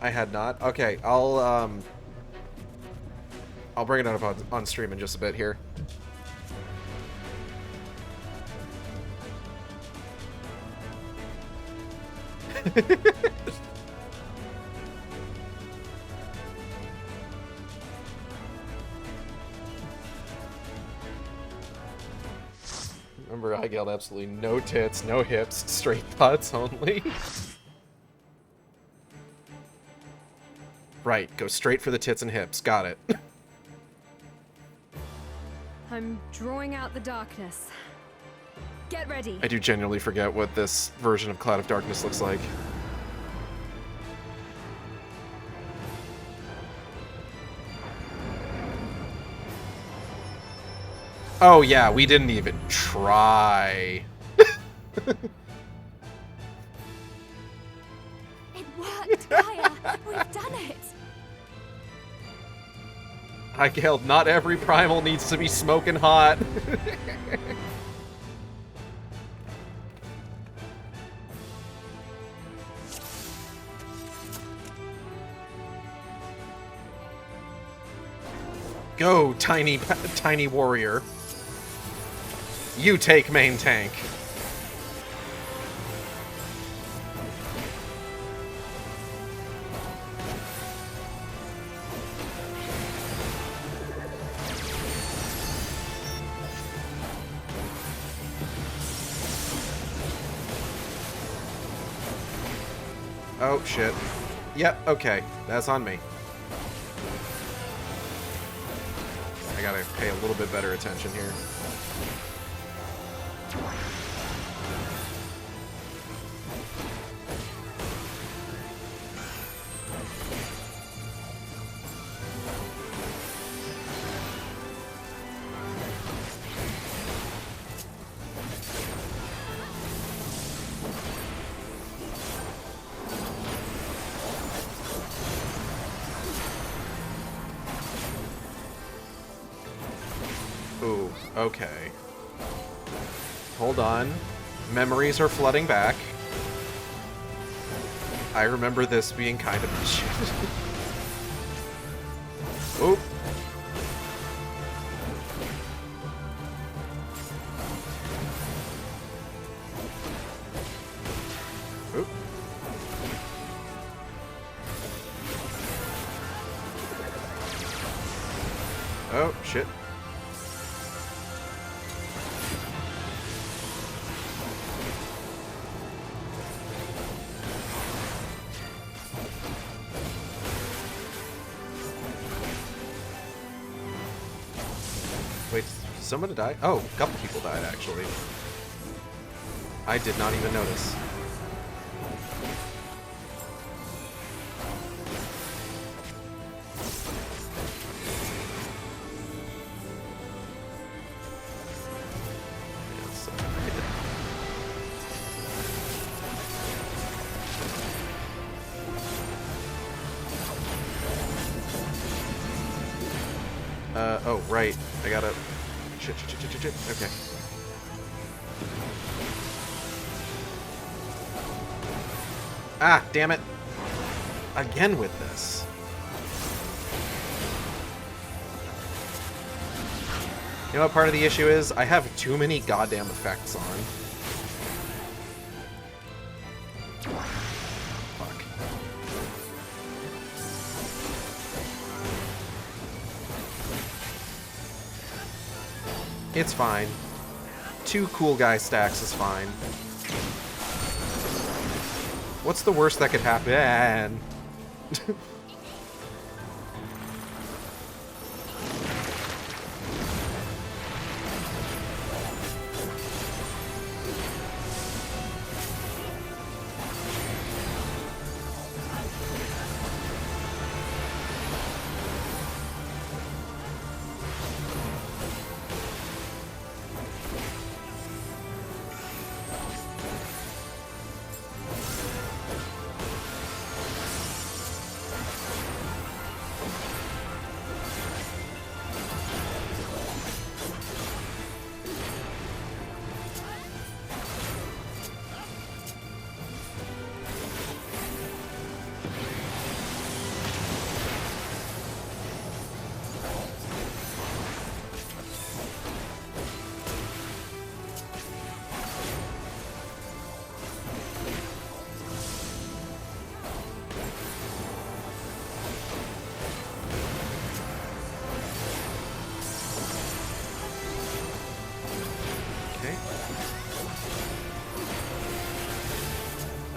I had not. Okay, I'll bring it up on stream in just a bit here. Remember, I yelled absolutely no tits, no hips, straight butts only. Right, go straight for the tits and hips. Got it. I'm drawing out the darkness. Get ready. I do genuinely forget what this version of Cloud of Darkness looks like. Oh yeah, we didn't even try. It worked, Gaia! We've done it! I yelled, not every primal needs to be smoking hot. Go, tiny warrior. You take main tank. Oh, shit. Yep, okay. That's on me. I gotta pay a little bit better attention here. Ooh, okay. Hold on. Memories are flooding back. I remember this being kind of shit. Oop. Oop. Oh, shit. Wait, someone died? Oh, a couple people died, actually. I did not even notice. Yes. Oh, right. I gotta... Shit. Okay. Ah, damn it. Again with this. You know what part of the issue is? I have too many goddamn effects on. Fuck. It's fine. 2 cool guy stacks is fine. What's the worst that could happen?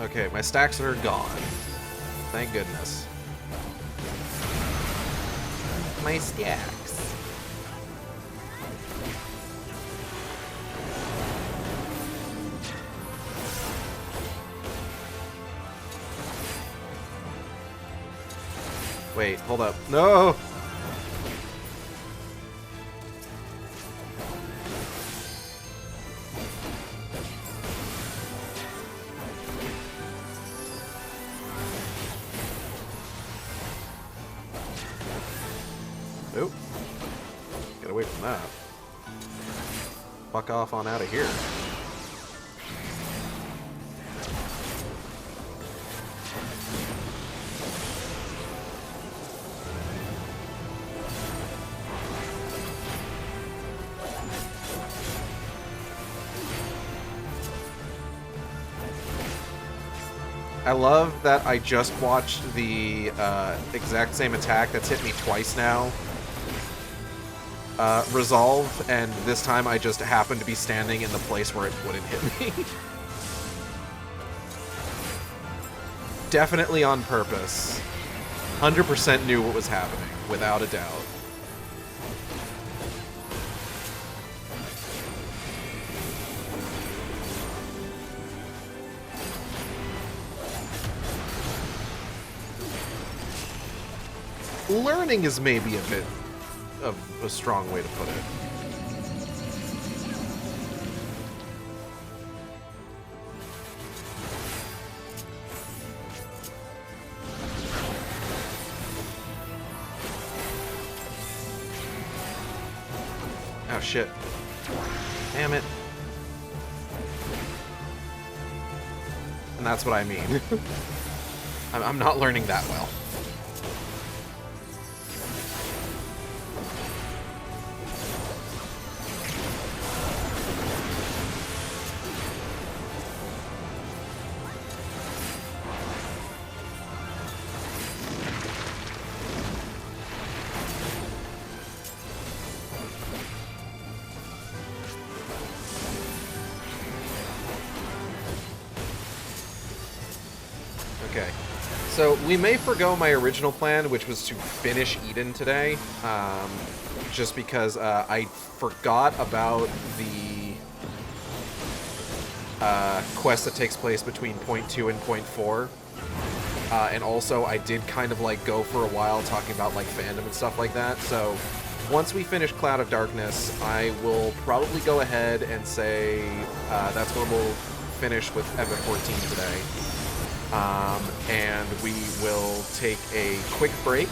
Okay, my stacks are gone. Thank goodness. My stacks. Wait, hold up. No! Nope. Get away from that. Fuck off on out of here. I love that I just watched the exact same attack that's hit me twice now resolve, and this time I just happened to be standing in the place where it wouldn't hit me. Definitely on purpose. 100% knew what was happening, without a doubt. Learning is maybe a bit of a strong way to put it. Oh shit. Damn it. And that's what I mean. I'm not learning that well. Okay, so we may forgo my original plan, which was to finish Eden today, just because I forgot about the quest that takes place between point 2 and point 4, and also I did kind of like go for a while talking about like fandom and stuff like that, so once we finish Cloud of Darkness, I will probably go ahead and say that's when we'll finish with FF14 today. And we will take a quick break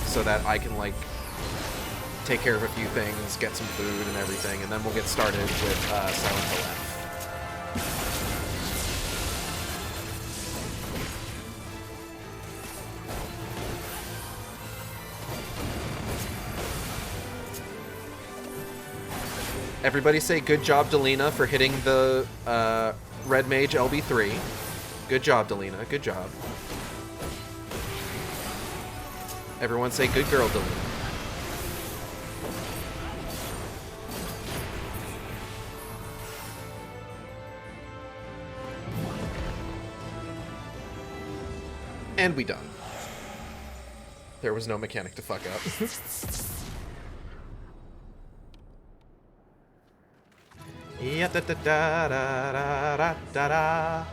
so that I can like take care of a few things, get some food and everything, and then we'll get started with Silent Hill F. Everybody say good job, Delina, for hitting the Red Mage LB3. Good job, Delina. Good job. Everyone say good girl, Delina. And we done. There was no mechanic to fuck up. Yeah, da da da da da da da.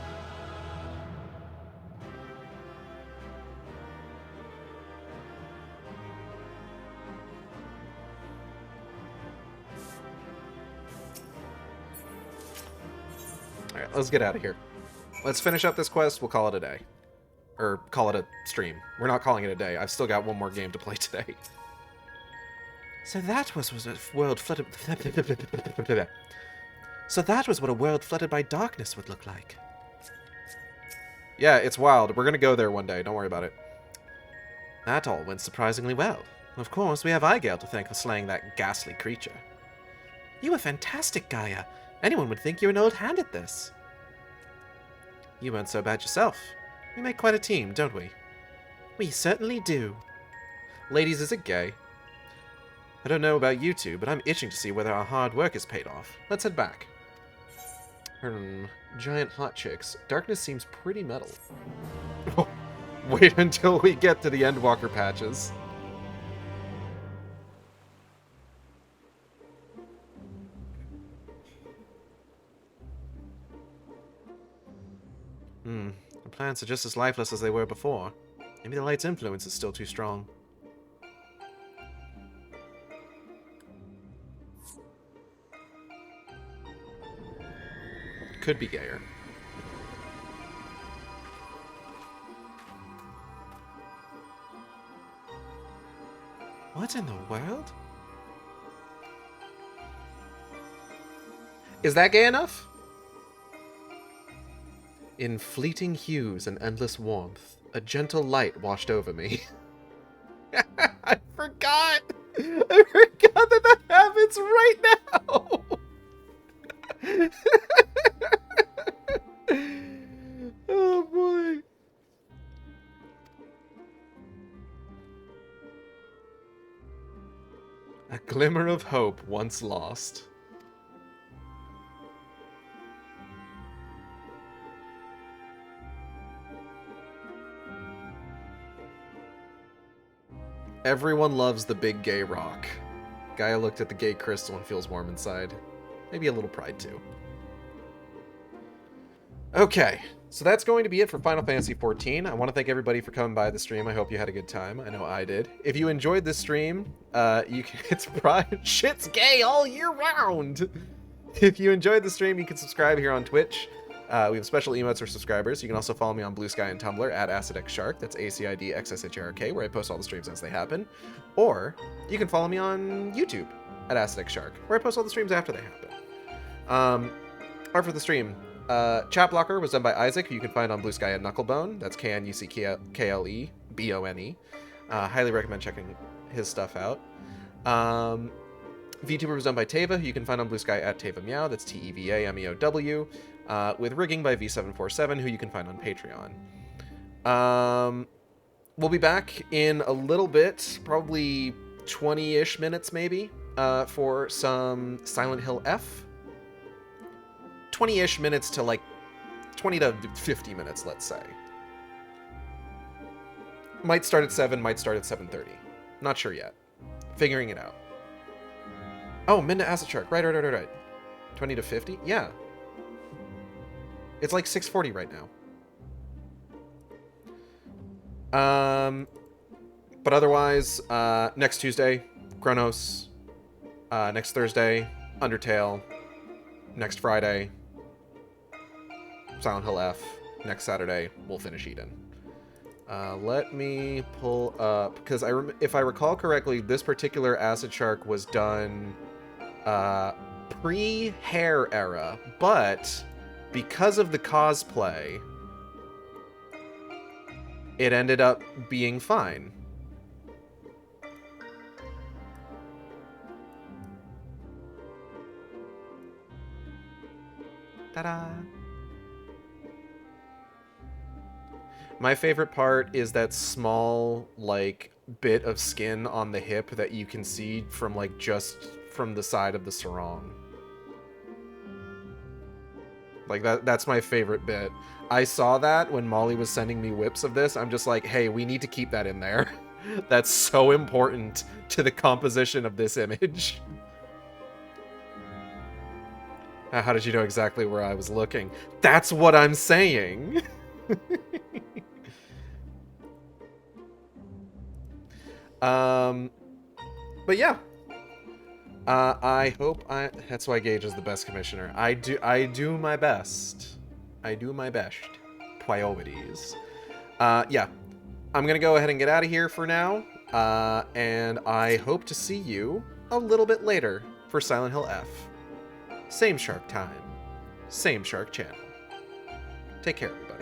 Alright, let's get out of here. Let's finish up this quest, we'll call it a day. Or call it a stream. We're not calling it a day, I've still got one more game to play today. So that was a world flooded... So that was what a world flooded by darkness would look like. Yeah, it's wild. We're gonna go there one day, don't worry about it. That all went surprisingly well. Of course, we have Igale to thank for slaying that ghastly creature. You were fantastic, Gaia. Anyone would think you're an old hand at this. You weren't so bad yourself. We make quite a team, don't we? We certainly do. Ladies, is it gay? I don't know about you two, but I'm itching to see whether our hard work has paid off. Let's head back. Giant hot chicks. Darkness seems pretty metal. Wait until we get to the Endwalker patches. The plants are just as lifeless as they were before. Maybe the light's influence is still too strong. Could be gayer. What in the world? Is that gay enough? In fleeting hues and endless warmth, a gentle light washed over me. I forgot! I forgot that happens right now! Oh boy. A glimmer of hope once lost. Everyone loves the big gay rock. Gaia looked at the gay crystal and feels warm inside. Maybe a little pride too. Okay, so that's going to be it for Final Fantasy XIV. I want to thank everybody for coming by the stream. I hope you had a good time. I know I did. If you enjoyed this stream, you can, it's pride. Shit's gay all year round. If you enjoyed the stream, you can subscribe here on Twitch. We have special emotes for subscribers. You can also follow me on Blue Sky and Tumblr at AcidXShark. That's AcidXSHARK, where I post all the streams as they happen. Or you can follow me on YouTube at AcidXShark, where I post all the streams after they happen. Or for the stream, Chat Blocker was done by Isaac, who you can find on Blue Sky at Knucklebone. That's KNUCKLEBONE. Highly recommend checking his stuff out. VTuber was done by Teva, who you can find on Blue Sky at Teva Meow. That's TEVAMEOW. With rigging by V747, who you can find on Patreon. We'll be back in a little bit, probably 20-ish minutes maybe, for some Silent Hill F. 20-ish minutes to like 20 to 50 minutes, let's say. Might start at 7, might start at 7:30. Not sure yet. Figuring it out. Oh, Minda Acid Shark. Right. 20 to 50? Yeah. It's like 6:40 right now. But otherwise, next Tuesday, Chronos. Next Thursday, Undertale. Next Friday, Silent Hill F. Next Saturday, we'll finish Eden. Let me pull up, because if I recall correctly, this particular Acid Shark was done pre-hair era, but because of the cosplay, it ended up being fine. Ta-da! My favorite part is that small, like, bit of skin on the hip that you can see from, like, just from the side of the sarong. Like, that's my favorite bit. I saw that when Molly was sending me whips of this. I'm just like, hey, we need to keep that in there. That's so important to the composition of this image. How did you know exactly where I was looking? That's what I'm saying! But yeah. I hope that's why Gage is the best commissioner. I do my best. I do my best. Priorities. Yeah. I'm gonna go ahead and get out of here for now. And I hope to see you a little bit later for Silent Hill F. Same shark time. Same shark channel. Take care, everybody.